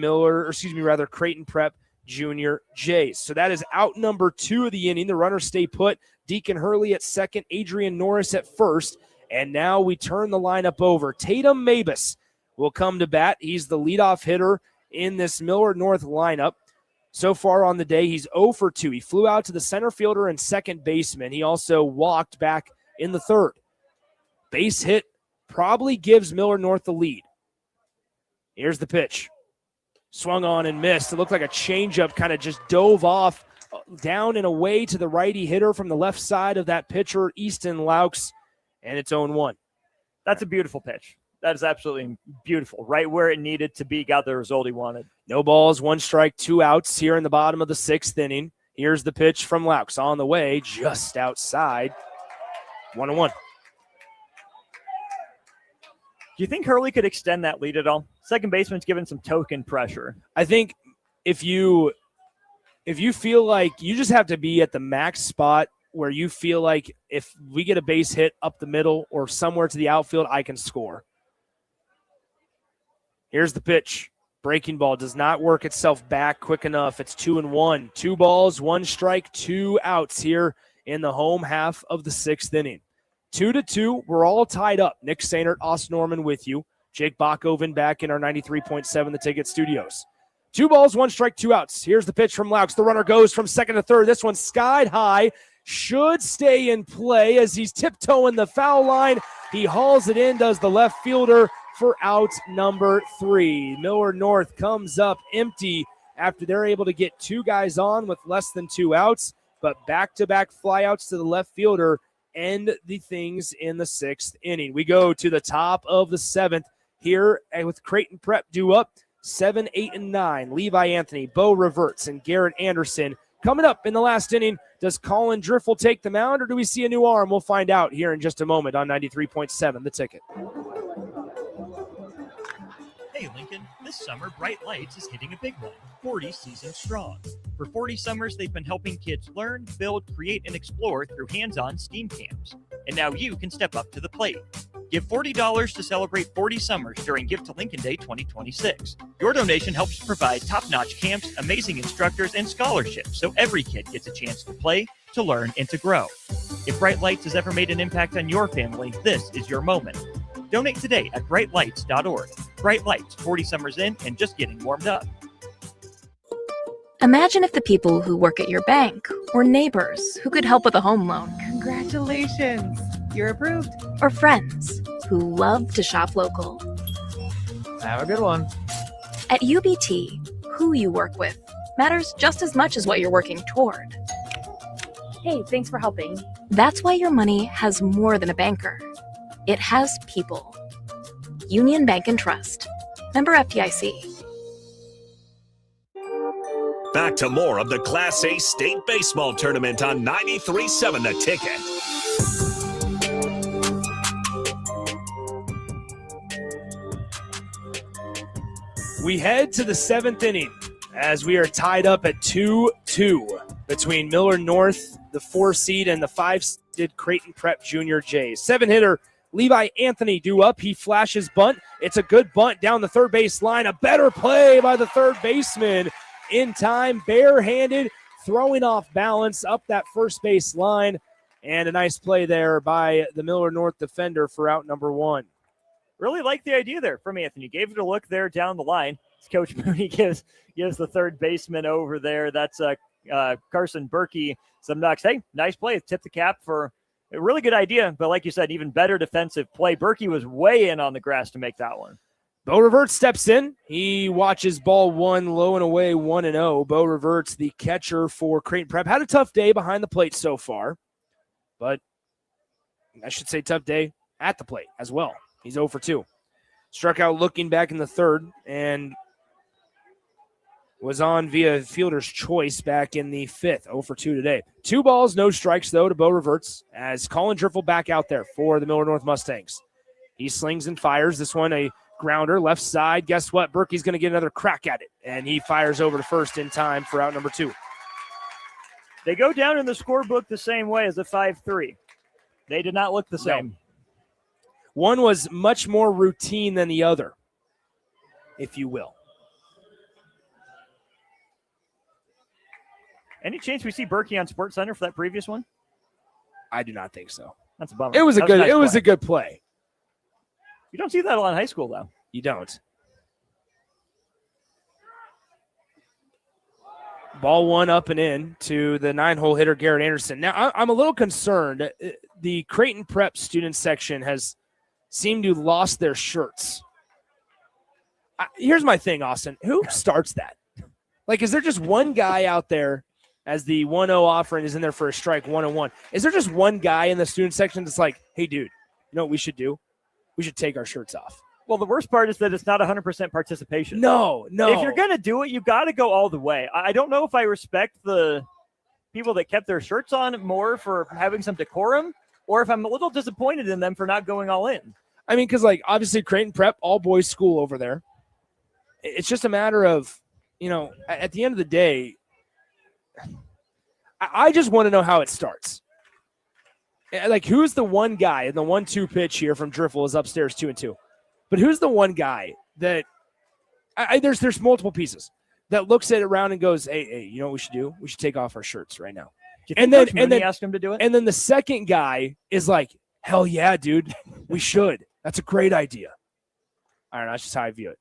Creighton Prep Junior Jays. So that is out number 2 of the inning. The runners stay put. Deacon Hurley at second, Adrian Norris at first. And now we turn the lineup over. Tatum Mabus will come to bat. He's the leadoff hitter in this Millard North lineup. So far on the day, he's 0 for 2. He flew out to the center fielder and second baseman. He also walked back in the third. Base hit probably gives Millard North the lead. Here's the pitch. Swung on and missed. It looked like a changeup kind of just dove off down and away to the righty hitter from the left side of that pitcher, Easton Laux, and it's 0-1. That's a beautiful pitch. That is absolutely beautiful. Right where it needed to be, got the result he wanted. No balls, 1 strike, 2 outs here in the bottom of the 6th inning. Here's the pitch from Laux on the way, just outside. 1-1. Do you think Hurley could extend that lead at all? Second baseman's given some token pressure. I think if you feel like you just have to be at the max spot where you feel like if we get a base hit up the middle or somewhere to the outfield, I can score. Here's the pitch. Breaking ball does not work itself back quick enough. It's 2-1. 2 balls, 1 strike, 2 outs here in the home half of the 6th inning. 2-2. We're all tied up. Nick Sainert, Austin Norman with you. Jake Bachhoven back in our 93.7 The Ticket studios. 2 balls, 1 strike, 2 outs. Here's the pitch from Laux. The runner goes from second to third. This one skied high. Should stay in play as he's tiptoeing the foul line. He hauls it in, does the left fielder for out number 3. Millard North comes up empty after they're able to get 2 guys on with less than 2 outs, but back-to-back flyouts to the left fielder end the things in the 6th inning. We go to the top of the 7th here with Creighton Prep due up 7, 8, and 9. Levi Anthony, Bo Reverts, and Garrett Anderson. Coming up in the last inning, does Colin Driffel take the mound, or do we see a new arm? We'll find out here in just a moment on 93.7 The Ticket. Hey Lincoln, this summer Bright Lights is hitting a big one, 40 seasons strong. For 40 summers, they've been helping kids learn, build, create, and explore through hands-on STEAM camps. And now you can step up to the plate. Give $40 to celebrate 40 summers during Gift to Lincoln Day 2026. Your donation helps provide top-notch camps, amazing instructors, and scholarships so every kid gets a chance to play, to learn, and to grow. If Bright Lights has ever made an impact on your family, this is your moment. Donate today at brightlights.org. Bright Lights, 40 summers in and just getting warmed up. Imagine if the people who work at your bank or neighbors who could help with a home loan. Congratulations, you're approved. Or friends who love to shop local. Have a good one. At UBT, who you work with matters just as much as what you're working toward. Hey, thanks for helping. That's why your money has more than a banker. It has people. Union Bank and Trust. Member FDIC. Back to more of the Class A State Baseball Tournament on 93.7 The Ticket. We head to the 7th inning as we are tied up at 2-2 between Millard North, the 4 seed, and the 5-seed Creighton Prep Junior Jays. 7-hitter Levi Anthony due up. He flashes bunt. It's a good bunt down the third base line. A better play by the third baseman in time. Barehanded, throwing off balance up that first base line. And a nice play there by the Millard North defender for out number 1. Really like the idea there from Anthony. Gave it a look there down the line. Coach Mooney gives the third baseman over there. That's Carson Berkey some knocks. Hey, nice play. Tip the cap for a really good idea, but like you said, even better defensive play. Berkey was way in on the grass to make that one. Bo Reverts steps in. He watches ball 1, low and away, 1-0. Bo Reverts, the catcher for Creighton Prep, had a tough day behind the plate so far, but I should say tough day at the plate as well. He's 0 for 2. Struck out looking back in the third and was on via fielder's choice back in the 5th. 0 for 2 today. 2 balls, no strikes, though, to Bo Reverts as Colin Driffel back out there for the Millard North Mustangs. He slings and fires. This one a grounder, left side. Guess what? Berkey's going to get another crack at it, and he fires over to first in time for out number 2. They go down in the scorebook the same way as a 5-3. They did not look the same. No. One was much more routine than the other, if you will. Any chance we see Berkey on Sports Center for that previous one? I do not think so. That's a bummer. It was a good play. You don't see that a lot in high school, though. You don't. Ball one up and in to the 9-hole hitter, Garrett Anderson. Now, I'm a little concerned. The Creighton Prep student section has seemed to have lost their shirts. Here's my thing, Austin. Who starts that? Like, is there just one guy out there as the 1-0 offering is in there for a strike, 1-1? Is there just one guy in the student section that's like, hey, dude, you know what we should do? We should take our shirts off. Well, the worst part is that it's not 100% participation. No. If you're going to do it, you got to go all the way. I don't know if I respect the people that kept their shirts on more for having some decorum, or if I'm a little disappointed in them for not going all in. I mean, because, like, obviously Creighton Prep, all-boys school over there. It's just a matter of, you know, at the end of the day, I just want to know how it starts. Like, who's the one guy in the 1-2 pitch here from Driffle is upstairs 2-2. But who's the one guy that there's multiple pieces that looks at it around and goes, hey, you know what we should do? We should take off our shirts right now. And then ask him to do it. And then the second guy is like, hell yeah, dude, we should. That's a great idea. I don't know. That's just how I view it.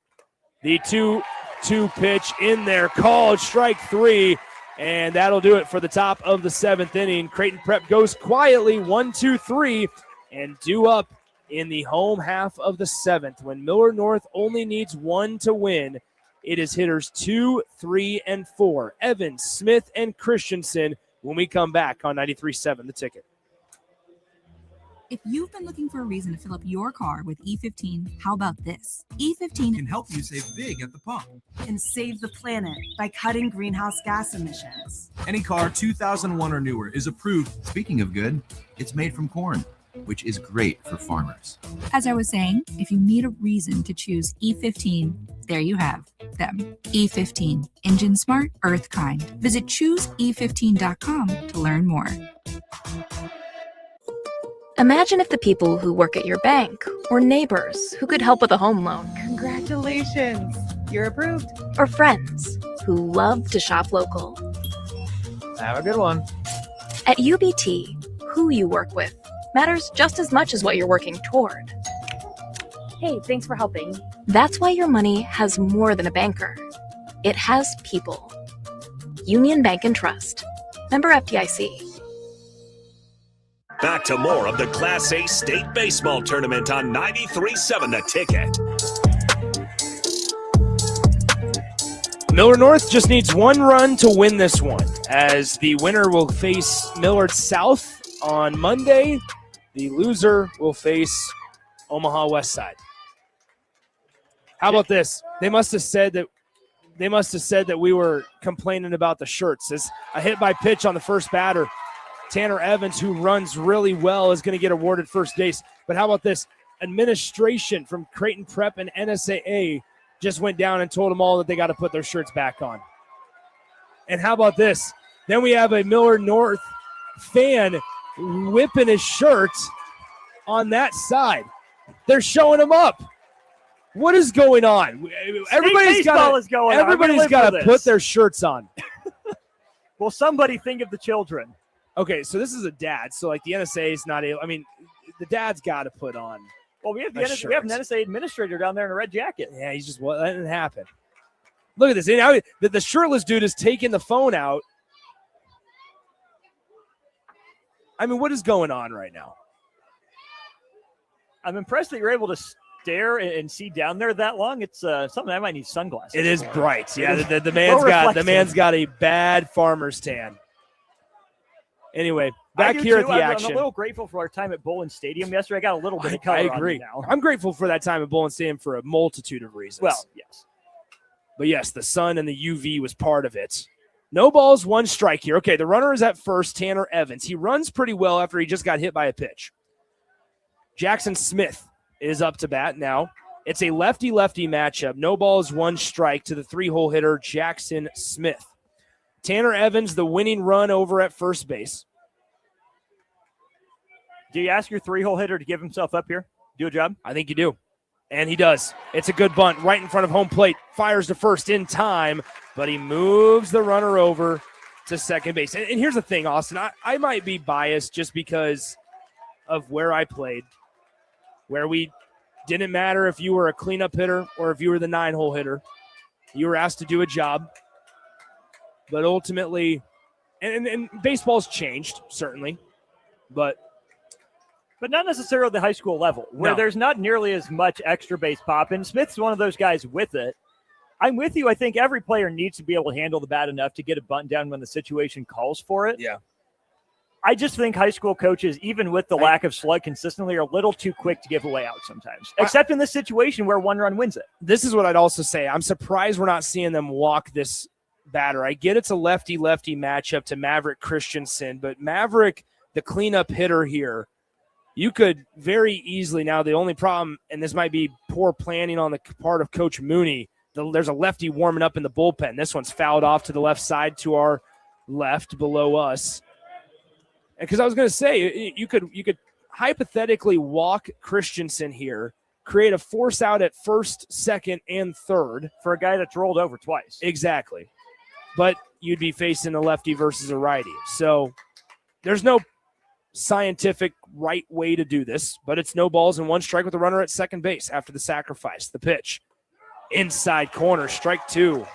The 2-2 pitch in there, called strike 3, and that'll do it for the top of the 7th inning. Creighton Prep goes quietly 1-2-3 and due up in the home half of the 7th. When Millard North only needs 1 to win, it is hitters 2, 3, and 4. Evans, Smith, and Christensen when we come back on 93.7 The Ticket. If you've been looking for a reason to fill up your car with E15, how about this? E15 can help you save big at the pump and save the planet by cutting greenhouse gas emissions. Any car 2001 or newer is approved. Speaking of good, it's made from corn, which is great for farmers. As I was saying, if you need a reason to choose E15, there you have them. E15, engine smart, earth kind. Visit chooseE15.com to learn more. Imagine if the people who work at your bank or neighbors who could help with a home loan. Congratulations, you're approved. Or friends who love to shop local. Have a good one. At UBT, who you work with matters just as much as what you're working toward. Hey, thanks for helping. That's why your money has more than a banker. It has people. Union Bank and Trust. Member FDIC. Back to more of the Class A State Baseball Tournament on 93.7 The Ticket. Millard North just needs 1 run to win this one, as the winner will face Millard South on Monday. The loser will face Omaha West Side. How about this? They must have said that we were complaining about the shirts. It's a hit by pitch on the first batter. Tanner Evans, who runs really well, is going to get awarded first base. But how about this? Administration from Creighton Prep and NSAA just went down and told them all that they got to put their shirts back on. And how about this? Then we have a Millard North fan whipping his shirt on that side. They're showing him up. What is going on? Everybody's got to put their shirts on. Will somebody think of the children? Okay, so this is a dad. So, like, the NSA is not able. I mean, the dad's got to put on. Well, we have an NSA administrator down there in a red jacket. Yeah, he's just letting it happen. Look at this. Now, the shirtless dude is taking the phone out. I mean, what is going on right now? I'm impressed that you're able to stare and see down there that long. It's something I might need sunglasses. It is bright. Yeah, the man's got a bad farmer's tan. Anyway, back here at the action. I'm a little grateful for our time at Bullen Stadium yesterday. I got a little bit of color. I agree. Now. I'm grateful for that time at Bullen Stadium for a multitude of reasons. Well, yes. But yes, the sun and the UV was part of it. No balls, 1 strike here. Okay, the runner is at first, Tanner Evans. He runs pretty well after he just got hit by a pitch. Jackson Smith is up to bat now. It's a lefty-lefty matchup. No balls, 1 strike to the 3-hole hitter, Jackson Smith. Tanner Evans, the winning run over at first base. Do you ask your 3-hole hitter to give himself up here? Do a job? I think you do. And he does. It's a good bunt right in front of home plate. Fires to first in time, but he moves the runner over to second base. And here's the thing, Austin. I might be biased just because of where I played, where we didn't matter if you were a cleanup hitter or if you were the 9-hole hitter. You were asked to do a job. But ultimately, and baseball's changed, certainly, but not necessarily the high school level, where there's not nearly as much extra base pop. And Smith's one of those guys with it. I'm with you. I think every player needs to be able to handle the bat enough to get a bunt down when the situation calls for it. Yeah. I just think high school coaches, even with the lack of slug consistently, are a little too quick to give away out sometimes, except in this situation where one run wins it. This is what I'd also say. I'm surprised we're not seeing them walk this batter. I get it's a lefty-lefty matchup to Maverick Christensen, but Maverick, the cleanup hitter here, you could very easily, now the only problem, and this might be poor planning on the part of Coach Mooney, there's a lefty warming up in the bullpen. This one's fouled off to the left side to our left below us. Because I was going to say, you could hypothetically walk Christensen here, create a force out at first, second, and third. For a guy that's rolled over twice. Exactly. But you'd be facing a lefty versus a righty. So there's no scientific right way to do this, but it's no balls and 1 strike with a runner at second base after the sacrifice. The pitch. Inside corner, strike 2.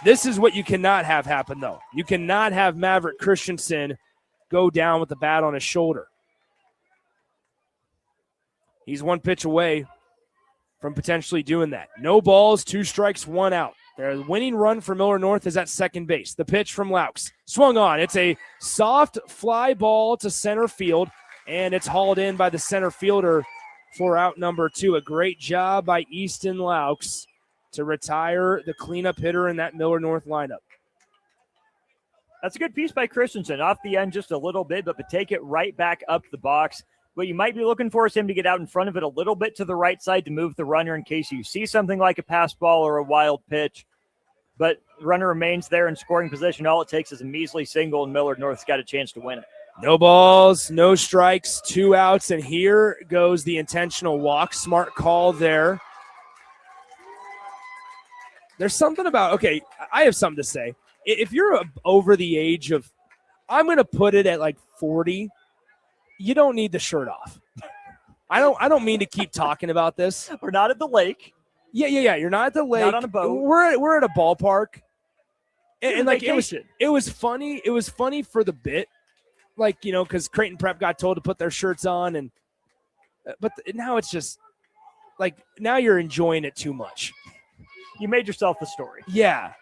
This is what you cannot have happen, though. You cannot have Maverick Christensen go down with the bat on his shoulder. He's 1 pitch away from potentially doing that. No balls, 2 strikes, 1 out. The winning run for Millard North is at second base. The pitch from Laux. Swung on. It's a soft fly ball to center field, and it's hauled in by the center fielder for out number 2. A great job by Easton Laux to retire the cleanup hitter in that Millard North lineup. That's a good piece by Christensen. Off the end just a little bit, but to take it right back up the box. What you might be looking for is him to get out in front of it a little bit to the right side to move the runner in case you see something like a pass ball or a wild pitch. But the runner remains there in scoring position. All it takes is a measly single, and Millard North's got a chance to win it. No balls, no strikes, 2 outs, and here goes the intentional walk. Smart call there. There's something about, okay, I have something to say. If you're over the age of, I'm going to put it at like 40, you don't need the shirt off. I don't mean to keep talking about this. We're not at the lake. Yeah. You're not at the lake. Not on a boat. We're at a ballpark. And like vacation. it was funny. It was funny for the bit, like, you know, because Creighton Prep got told to put their shirts on, and but now it's just like now you're enjoying it too much. You made yourself the story. Yeah.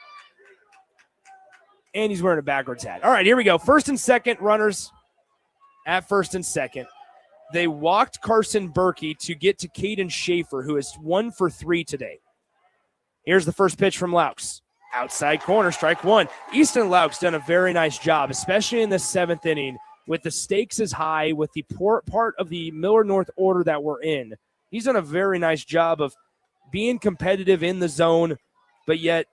And he's wearing a backwards hat. All right, here we go. First and second, runners at first and second. They walked Carson Berkey to get to Caden Schaefer, who is 1 for 3 today. Here's the first pitch from Laux. Outside corner, strike 1. Easton Laux done a very nice job, especially in the 7th inning, with the stakes as high, with the part of the Millard North order that we're in. He's done a very nice job of being competitive in the zone, but yet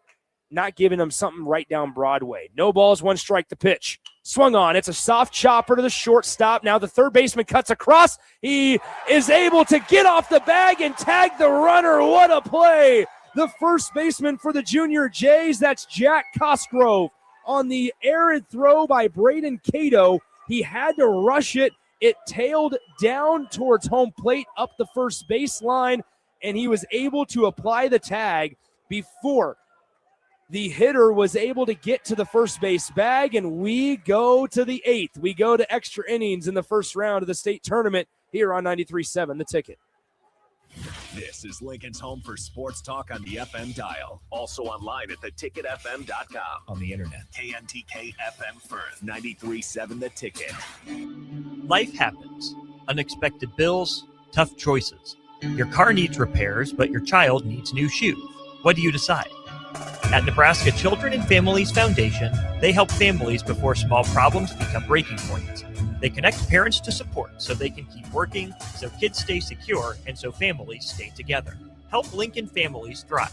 not giving them something right down Broadway. No balls, 1 strike, the pitch. Swung on. It's a soft chopper to the shortstop. Now the third baseman cuts across. He is able to get off the bag and tag the runner. What a play. The first baseman for the Junior Jays, that's Jack Cosgrove. On the errant throw by Braden Cato, he had to rush it. It tailed down towards home plate up the first baseline, and he was able to apply the tag before the hitter was able to get to the first base bag, and we go to the 8th. We go to extra innings in the first round of the state tournament here on 93.7 The Ticket. This is Lincoln's home for sports talk on the FM dial. Also online at theticketfm.com. On the internet. KNTK FM Firth, 93.7 The Ticket. Life happens. Unexpected bills, tough choices. Your car needs repairs, but your child needs new shoes. What do you decide? At Nebraska Children and Families Foundation, they help families before small problems become breaking points. They connect parents to support so they can keep working, so kids stay secure, and so families stay together. Help Lincoln families thrive.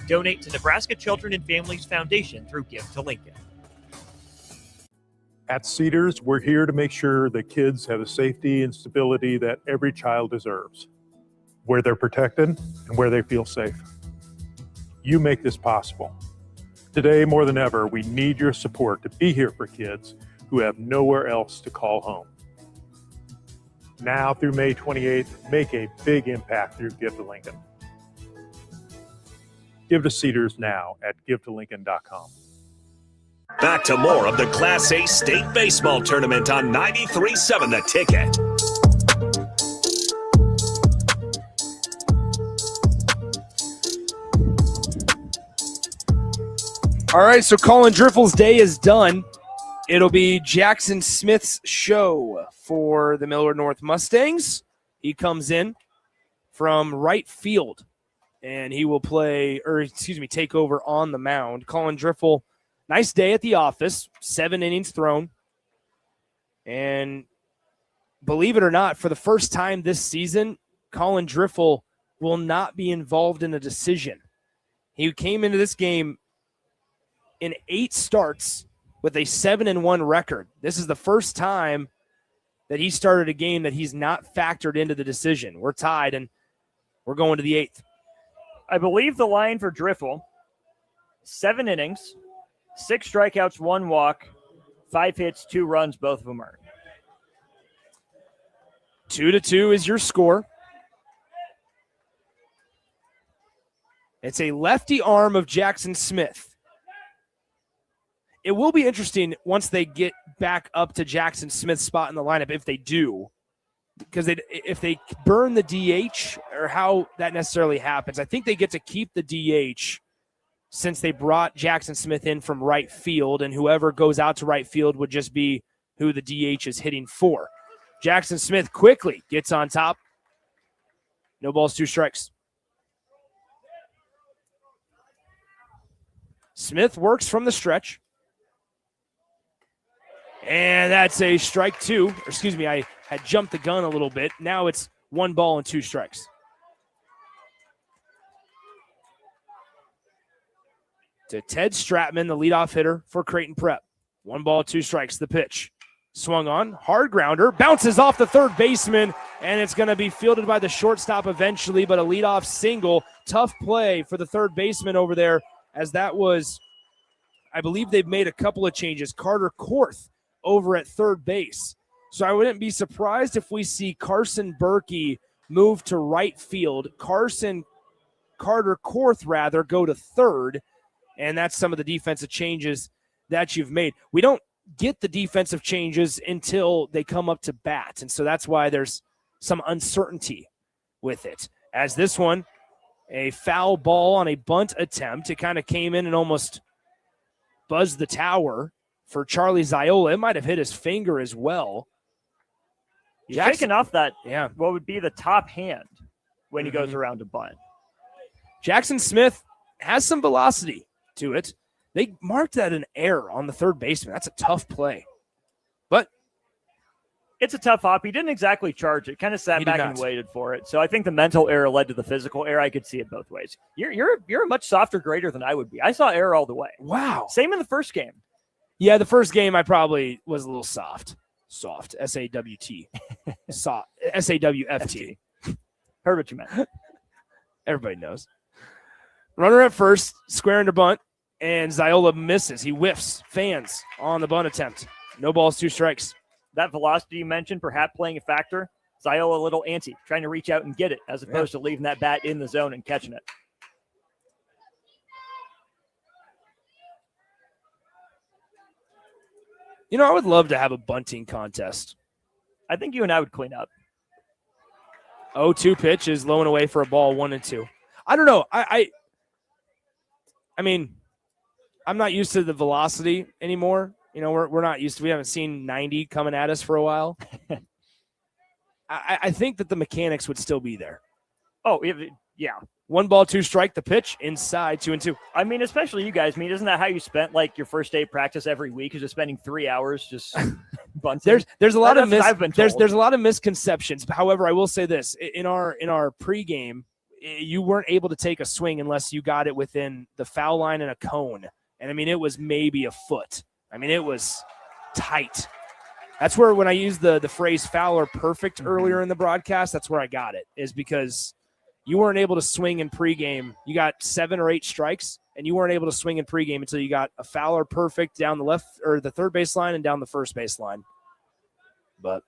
Donate to Nebraska Children and Families Foundation through Give to Lincoln. At Cedars, we're here to make sure that kids have the safety and stability that every child deserves, where they're protected and where they feel safe. You make this possible. Today, more than ever, we need your support to be here for kids who have nowhere else to call home. Now through May 28th, make a big impact through Give to Lincoln. Give to Cedars now at givetolincoln.com. Back to more of the Class A State Baseball Tournament on 93.7 The Ticket. All right, so Colin Driffel's day is done. It'll be Jackson Smith's show for the Millard North Mustangs. He comes in from right field, and he will take over on the mound. Colin Driffel, nice day at the office, 7 innings thrown. And believe it or not, for the first time this season, Colin Driffel will not be involved in a decision. He came into this game in 8 starts with a 7-1 record. This is the first time that he started a game that he's not factored into the decision. We're tied, and we're going to the 8th. I believe the line for Driffel, 7 innings, 6 strikeouts, 1 walk, 5 hits, 2 runs, both of them earned. 2-2 is your score. It's a lefty arm of Jackson Smith. It will be interesting once they get back up to Jackson Smith's spot in the lineup, if they do, because if they burn the DH or how that necessarily happens. I think they get to keep the DH since they brought Jackson Smith in from right field, and whoever goes out to right field would just be who the DH is hitting for. Jackson Smith quickly gets on top. No balls, 2 strikes. Smith works from the stretch. And that's a strike 2. Excuse me, I had jumped the gun a little bit. Now it's 1 ball and 2 strikes. To Ted Stratman, the leadoff hitter for Creighton Prep. 1 ball, 2 strikes. The pitch. Swung on. Hard grounder. Bounces off the third baseman. And it's going to be fielded by the shortstop eventually, but a leadoff single. Tough play for the third baseman over there, as that was, I believe they've made a couple of changes. Carter Korth over at third base. So I wouldn't be surprised if we see Carson Berkey move to right field. Carter Korth go to third. And that's some of the defensive changes that you've made. We don't get the defensive changes until they come up to bat. And so that's why there's some uncertainty with it. As this one, a foul ball on a bunt attempt. It kind of came in and almost buzzed the tower for Charlie Ziola. It might have hit his finger as well. He's taking off that, what would be the top hand when he goes around to bunt. Jackson Smith has some velocity to it. They marked that an error on the third baseman. That's a tough play. But it's a tough hop. He didn't exactly charge it. Kind of sat back and waited for it. So I think the mental error led to the physical error. I could see it both ways. You're a much softer grader than I would be. I saw error all the way. Wow. Same in the first game. Yeah, the first game I probably was a little soft. Soft. S-A-W-T. Soft. S-A-W-F-T. Heard what you meant. Everybody knows. Runner at first, square into bunt, and Ziola misses. He whiffs. Fans on the bunt attempt. No balls, 2 strikes. That velocity you mentioned, perhaps playing a factor. Ziola a little antsy, trying to reach out and get it, as opposed to leaving that bat in the zone and catching it. You know, I would love to have a bunting contest. I think you and I would clean up. 0-2 pitch is low and away for a ball, 1-2. I don't know. I mean, I'm not used to the velocity anymore. You know, we're not used to. We haven't seen 90 coming at us for a while. I think that the mechanics would still be there. Oh, yeah. 1 ball, 2 strike. The pitch inside, 2-2. I mean, especially you guys. I mean, isn't that how you spent like your first day of practice every week? Is just spending 3 hours just bunting? There's a lot of there's a lot of misconceptions. However, I will say this: in our pregame, you weren't able to take a swing unless you got it within the foul line and a cone. And I mean, it was maybe a foot. I mean, it was tight. That's where when I used the phrase foul or perfect earlier in the broadcast, that's where I got it, is because you weren't able to swing in pregame. You got 7 or 8 strikes, and you weren't able to swing in pregame until you got a Fowler perfect down the left or the third baseline and down the first baseline. But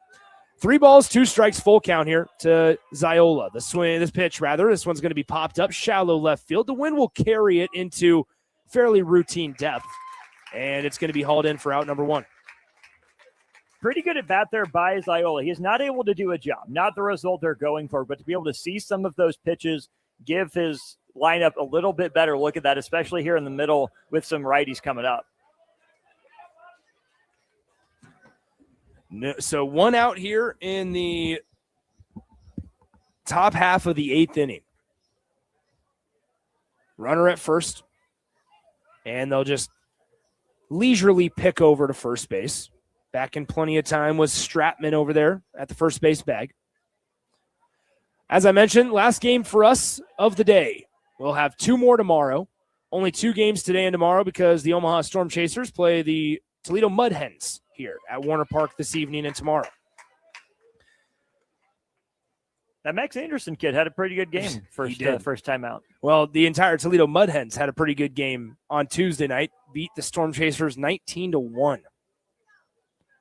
3 balls, 2 strikes, full count here to Ziola. This pitch, this one's going to be popped up shallow left field. The wind will carry it into fairly routine depth, and it's going to be hauled in for out number 1. Pretty good at bat there by Ziola. He is not able to do a job, not the result they're going for, but to be able to see some of those pitches, give his lineup a little bit better look at that, especially here in the middle with some righties coming up. No, so 1 out here in the top half of the 8th inning. Runner at first, and they'll just leisurely pick over to first base. Back in plenty of time was Stratman over there at the first base bag. As I mentioned, last game for us of the day. We'll have 2 more tomorrow. Only 2 games today and tomorrow because the Omaha Storm Chasers play the Toledo Mud Hens here at Warner Park this evening and tomorrow. That Max Anderson kid had a pretty good game first time out. Well, the entire Toledo Mud Hens had a pretty good game on Tuesday night. Beat the Storm Chasers 19-1.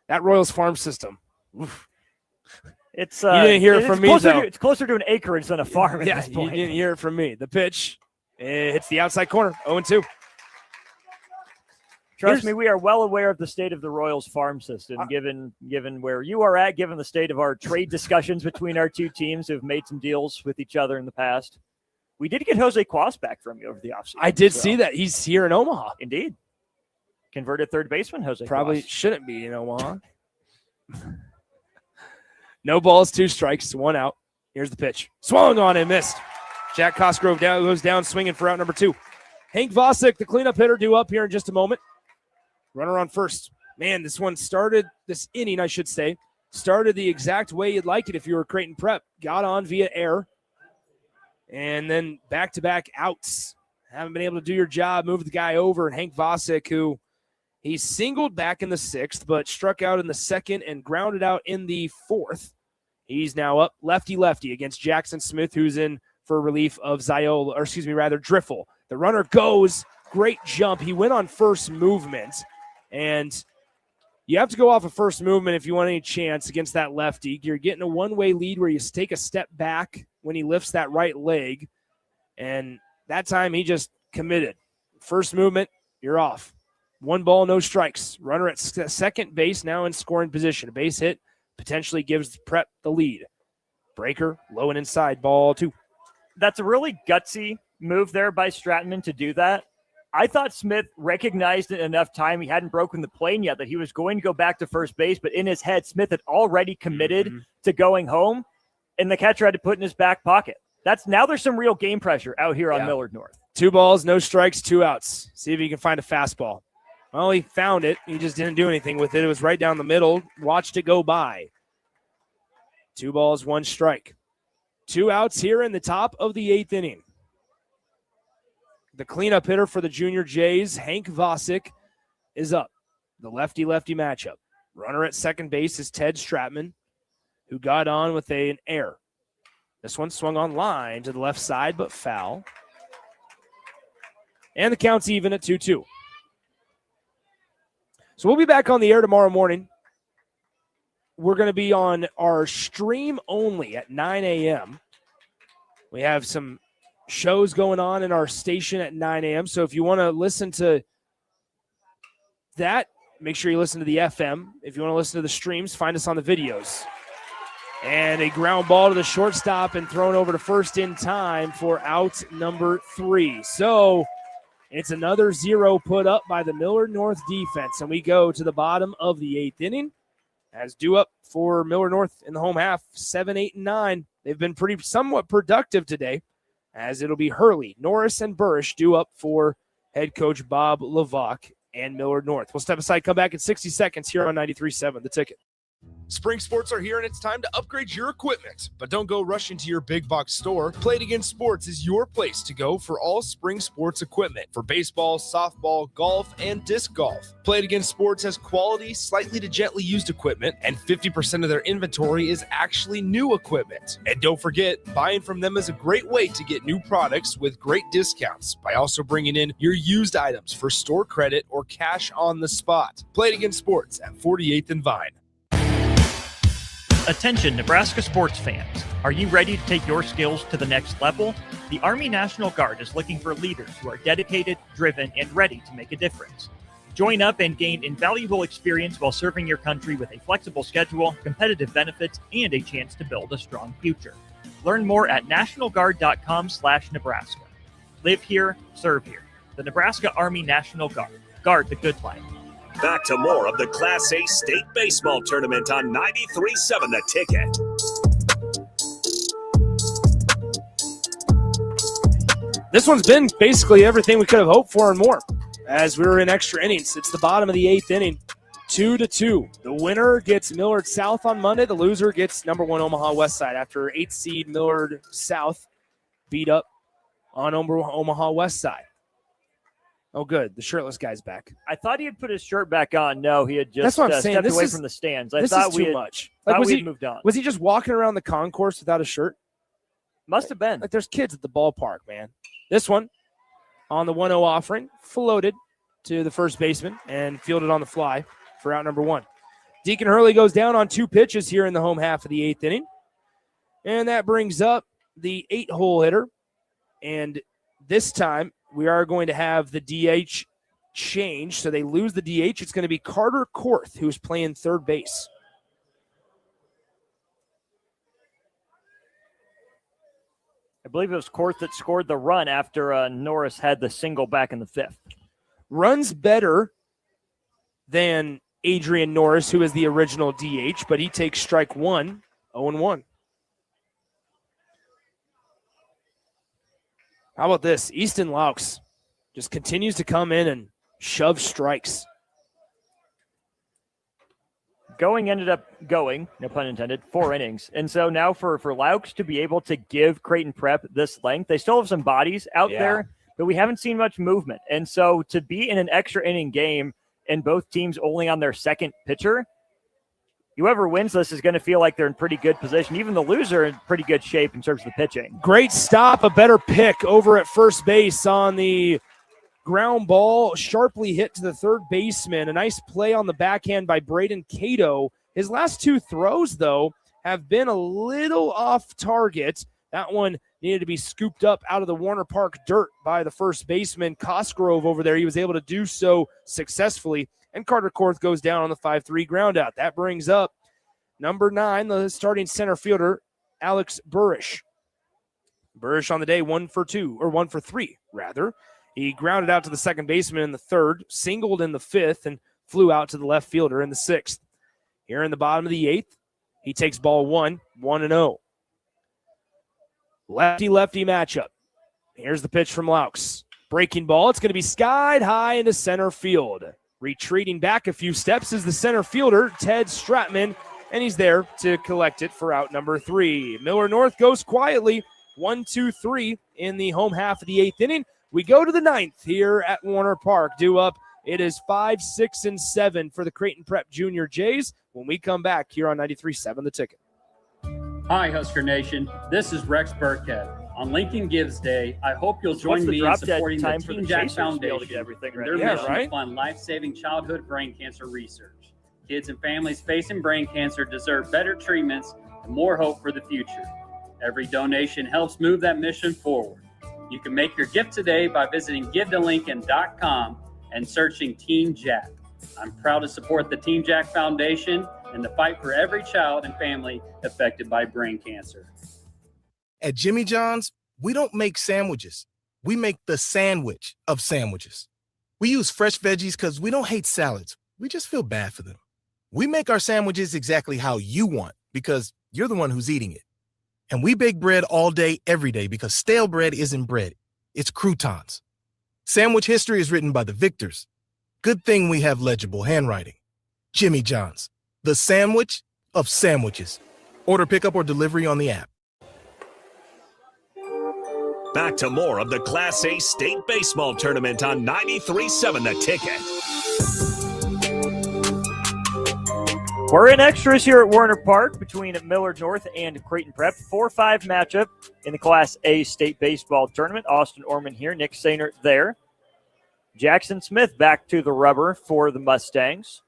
That Royals farm system. Oof. It's you didn't hear it from me, though. It's closer to an acreage than a farm at this point. You didn't hear it from me. The pitch, it hits the outside corner, 0-2. Trust me, we are well aware of the state of the Royals farm system, given where you are at, given the state of our trade discussions between our 2 teams who've made some deals with each other in the past. We did get Jose Quas back from you over the offseason. I did see that. He's here in Omaha. Indeed. Converted third baseman, Jose Probably Quas. shouldn't be in Omaha. No balls, 2 strikes, 1 out. Here's the pitch. Swung on and missed. Jack Cosgrove goes down swinging for out number 2. Hank Vosick, the cleanup hitter, due up here in just a moment. Runner on first. Man, this inning, I should say, started the exact way you'd like it if you were Creighton Prep. Got on via air. And then back-to-back outs. Haven't been able to do your job, move the guy over. And Hank Vosick, who he singled back in the 6th, but struck out in the 2nd and grounded out in the 4th. He's now up lefty-lefty against Jackson Smith, who's in for relief of Driffle. The runner goes. Great jump. He went on first movement. And you have to go off of first movement if you want any chance against that lefty. You're getting a one-way lead where you take a step back when he lifts that right leg. And that time he just committed. First movement, you're off. 1 ball, no strikes. Runner at second base now in scoring position. A base hit potentially gives Prep the lead. Breaker, low and inside, ball 2. That's a really gutsy move there by Stratman to do that. I thought Smith recognized it enough time. He hadn't broken the plane yet that he was going to go back to first base, but in his head, Smith had already committed to going home, and the catcher had to put in his back pocket. Now there's some real game pressure out here on Millard North. 2 balls, no strikes, 2 outs. See if you can find a fastball. Well, he found it. He just didn't do anything with it. It was right down the middle. Watched it go by. 2 balls, 1 strike. 2 outs here in the top of the 8th inning. The cleanup hitter for the Junior Jays, Hank Vosick, is up. The lefty-lefty matchup. Runner at second base is Ted Stratman, who got on with an error. This one swung on line to the left side, but foul. And the count's even at 2-2. So we'll be back on the air tomorrow morning. We're going to be on our stream only at 9 a.m. We have some shows going on in our station at 9 a.m. So if you want to listen to that, make sure you listen to the FM. If you want to listen to the streams, find us on the videos. And a ground ball to the shortstop and thrown over to first in time for out number 3. So it's another 0 put up by the Millard North defense. And we go to the bottom of the 8th inning as due up for Millard North in the home half, 7, 8, and 9. They've been somewhat productive today, as it'll be Hurley, Norris, and Burrish due up for head coach Bob Levac and Millard North. We'll step aside, come back in 60 seconds here on 93.7 The Ticket. Spring sports are here and it's time to upgrade your equipment. But don't go rushing to your big box store. Play It Again Sports is your place to go for all spring sports equipment for baseball, softball, golf, and disc golf. Play It Again Sports has quality, slightly to gently used equipment, and 50% of their inventory is actually new equipment. And don't forget, buying from them is a great way to get new products with great discounts by also bringing in your used items for store credit or cash on the spot. Play It Again Sports at 48th and Vine. Attention Nebraska sports fans. Are you ready to take your skills to the next level? The Army National Guard is looking for leaders who are dedicated, driven, and ready to make a difference. Join up and gain invaluable experience while serving your country with a flexible schedule, competitive benefits, and a chance to build a strong future. Learn more at nationalguard.com/Nebraska. Live here, serve here. The Nebraska Army National Guard. Guard the good life. Back to more of the Class A State Baseball Tournament on 93.7 The Ticket. This one's been basically everything we could have hoped for and more as we were in extra innings. It's the bottom of the 8th inning, 2-2. The winner gets Millard South on Monday. The loser gets number 1 Omaha West Side after 8th seed Millard South beat up on Omaha West Side. Oh, good. The shirtless guy's back. I thought he had put his shirt back on. No, he had just That's what I'm saying. stepped away from the stands. I this thought is we too had, much. Like, was we he had moved on. Was he just walking around the concourse without a shirt? Must have been. Like, there's kids at the ballpark, man. This one on the 1-0 offering, floated to the first baseman and fielded on the fly for out number 1. Deacon Hurley goes down on 2 pitches here in the home half of the 8th inning. And that brings up the 8-hole hitter. And this time we are going to have the DH change. So they lose the DH. It's going to be Carter Korth, who's playing third base. I believe it was Korth that scored the run after Norris had the single back in the 5th. Runs better than Adrian Norris, who is the original DH, but he takes strike 1, 0-1. How about this? Easton Laux just continues to come in and shove strikes. Ended up going, no pun intended, 4 innings. And so now for Laux to be able to give Creighton Prep this length, they still have some bodies out there, but we haven't seen much movement. And so to be in an extra inning game and both teams only on their second pitcher, whoever wins this is going to feel like they're in pretty good position. Even the loser in pretty good shape in terms of the pitching. Great stop, a better pick over at first base on the ground ball, sharply hit to the third baseman. A nice play on the backhand by Braden Cato. His last 2 throws, though, have been a little off target. That one needed to be scooped up out of the Warner Park dirt by the first baseman, Cosgrove, over there. He was able to do so successfully, and Carter Korth goes down on the 5-3 ground out. That brings up number 9, the starting center fielder, Alex Burish. Burish on the day 1 for 3, rather. He grounded out to the second baseman in the 3rd, singled in the 5th, and flew out to the left fielder in the 6th. Here in the bottom of the 8th, he takes ball 1, 1-0. Lefty-lefty matchup. Here's the pitch from Laux. Breaking ball. It's going to be skied high into center field. Retreating back a few steps is the center fielder, Ted Stratman, and he's there to collect it for out number 3. Miller North goes quietly, 1-2-3 in the home half of the 8th inning. We go to the 9th here at Warner Park. Due up, it is 5, 6, and 7 for the Creighton Prep Junior Jays when we come back here on 93.7 The Ticket. Hi, Husker Nation. This is Rex Burkhead. On Lincoln Gives Day, I hope you'll join me in supporting the Team Jack Foundation and their mission to fund life-saving childhood brain cancer research. Kids and families facing brain cancer deserve better treatments and more hope for the future. Every donation helps move that mission forward. You can make your gift today by visiting givetolincoln.com and searching Team Jack. I'm proud to support the Team Jack Foundation and the fight for every child and family affected by brain cancer. At Jimmy John's, we don't make sandwiches. We make the sandwich of sandwiches. We use fresh veggies because we don't hate salads. We just feel bad for them. We make our sandwiches exactly how you want because you're the one who's eating it. And we bake bread all day, every day because stale bread isn't bread. It's croutons. Sandwich history is written by the victors. Good thing we have legible handwriting. Jimmy John's, the sandwich of sandwiches. Order pickup or delivery on the app. Back to more of the Class A State Baseball Tournament on 93.7 The Ticket. We're in extras here at Warner Park between Millard North and Creighton Prep. 4-5 matchup in the Class A State Baseball Tournament. Austin Orman here, Nick Sainert there. Jackson Smith back to the rubber for the Mustangs.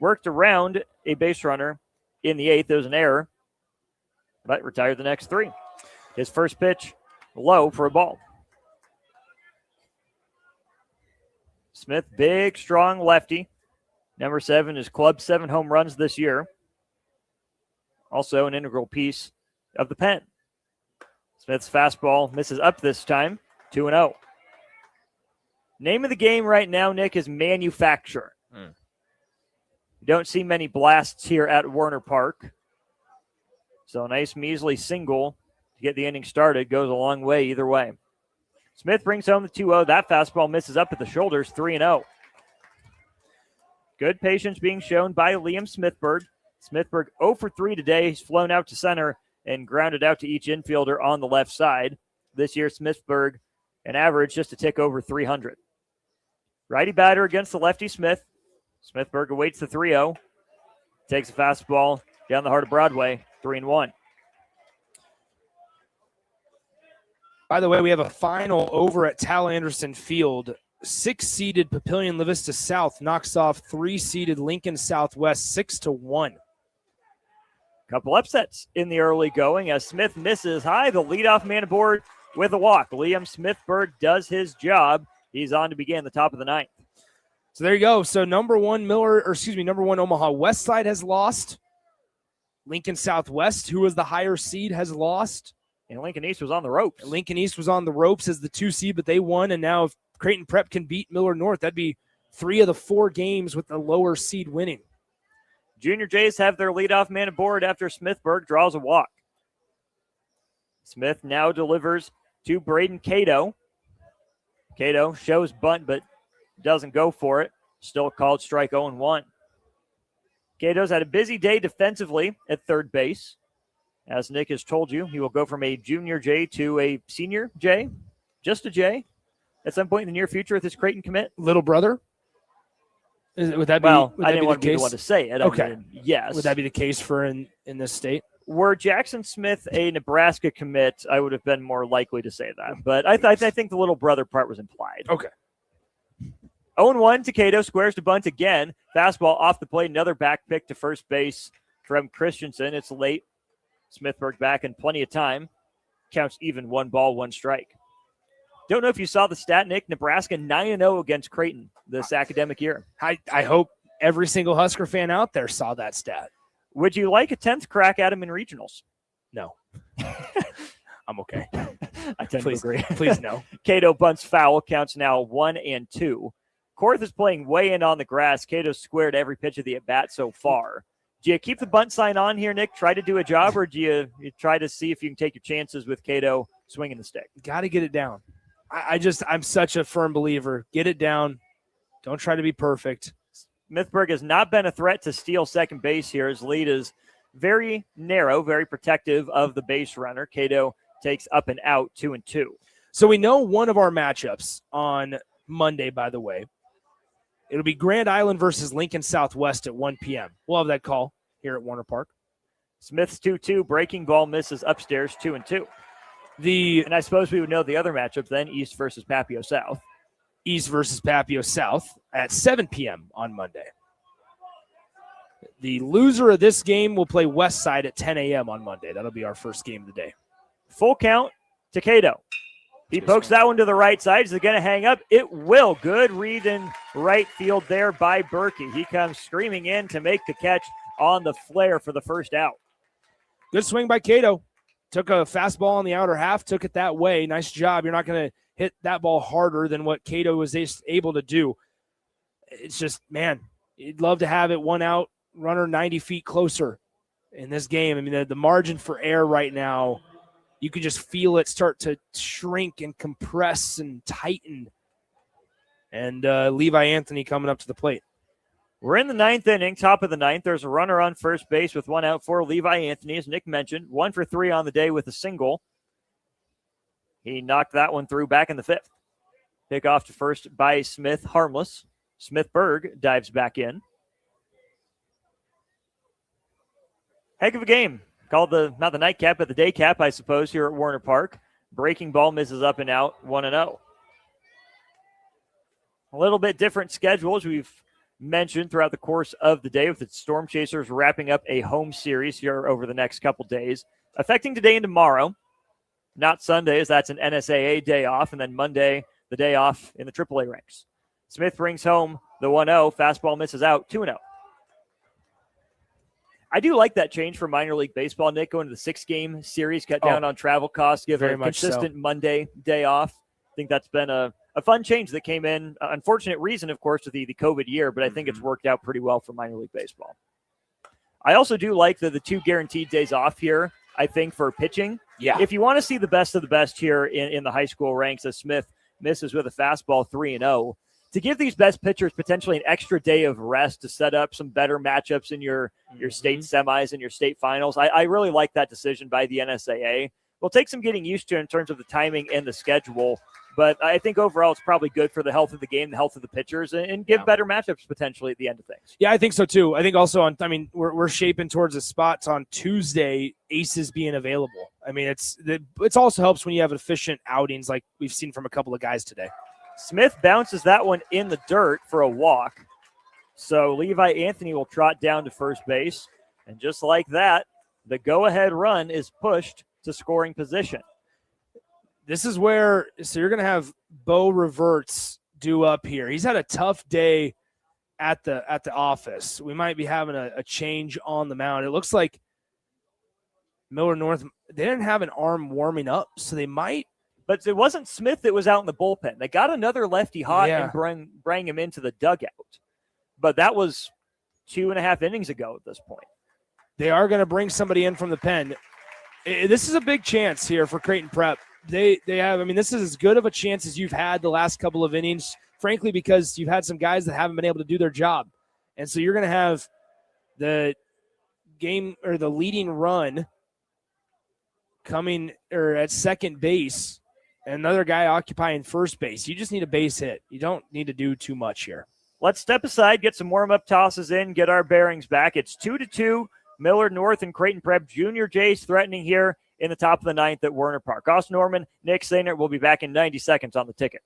Worked around a base runner in the 8th. There was an error, but retired the next 3. His first pitch, low for a ball. Smith, big, strong lefty. Number 7 is club 7 home runs this year. Also an integral piece of the pen. Smith's fastball misses up this time, 2-0. Name of the game right now, Nick, is manufacture. You don't see many blasts here at Warner Park. So a nice measly single to get the inning started goes a long way either way. Smith brings home the 2-0. That fastball misses up at the shoulders, 3-0. Good patience being shown by Liam Smithberg. Smithberg 0 for 3 today. He's flown out to center and grounded out to each infielder on the left side. This year, Smithberg, an average just a tick over 300. Righty batter against the lefty Smith. Smithberg awaits the 3-0. Takes a fastball down the heart of Broadway, 3-1. By the way, we have a final over at Tal Anderson Field. 6-seeded Papillion La Vista South knocks off 3-seeded Lincoln Southwest 6-1. Couple upsets in the early going as Smith misses high. The leadoff man aboard with a walk. Liam Smithberg does his job. He's on to begin the top of the 9th. So there you go. So number 1 Omaha West Side has lost. Lincoln Southwest, who was the higher seed, has lost. And Lincoln East was on the ropes. Lincoln East was on the ropes as the 2 seed, but they won. And now if Creighton Prep can beat Millard North, that'd be 3 of the 4 games with the lower seed winning. Junior Jays have their leadoff man aboard after Smithberg draws a walk. Smith now delivers to Braden Cato. Cato shows bunt, but doesn't go for it. Still called strike 0-1. Cato's had a busy day defensively at third base. As Nick has told you, he will go from a junior J to a senior J, just a J, at some point in the near future with his Creighton commit. Little brother? Would that be? Well, would I that didn't be want the to be the case? one to say it. Okay. I mean, yes. Would that be the case for in this state? Were Jackson Smith a Nebraska commit, I would have been more likely to say that. But I think the little brother part was implied. Okay. 0-1 to Cato, squares to bunt again. Fastball off the plate, another back pick to first base from Christensen. It's late. Smithberg back in plenty of time. Counts even, 1 ball, 1 strike. Don't know if you saw the stat, Nick. Nebraska 9-0 against Creighton this academic year. I hope every single Husker fan out there saw that stat. Would you like a 10th crack at him in regionals? No. I'm okay. I tend to agree. Please no. Cato bunts foul, counts now 1-2. Korth is playing way in on the grass. Cato squared every pitch of the at-bat so far. Do you keep the bunt sign on here, Nick, try to do a job, or do you try to see if you can take your chances with Cato swinging the stick? Got to get it down. I'm such a firm believer. Get it down. Don't try to be perfect. Smithberg has not been a threat to steal second base here. His lead is very narrow, very protective of the base runner. Cato takes up and out 2-2. So we know one of our matchups on Monday, by the way. It'll be Grand Island versus Lincoln Southwest at 1 p.m. We'll have that call here at Warner Park. Smith's 2-2. Breaking ball misses upstairs 2-2. And I suppose we would know the other matchup then, East versus Papio South. East versus Papio South at 7 p.m. on Monday. The loser of this game will play West Side at 10 a.m. on Monday. That'll be our first game of the day. Full count to Cato. He pokes that one to the right side. Is it going to hang up? It will. Good read in right field there by Berkey. He comes screaming in to make the catch on the flare for the first out. Good swing by Cato. Took a fastball on the outer half, took it that way. Nice job. You're not going to hit that ball harder than what Cato was able to do. It's just, man, you'd love to have it one out, runner 90 feet closer in this game. I mean, the margin for error right now, you could just feel it start to shrink and compress and tighten. And Levi Anthony coming up to the plate. We're in the ninth inning, top of the ninth. There's a runner on first base with one out for Levi Anthony, as Nick mentioned. 1 for 3 on the day with a single. He knocked that one through back in the fifth. Pick off to first by Smith, harmless. Smith-Berg dives back in. Heck of a game. Called not the nightcap, but the day cap, I suppose, here at Warner Park. Breaking ball misses up and out, 1-0. A little bit different schedule, as we've mentioned throughout the course of the day, with the Storm Chasers wrapping up a home series here over the next couple days, affecting today and tomorrow. Not Sunday, as that's an NSAA day off, and then Monday, the day off in the AAA ranks. Smith brings home the 1-0. Fastball misses out, 2-0. I do like that change for minor league baseball, Nick, going to the 6-game series, cut down on travel costs, give a consistent Monday day off. I think that's been a fun change that came in. Unfortunate reason, of course, with the COVID year, but I think it's worked out pretty well for minor league baseball. I also do like the 2 guaranteed days off here, I think, for pitching. Yeah. If you want to see the best of the best here in the high school ranks, as Smith misses with a fastball 3-0, to give these best pitchers potentially an extra day of rest to set up some better matchups in your state semis and your state finals, I really like that decision by the NSAA. Will take some getting used to in terms of the timing and the schedule, but I think overall it's probably good for the health of the game, the health of the pitchers, and give better matchups potentially at the end of things. Yeah, I think so too. I think also we're shaping towards the spots on Tuesday, aces being available. I mean, it's also helps when you have efficient outings like we've seen from a couple of guys today. Smith bounces that one in the dirt for a walk. So Levi Anthony will trot down to first base. And just like that, the go-ahead run is pushed to scoring position. This is where, so you're going to have Bo Reverts due up here. He's had a tough day at the office. We might be having a change on the mound. It looks like Millard North, they didn't have an arm warming up, so they might. But it wasn't Smith that was out in the bullpen. They got another lefty hot and bring him into the dugout. But that was 2.5 innings ago at this point. They are going to bring somebody in from the pen. This is a big chance here for Creighton Prep. They have, this is as good of a chance as you've had the last couple of innings, frankly, because you've had some guys that haven't been able to do their job. And so you're going to have the game or the leading run coming or at second base, and another guy occupying first base. You just need a base hit. You don't need to do too much here. Let's step aside, get some warm-up tosses in, get our bearings back. It's 2-2, Millard North and Creighton Prep. Junior Jays threatening here in the top of the ninth at Warner Park. Austin Norman, Nick Sainer will be back in 90 seconds on the ticket.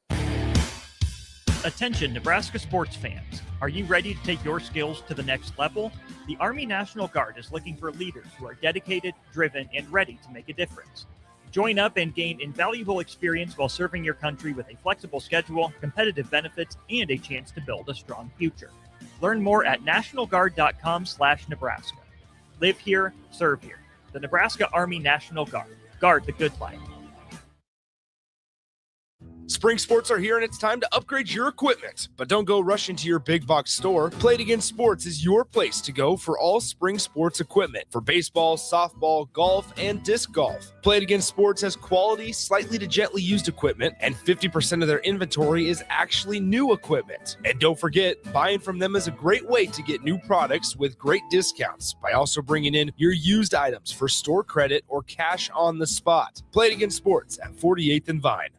Attention, Nebraska sports fans. Are you ready to take your skills to the next level? The Army National Guard is looking for leaders who are dedicated, driven, and ready to make a difference. Join up and gain invaluable experience while serving your country with a flexible schedule, competitive benefits, and a chance to build a strong future. Learn more at nationalguard.com/Nebraska. Live here, serve here. The Nebraska Army National Guard. Guard the good life. Spring sports are here and it's time to upgrade your equipment. But don't go rushing to your big box store. Play It Again Sports is your place to go for all spring sports equipment for baseball, softball, golf, and disc golf. Play It Again Sports has quality, slightly to gently used equipment, and 50% of their inventory is actually new equipment. And don't forget, buying from them is a great way to get new products with great discounts by also bringing in your used items for store credit or cash on the spot. Play It Again Sports at 48th and Vine.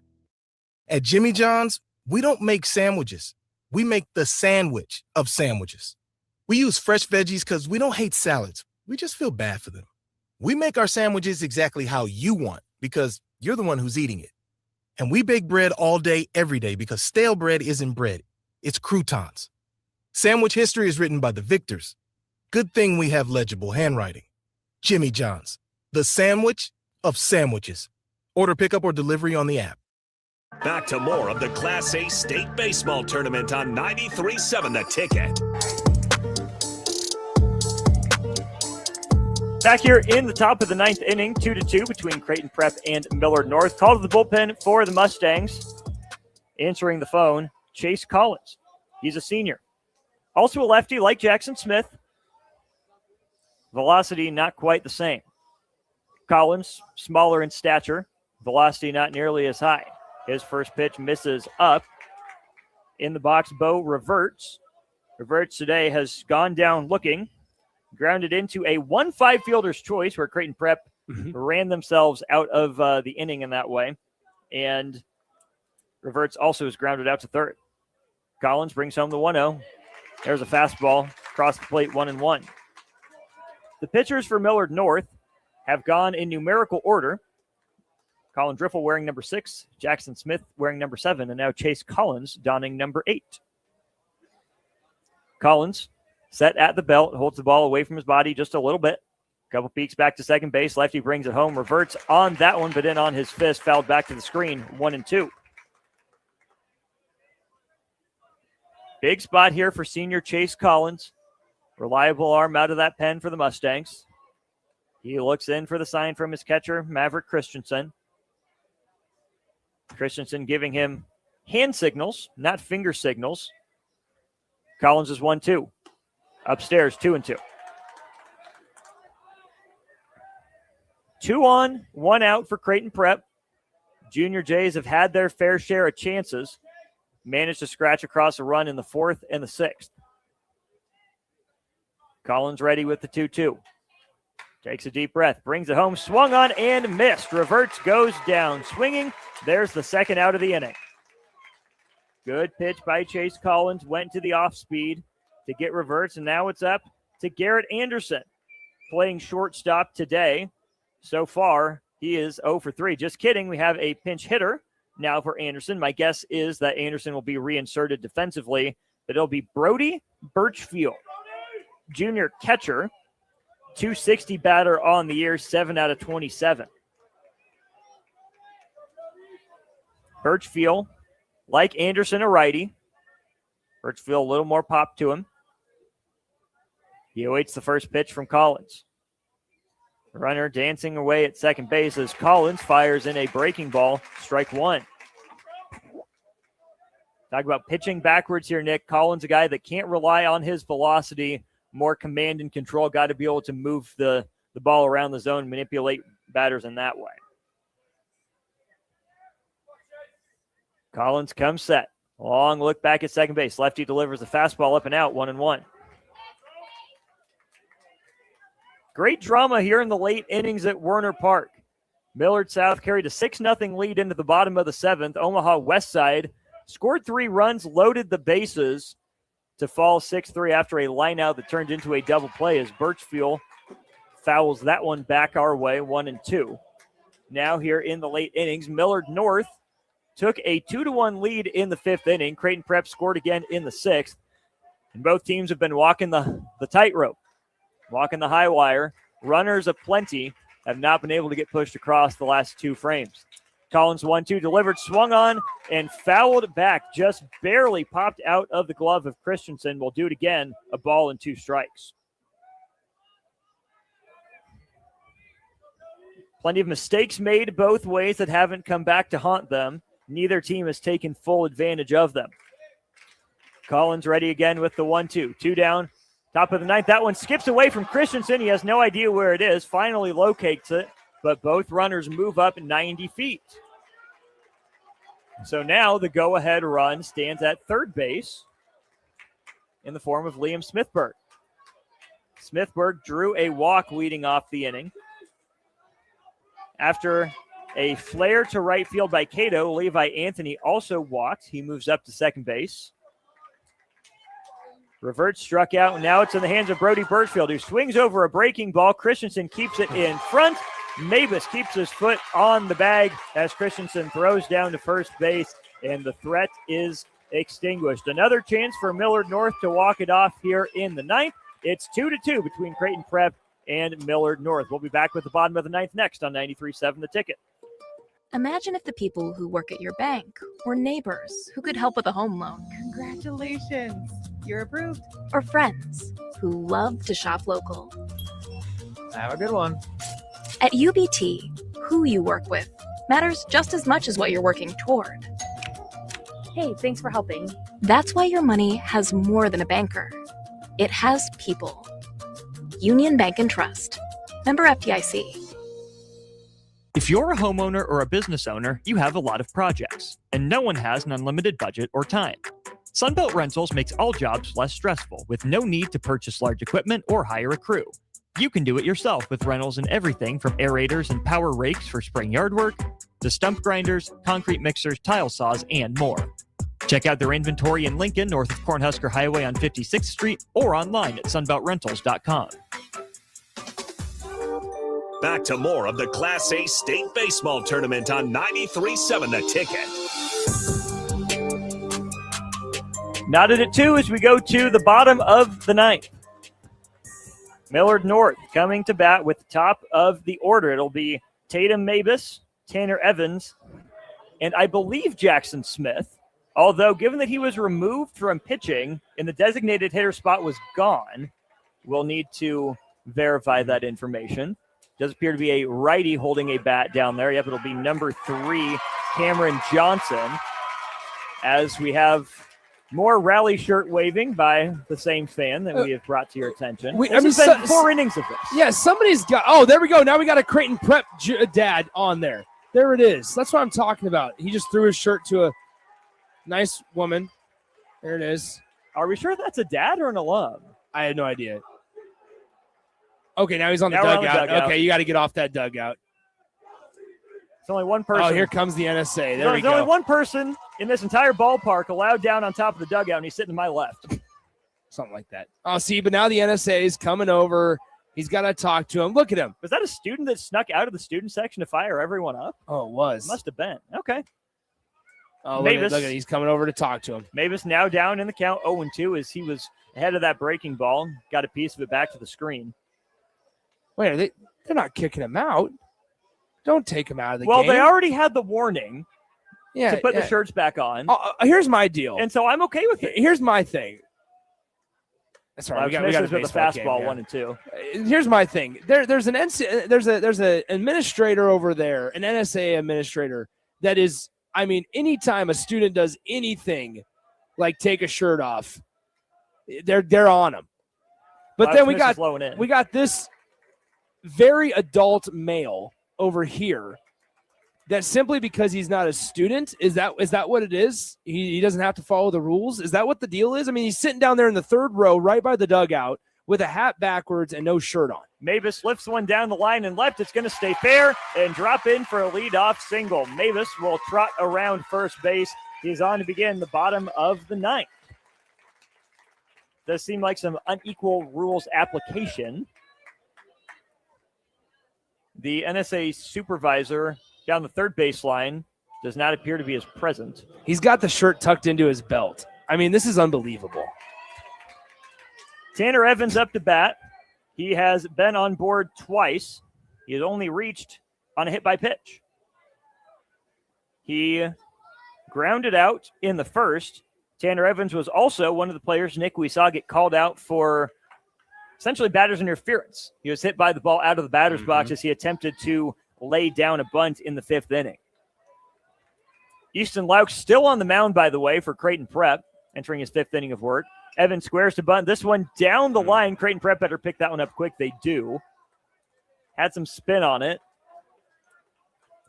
At Jimmy John's, we don't make sandwiches. We make the sandwich of sandwiches. We use fresh veggies because we don't hate salads. We just feel bad for them. We make our sandwiches exactly how you want because you're the one who's eating it. And we bake bread all day, every day because stale bread isn't bread. It's croutons. Sandwich history is written by the victors. Good thing we have legible handwriting. Jimmy John's, the sandwich of sandwiches. Order pickup or delivery on the app. Back to more of the Class A State Baseball Tournament on 93.7 The Ticket. Back here in the top of the ninth inning, 2-2 between Creighton Prep and Millard North. Call to the bullpen for the Mustangs. Answering the phone, Chase Collins. He's a senior. Also a lefty like Jackson Smith. Velocity not quite the same. Collins, smaller in stature. Velocity not nearly as high. His first pitch misses up. In the box, Bo reverts. Reverts today has gone down looking, grounded into a 1-5 fielder's choice where Creighton Prep ran themselves out of the inning in that way. And Reverts also is grounded out to third. Collins brings home the 1-0. There's a fastball across the plate, 1-1. The pitchers for Millard North have gone in numerical order. Colin Driffel wearing number 6, Jackson Smith wearing number 7, and now Chase Collins donning number 8. Collins set at the belt, holds the ball away from his body just a little bit. Couple peeks back to second base. Lefty brings it home, reverts on that one, but in on his fist, fouled back to the screen, 1-2. Big spot here for senior Chase Collins. Reliable arm out of that pen for the Mustangs. He looks in for the sign from his catcher, Maverick Christensen. Christensen giving him hand signals, not finger signals. Collins is 1-2. Upstairs, 2-2. 2 on, 1 out for Creighton Prep. Junior Jays have had their fair share of chances. Managed to scratch across a run in the 4th and the 6th. Collins ready with the 2-2. Takes a deep breath, brings it home, swung on and missed. Reverts, goes down, swinging. There's the second out of the inning. Good pitch by Chase Collins, went to the off speed to get Reverts, and now it's up to Garrett Anderson, playing shortstop today. So far, he is 0 for 3. Just kidding, we have a pinch hitter now for Anderson. My guess is that Anderson will be reinserted defensively, but it'll be Brody Birchfield, junior catcher, 260 batter on the year, 7 out of 27. Birchfield, like Anderson, a righty. Birchfield, a little more pop to him. He awaits the first pitch from Collins. Runner dancing away at second base as Collins fires in a breaking ball, strike 1. Talk about pitching backwards here, Nick. Collins, a guy that can't rely on his velocity, more command and control, got to be able to move the ball around the zone, manipulate batters in that way. Collins comes set. Long look back at second base. Lefty delivers the fastball up and out, 1-1. Great drama here in the late innings at Werner Park. Millard South carried a 6-0 lead into the bottom of the 7th. Omaha West Side scored 3 runs, loaded the bases to fall 6-3 after a line out that turned into a double play as Birchfield fouls that one back our way, 1-2. Now here in the late innings, Millard North took a 2-1 lead in the 5th inning. Creighton Prep scored again in the 6th. And both teams have been walking the tightrope, walking the high wire. Runners aplenty have not been able to get pushed across the last 2 frames. Collins 1-2 delivered, swung on, and fouled back. Just barely popped out of the glove of Christensen. Will do it again, a ball and 2 strikes. Plenty of mistakes made both ways that haven't come back to haunt them. Neither team has taken full advantage of them. Collins ready again with the 1-2. 2 down, top of the 9th. That one skips away from Christensen. He has no idea where it is. Finally locates it, but both runners move up 90 feet. So now the go-ahead run stands at third base in the form of Liam Smithberg. Smithberg drew a walk leading off the inning. After a flare to right field by Cato, Levi Anthony also walked. He moves up to second base. Reverts, struck out, and now it's in the hands of Brody Birchfield, who swings over a breaking ball. Christensen keeps it in front. Mavis keeps his foot on the bag as Christensen throws down to first base, and the threat is extinguished. Another chance for Millard North to walk it off here in the 9th. It's 2-2 between Creighton Prep and Millard North. We'll be back with the bottom of the 9th next on 93.7 The Ticket. Imagine if the people who work at your bank were neighbors who could help with a home loan. Congratulations, you're approved. Or friends who love to shop local. Have a good one. At UBT, who you work with matters just as much as what you're working toward. Hey, thanks for helping. That's why your money has more than a banker. It has people. Union Bank and Trust. Member FDIC. If you're a homeowner or a business owner, you have a lot of projects, and no one has an unlimited budget or time. Sunbelt Rentals makes all jobs less stressful with no need to purchase large equipment or hire a crew. You can do it yourself with rentals and everything from aerators and power rakes for spring yard work to stump grinders, concrete mixers, tile saws, and more. Check out their inventory in Lincoln, north of Cornhusker Highway on 56th Street, or online at sunbeltrentals.com. Back to more of the Class A State Baseball Tournament on 93.7 The Ticket. Knotted at 2 as we go to the bottom of the ninth. Millard North coming to bat with the top of the order. It'll be Tatum Mabus, Tanner Evans, and I believe Jackson Smith. Although, given that he was removed from pitching and the designated hitter spot was gone, we'll need to verify that information. Does appear to be a righty holding a bat down there. Yep, it'll be number 3, Cameron Johnson, as we have more rally shirt waving by the same fan that we have brought to your attention. There's been 4 innings of this. Yeah, somebody's got – oh, there we go. Now we got a Creighton Prep dad on there. There it is. That's what I'm talking about. He just threw his shirt to a nice woman. There it is. Are we sure that's a dad or an alum? I had no idea. Okay, now he's on the dugout. Okay, you got to get off that dugout. It's only one person. Oh, here comes the NSA. There we go. There's only one person in this entire ballpark allowed down on top of the dugout, and he's sitting to my left. Something like that. Oh, see, but now the NSA is coming over. He's got to talk to him. Look at him. Was that a student that snuck out of the student section to fire everyone up? Oh, it was. Must have been. Okay. Oh, look at it. He's coming over to talk to him. Mavis now down in the count 0-2 as he was ahead of that breaking ball. Got a piece of it back to the screen. Wait, they're not kicking him out. Don't take him out of the game. Well, they already had the warning to put the shirts back on. Here's my deal. And so I'm okay with it. Here's my thing. Sorry, we got a with the fastball game, 1 and 2. Here's my thing. There's an administrator over there, an NSA administrator that is, I mean, anytime a student does anything like take a shirt off, they're on them. But then we got this very adult male over here that simply because he's not a student, is that what it is? He doesn't have to follow the rules? Is that what the deal is? I mean, he's sitting down there in the third row right by the dugout with a hat backwards and no shirt on. Mavis lifts one down the line and left. It's going to stay fair and drop in for a leadoff single. Mavis will trot around first base. He's on to begin the bottom of the ninth. Does seem like some unequal rules application. The NSA supervisor down the third baseline does not appear to be as present. He's got the shirt tucked into his belt. I mean, this is unbelievable. Tanner Evans up to bat. He has been on board twice. He has only reached on a hit by pitch. He grounded out in the first. Tanner Evans was also one of the players, Nick, we saw get called out for essentially batter's interference. He was hit by the ball out of the batter's box as he attempted to lay down a bunt in the 5th inning. Easton Lauk still on the mound, by the way, for Creighton Prep, entering his 5th inning of work. Evans squares to bunt. This one down the line. Creighton Prep better pick that one up quick. They do. Had some spin on it.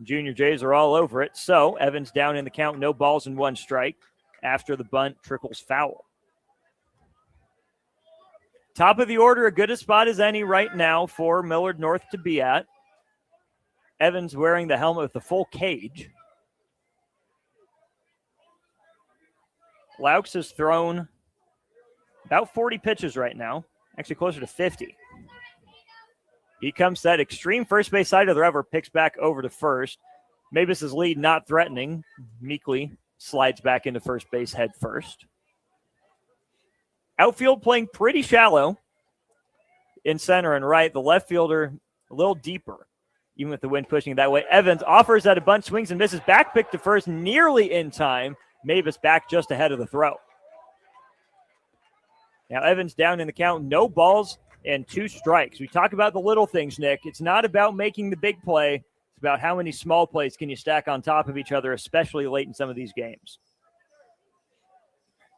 Junior Jays are all over it. So Evans down in the count. No balls and 1 strike after the bunt trickles foul. Top of the order, a good a spot as any right now for Millard North to be at. Evans wearing the helmet with the full cage. Laux has thrown about 40 pitches right now, actually closer to 50. He comes that extreme first base side of the rubber, picks back over to first. Mavis's lead not threatening. Meekly slides back into first base head first. Outfield playing pretty shallow in center and right. The left fielder a little deeper, even with the wind pushing that way. Evans offers at a bunt, swings and misses. Back pick to first, nearly in time. Mavis back just ahead of the throw. Now Evans down in the count, no balls and 2 strikes. We talk about the little things, Nick. It's not about making the big play. It's about how many small plays can you stack on top of each other, especially late in some of these games.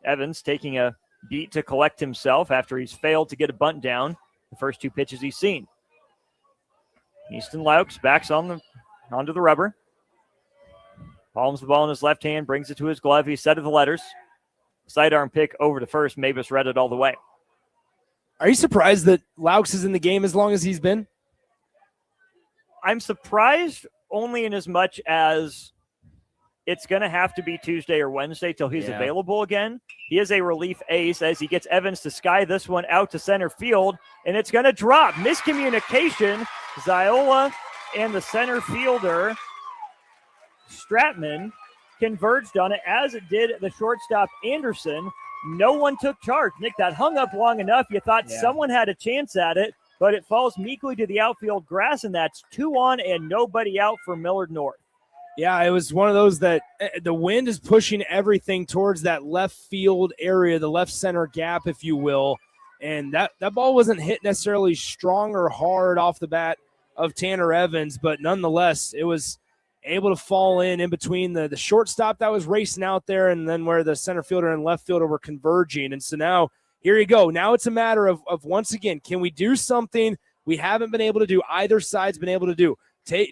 Evans taking a beat to collect himself after he's failed to get a bunt down the first 2 pitches he's seen. Easton Laux backs onto the rubber. Palms the ball in his left hand, brings it to his glove. He's set of the letters. sidearm pick over to first. Mavis read it all the way. Are you surprised that Laux is in the game as long as he's been? I'm surprised only in as much as it's going to have to be Tuesday or Wednesday till he's available again. He is a relief ace as he gets Evans to sky this one out to center field, and it's going to drop. Miscommunication. Ziola and the center fielder, Stratman, converged on it, as it did the shortstop, Anderson. No one took charge. Nick, that hung up long enough. You thought someone had a chance at it, but it falls meekly to the outfield grass, and that's 2 on and nobody out for Millard North. Yeah, it was one of those that the wind is pushing everything towards that left field area, the left center gap, if you will. And that ball wasn't hit necessarily strong or hard off the bat of Tanner Evans, but nonetheless, it was able to fall in between the shortstop that was racing out there and then where the center fielder and left fielder were converging. And so now, here you go. Now it's a matter of once again, can we do something we haven't been able to do, either side's been able to do?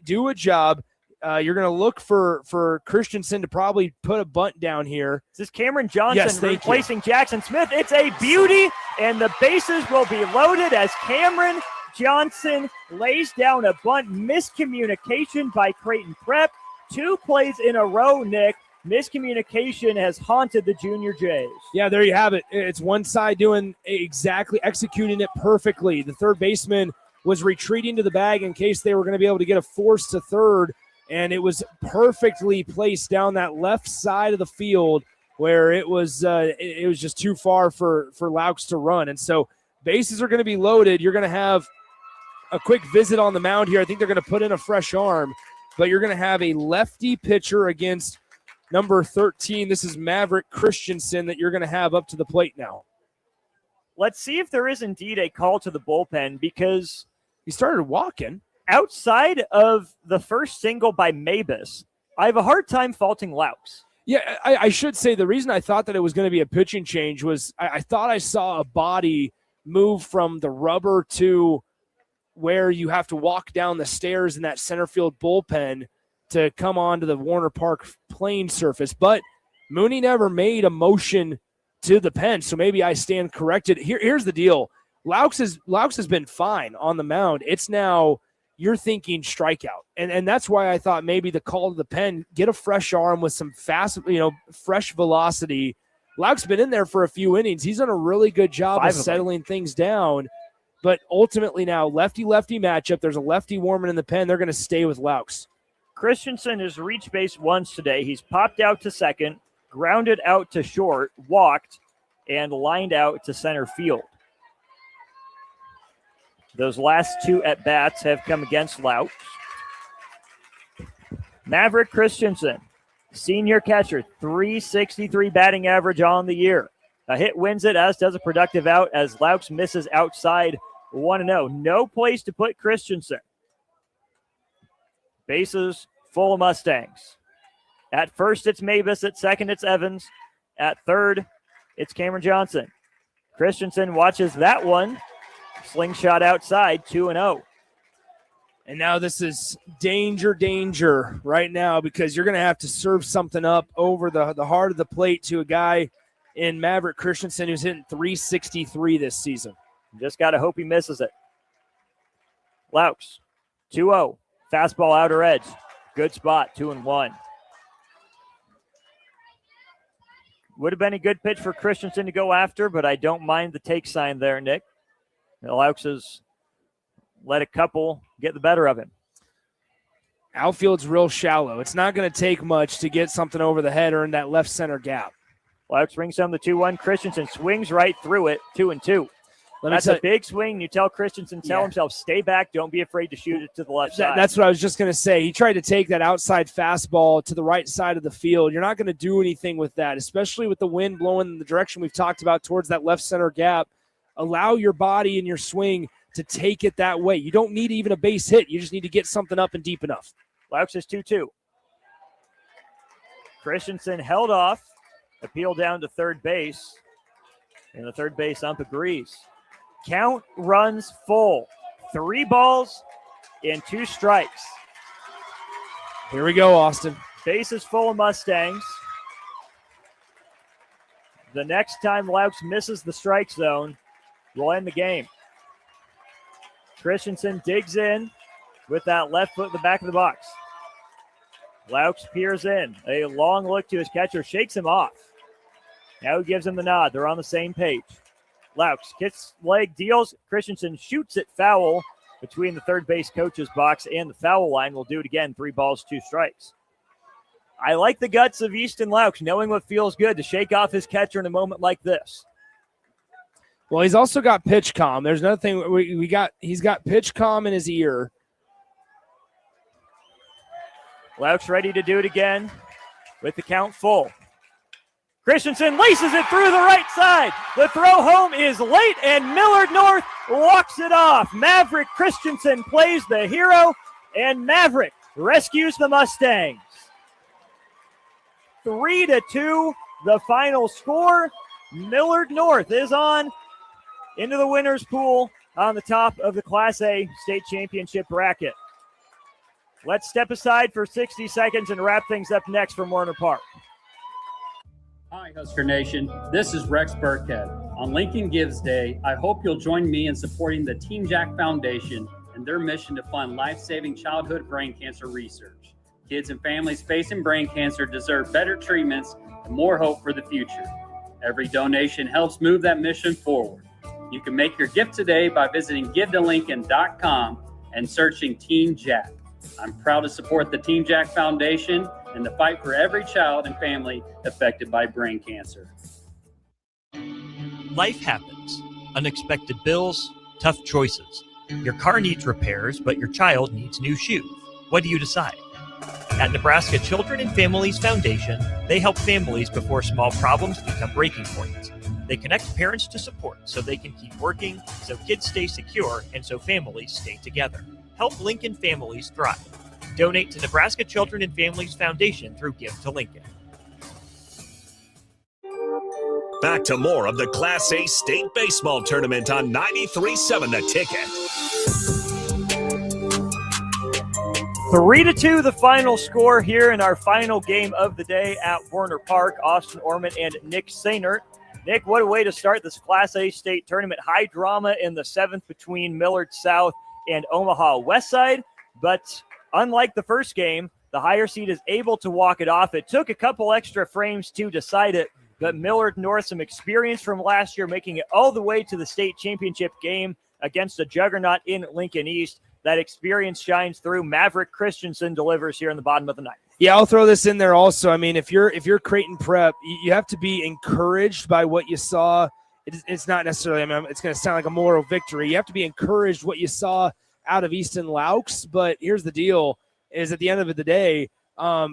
Do a job. You're going to look for Christensen to probably put a bunt down here. This is Cameron Johnson replacing Jackson Smith. It's a beauty, and the bases will be loaded as Cameron Johnson lays down a bunt. Miscommunication by Creighton Prep. 2 plays in a row, Nick. Miscommunication has haunted the Junior Jays. Yeah, there you have it. It's one side doing exactly, executing it perfectly. The third baseman was retreating to the bag in case they were going to be able to get a force to third, and it was perfectly placed down that left side of the field where it was just too far for Laux to run. And so bases are going to be loaded. You're going to have a quick visit on the mound here. I think they're going to put in a fresh arm, but you're going to have a lefty pitcher against number 13. This is Maverick Christensen that you're going to have up to the plate now. Let's see if there is indeed a call to the bullpen, because he started walking. Outside of the first single by Mavis, I have a hard time faulting Laux. Yeah, I should say the reason I thought that it was going to be a pitching change was I thought I saw a body move from the rubber to where you have to walk down the stairs in that center field bullpen to come onto the Warner Park playing surface. But Mooney never made a motion to the pen, so maybe I stand corrected. Here's the deal. Laux has been fine on the mound. It's now you're thinking strikeout. And that's why I thought maybe the call to the pen, get a fresh arm with some fast, fresh velocity. Laux been in there for a few innings. He's done a really good job of settling things down. But ultimately now, lefty-lefty matchup. There's a lefty warming in the pen. They're going to stay with Laux. Christensen has reached base once today. He's popped out to second, grounded out to short, walked, and lined out to center field. Those last 2 at-bats have come against Laux. Maverick Christensen, senior catcher, .363 batting average on the year. A hit wins it, as does a productive out, as Laux misses outside 1-0. No place to put Christensen. Bases full of Mustangs. At first, it's Mavis. At second, it's Evans. At third, it's Cameron Johnson. Christensen watches that one. Slingshot outside, 2-0. And now this is danger right now, because you're going to have to serve something up over the heart of the plate to a guy in Maverick Christensen who's hitting .363 this season. Just got to hope he misses it. Laux, 2-0. Fastball outer edge. Good spot, 2-1. Would have been a good pitch for Christensen to go after, but I don't mind the take sign there, Nick. Laux has let a couple get the better of him. Outfield's real shallow. It's not going to take much to get something over the head or in that left center gap. Laux brings home the 2-1. Christensen swings right through it, 2-2. That's a big swing. You tell Christensen, tell himself, stay back. Don't be afraid to shoot it to the left side. That's what I was just going to say. He tried to take that outside fastball to the right side of the field. You're not going to do anything with that, especially with the wind blowing in the direction we've talked about towards that left center gap. Allow your body and your swing to take it that way. You don't need even a base hit. You just need to get something up and deep enough. Laux is 2-2. Christensen held off. Appeal down to third base. And the third base ump agrees. Count runs full. 3 balls and 2 strikes. Here we go, Austin. Bases full of Mustangs. The next time Laux misses the strike zone, we'll end the game. Christensen digs in with that left foot in the back of the box. Laux peers in. A long look to his catcher, shakes him off. Now he gives him the nod. They're on the same page. Laux kicks leg, deals. Christensen shoots it foul between the third base coach's box and the foul line. We'll do it again. 3 balls, 2 strikes. I like the guts of Easton Laux, knowing what feels good to shake off his catcher in a moment like this. Well, he's also got pitch calm. There's another thing he's got pitch calm in his ear. Laux ready to do it again with the count full. Christensen laces it through the right side. The throw home is late, and Millard North walks it off. Maverick Christensen plays the hero, and Maverick rescues the Mustangs. 3-2, the final score. Millard North is on into the winner's pool on the top of the Class A state championship bracket. Let's step aside for 60 seconds and wrap things up next from Warner Park. Hi, Husker Nation. This is Rex Burkhead. On Lincoln Gives Day, I hope you'll join me in supporting the Team Jack Foundation and their mission to fund life-saving childhood brain cancer research. Kids and families facing brain cancer deserve better treatments and more hope for the future. Every donation helps move that mission forward. You can make your gift today by visiting givetolincoln.com and searching Team Jack. I'm proud to support the Team Jack Foundation and the fight for every child and family affected by brain cancer. Life happens. Unexpected bills, tough choices. Your car needs repairs, but your child needs new shoes. What do you decide? At Nebraska Children and Families Foundation, they help families before small problems become breaking points. They connect parents to support so they can keep working, so kids stay secure, and so families stay together. Help Lincoln families thrive. Donate to Nebraska Children and Families Foundation through Give to Lincoln. Back to more of the Class A State Baseball Tournament on 93.7 The Ticket. 3-2, the final score here in our final game of the day at Warner Park. Austin Orman and Nick Sainert. Nick, what a way to start this Class A State Tournament. High drama in the 7th between Millard South and Omaha Westside, but unlike the first game, the higher seed is able to walk it off. It took a couple extra frames to decide it, but Millard North, some experience from last year, making it all the way to the state championship game against a juggernaut in Lincoln East. That experience shines through. Maverick Christensen delivers here in the bottom of the ninth. Yeah, I'll throw this in there also. I mean, if you're Creighton Prep, you have to be encouraged by what you saw. It's not necessarily, I mean, it's going to sound like a moral victory. You have to be encouraged what you saw out of Easton Laux, but here's the deal, is at the end of the day,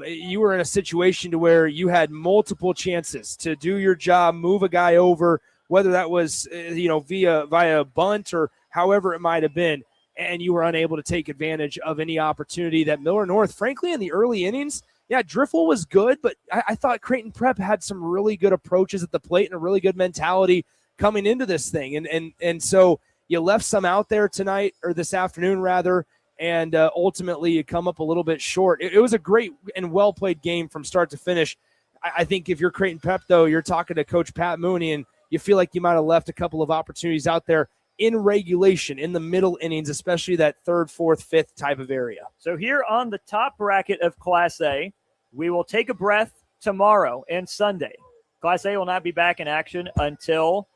you were in a situation to where you had multiple chances to do your job, move a guy over, whether that was, via bunt or however it might have been, and you were unable to take advantage of any opportunity that Millard North, frankly, in the early innings, yeah, Driffle was good, but I thought Creighton Prep had some really good approaches at the plate and a really good mentality coming into this thing. And so you left some out there tonight, or this afternoon rather, and ultimately you come up a little bit short. It was a great and well-played game from start to finish. I think if you're Creighton Prep, though, you're talking to Coach Pat Mooney, and you feel like you might have left a couple of opportunities out there in regulation, in the middle innings, especially that 3rd, 4th, 5th type of area. So here on the top bracket of Class A, we will take a breath tomorrow and Sunday. Class A will not be back in action until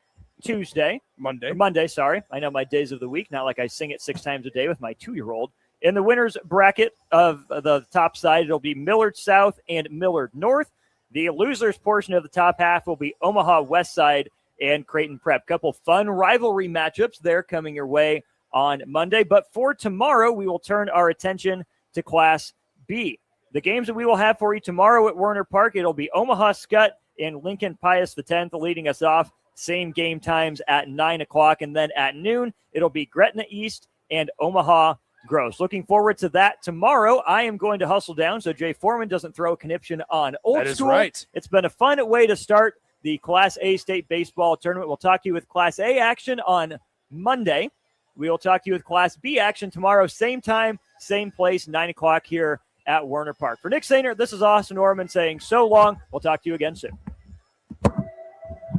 Monday, sorry. I know my days of the week, not like I sing it 6 times a day with my 2-year-old. In the winner's bracket of the top side, it'll be Millard South and Millard North. The loser's portion of the top half will be Omaha Westside and Creighton Prep. Couple fun rivalry matchups there coming your way on Monday. But for tomorrow, we will turn our attention to Class B. The games that we will have for you tomorrow at Warner Park, it'll be Omaha Scott and Lincoln Pius X leading us off. Same game times at 9 o'clock. And then at noon, it'll be Gretna East and Omaha Gross. Looking forward to that tomorrow. I am going to hustle down so Jay Foreman doesn't throw a conniption on Old School. That is right. It's been a fun way to start the Class A State Baseball Tournament. We'll talk to you with Class A action on Monday. We will talk to you with Class B action tomorrow. Same time, same place, 9 o'clock here at Warner Park. For Nick Sainert, this is Austin Orman saying so long. We'll talk to you again soon.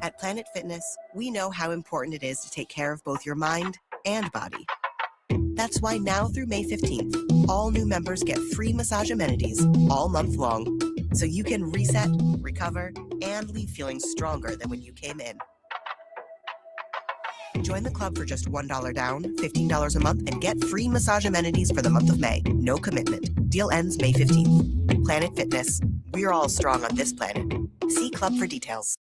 At Planet Fitness, we know how important it is to take care of both your mind and body. That's why now through May 15th, all new members get free massage amenities all month long, so you can reset, recover, and leave feeling stronger than when you came in. Join the club for just $1 down, $15 a month, and get free massage amenities for the month of May. No commitment. Deal ends May 15th. Planet Fitness. We're all strong on this planet. See club for details.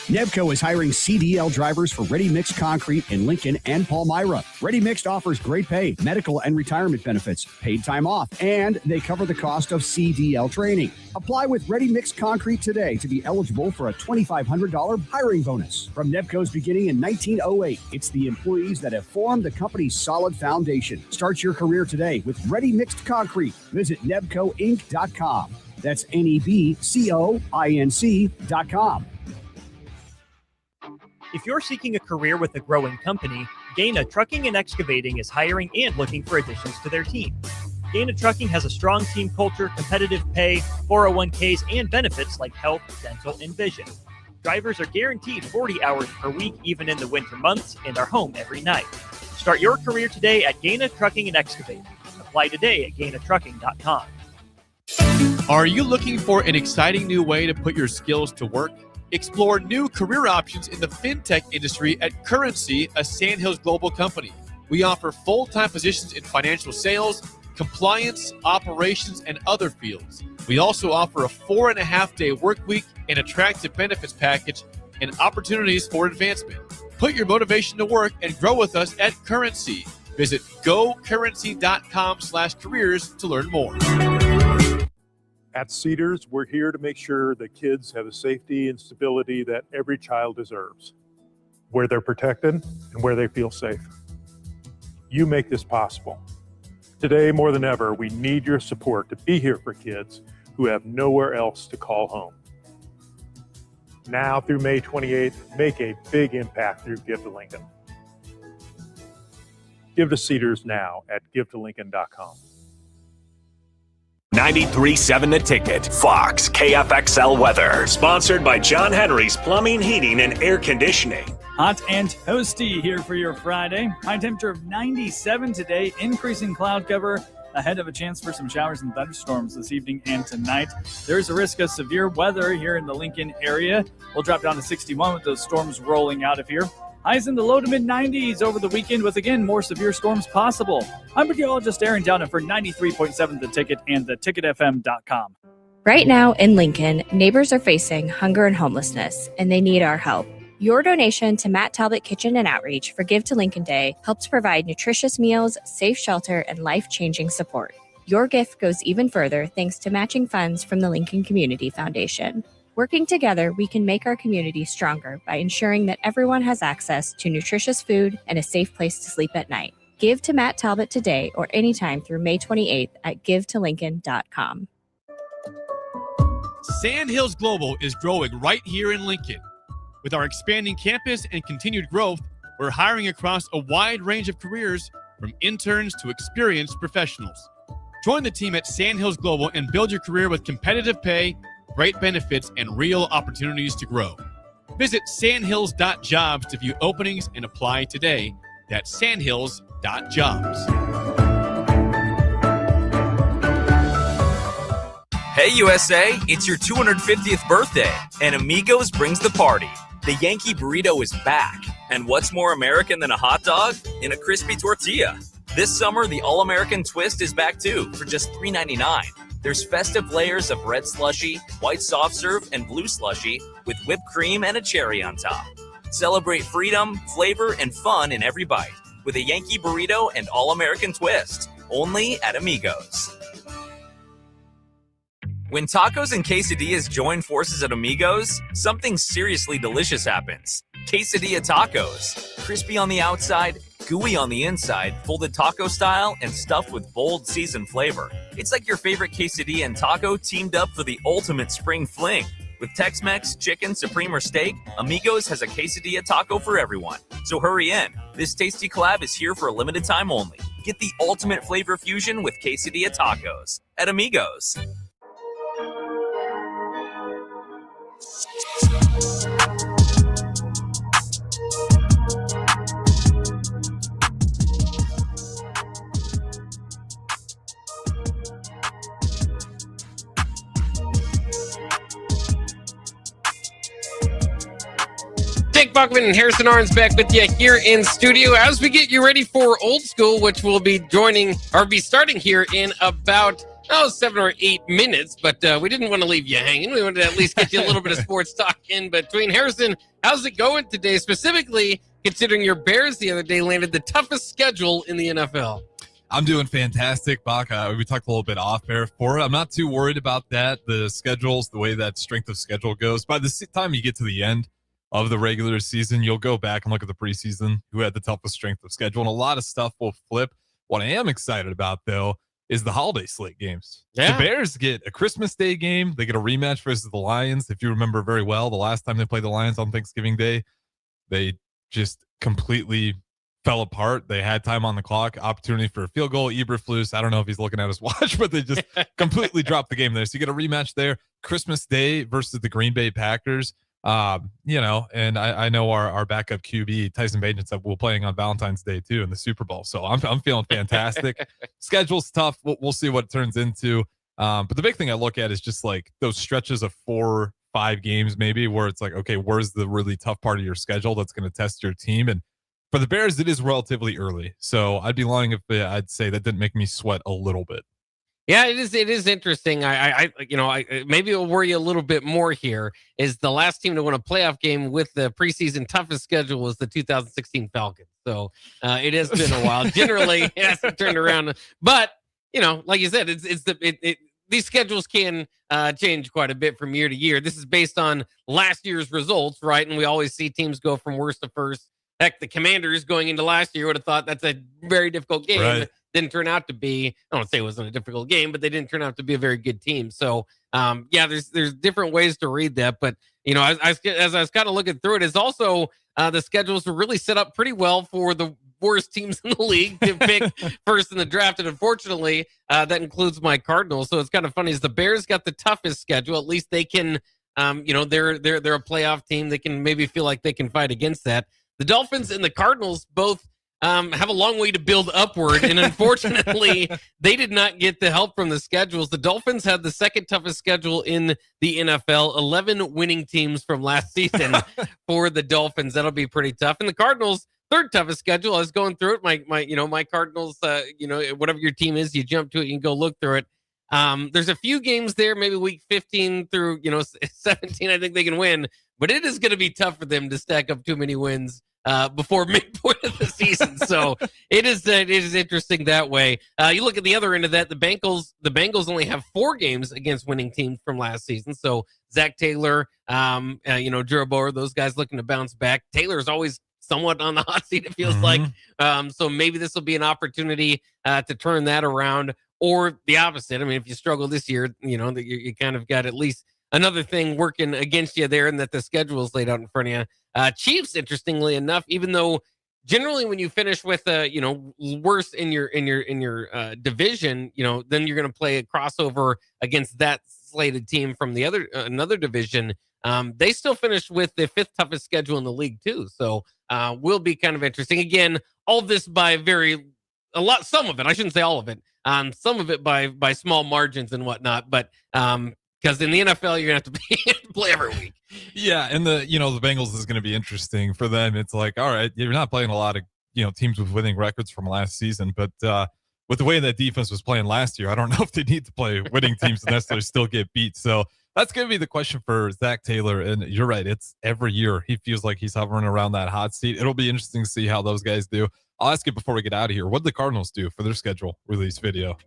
Nevco is hiring CDL drivers for Ready Mixed Concrete in Lincoln and Palmyra. Ready Mixed offers great pay, medical and retirement benefits, paid time off, and they cover the cost of CDL training. Apply with Ready Mixed Concrete today to be eligible for a $2,500 hiring bonus. From Nevco's beginning in 1908, it's the employees that have formed the company's solid foundation. Start your career today with Ready Mixed Concrete. Visit NevcoInc.com. That's NEBCOINC.com. If you're seeking a career with a growing company, Gaina Trucking and Excavating is hiring and looking for additions to their team. Gaina Trucking has a strong team culture, competitive pay, 401ks, and benefits like health, dental, and vision. Drivers are guaranteed 40 hours per week, even in the winter months, and are home every night. Start your career today at Gaina Trucking and Excavating. Apply today at GainaTrucking.com. Are you looking for an exciting new way to put your skills to work? Explore new career options in the fintech industry at Currency, a Sandhills global company. We offer full-time positions in financial sales, compliance, operations, and other fields. We also offer a 4.5-day work week, an attractive benefits package, and opportunities for advancement. Put your motivation to work and grow with us at Currency. Visit gocurrency.com/careers to learn more. At Cedars, we're here to make sure that kids have the safety and stability that every child deserves, where they're protected and where they feel safe. You make this possible. Today, more than ever, we need your support to be here for kids who have nowhere else to call home. Now through May 28th, make a big impact through Give to Lincoln. Give to Cedars now at givetolincoln.com. 93.7 The Ticket, Fox, KFXL weather. Sponsored by John Henry's Plumbing, Heating, and Air Conditioning. Hot and toasty here for your Friday. High temperature of 97 today, increasing cloud cover ahead of a chance for some showers and thunderstorms this evening and tonight. There's a risk of severe weather here in the Lincoln area. We'll drop down to 61 with those storms rolling out of here. Highs in the low to mid-90s over the weekend with, again, more severe storms possible. I'm meteorologist Aaron Downer for 93.7 The Ticket and theticketfm.com. Right now in Lincoln, neighbors are facing hunger and homelessness, and they need our help. Your donation to Matt Talbot Kitchen and Outreach for Give to Lincoln Day helps provide nutritious meals, safe shelter, and life-changing support. Your gift goes even further thanks to matching funds from the Lincoln Community Foundation. Working together, we can make our community stronger by ensuring that everyone has access to nutritious food and a safe place to sleep at night. Give to Matt Talbot today or anytime through May 28th at givetolincoln.com. Sandhills Global is growing right here in Lincoln. With our expanding campus and continued growth, we're hiring across a wide range of careers, from interns to experienced professionals. Join the team at Sandhills Global and build your career with competitive pay, great benefits, and real opportunities to grow. Visit sandhills.jobs to view openings and apply today. That's sandhills.jobs. Hey USA, it's your 250th birthday, and Amigos brings the party. The Yankee Burrito is back, and what's more American than a hot dog in a crispy tortilla? This summer, the All-American Twist is back too, for just $3.99. There's festive layers of red slushy, white soft serve, and blue slushy with whipped cream and a cherry on top. Celebrate freedom, flavor, and fun in every bite with a Yankee Burrito and All-American Twist, only at Amigos. When tacos and quesadillas join forces at Amigos, something seriously delicious happens. Quesadilla tacos. Crispy on the outside, gooey on the inside, folded taco style, and stuffed with bold seasoned flavor. It's like your favorite quesadilla and taco teamed up for the ultimate spring fling. With Tex-Mex, chicken, supreme, or steak, Amigos has a quesadilla taco for everyone. So hurry in. This tasty collab is here for a limited time only. Get the ultimate flavor fusion with quesadilla tacos at Amigos. Bachman and Harrison Arns back with you here in studio as we get you ready for Old School, which will be starting here in about 7 or 8 minutes. But we didn't want to leave you hanging. We wanted to at least get you a little bit of sports talk in between. Harrison, how's it going today, specifically considering your Bears the other day landed the toughest schedule in the NFL? I'm doing fantastic, Bach. We talked a little bit off air for it. I'm not too worried about that. The schedules, the way that strength of schedule goes, by the time you get to the end of the regular season, you'll go back and look at the preseason, who had the toughest strength of schedule, and a lot of stuff will flip. What I am excited about, though, is the holiday slate games. Yeah. The Bears get a Christmas Day game. They get a rematch versus the Lions. If you remember very well, the last time they played the Lions on Thanksgiving Day, they just completely fell apart. They had time on the clock, opportunity for a field goal. Eberflus, I don't know if he's looking at his watch, but they just completely dropped the game there. So you get a rematch there. Christmas Day versus the Green Bay Packers. And I know our backup QB, Tyson Bagent, said we're playing on Valentine's Day too in the Super Bowl. So I'm feeling fantastic. Schedule's tough. We'll see what it turns into. But the big thing I look at is just like those stretches of 4-5 games maybe where it's like, okay, where's the really tough part of your schedule that's going to test your team? And for the Bears, it is relatively early. So I'd be lying if I'd say that didn't make me sweat a little bit. Yeah, it is interesting. I maybe it'll worry you a little bit more here. Is the last team to win a playoff game with the preseason toughest schedule was the 2016 Falcons. So it has been a while. Generally, it hasn't turned around. But like you said, these schedules can change quite a bit from year to year. This is based on last year's results, right? And we always see teams go from worst to first. Heck, the Commanders going into last year would have thought that's a very difficult game. Right. Didn't turn out to be, I don't say it wasn't a difficult game, but they didn't turn out to be a very good team. So, there's different ways to read that. But, as I was kind of looking through it, is also the schedules were really set up pretty well for the worst teams in the league to pick first in the draft. And unfortunately, that includes my Cardinals. So it's kind of funny is the Bears got the toughest schedule. At least they can, they're a playoff team. They can maybe feel like they can fight against that. The Dolphins and the Cardinals both have a long way to build upward, and unfortunately, they did not get the help from the schedules. The Dolphins had the second toughest schedule in the NFL, 11 winning teams from last season for the Dolphins. That'll be pretty tough. And the Cardinals, third toughest schedule. I was going through it. My Cardinals, whatever your team is, you jump to it, you can go look through it. There's a few games there, maybe week 15 through 17. I think they can win, but it is going to be tough for them to stack up too many wins before midpoint of the season. So it is interesting that way. You look at the other end of that, the Bengals only have 4 games against winning teams from last season. So Zach Taylor, Drew Boer, those guys looking to bounce back. Taylor's always somewhat on the hot seat, it feels like. So maybe this will be an opportunity to turn that around, or the opposite. I mean, if you struggle this year, you kind of got at least another thing working against you there, and that the schedule is laid out in front of you. Chiefs, interestingly enough, even though generally when you finish with worse in your division, then you're going to play a crossover against that slated team from the another division. They still finished with the 5th toughest schedule in the league too. So will be kind of interesting. Again, all of this by some of it, I shouldn't say all of it. Some of it by small margins and whatnot, but because in the NFL, you're going to have to play every week. Yeah, and the Bengals is going to be interesting for them. It's like, all right, you're not playing a lot of teams with winning records from last season, but with the way that defense was playing last year, I don't know if they need to play winning teams to necessarily still get beat. So that's going to be the question for Zach Taylor. And you're right, it's every year he feels like he's hovering around that hot seat. It'll be interesting to see how those guys do. I'll ask you before we get out of here, what did the Cardinals do for their schedule release video?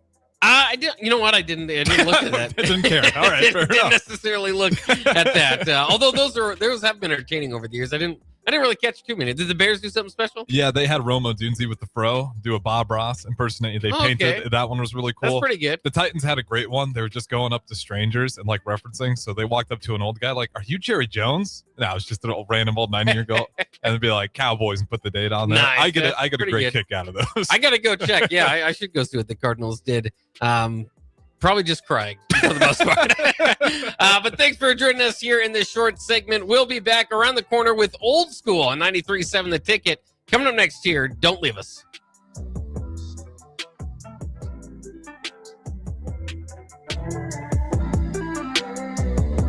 I didn't. You know what? I didn't look at that. I didn't care. All right, fair didn't necessarily look at that. Although those have been entertaining over the years. I didn't really catch too many. Did the Bears do something special? Yeah, they had Romo Dunze with the fro do a Bob Ross impersonation. They painted. Okay. That one was really cool. That's pretty good. The Titans had a great one. They were just going up to strangers and referencing. So they walked up to an old guy like, "Are you Jerry Jones?" No, it's just an random old 9-year-old, and they'd be like Cowboys and put the date on there. Nice. I get a great kick out of those. I gotta go check. Yeah, I should go see what the Cardinals did. Probably just crying for the most part. But thanks for joining us here in this short segment. We'll be back around the corner with Old School on 93.7 The Ticket. Coming up next year, don't leave us.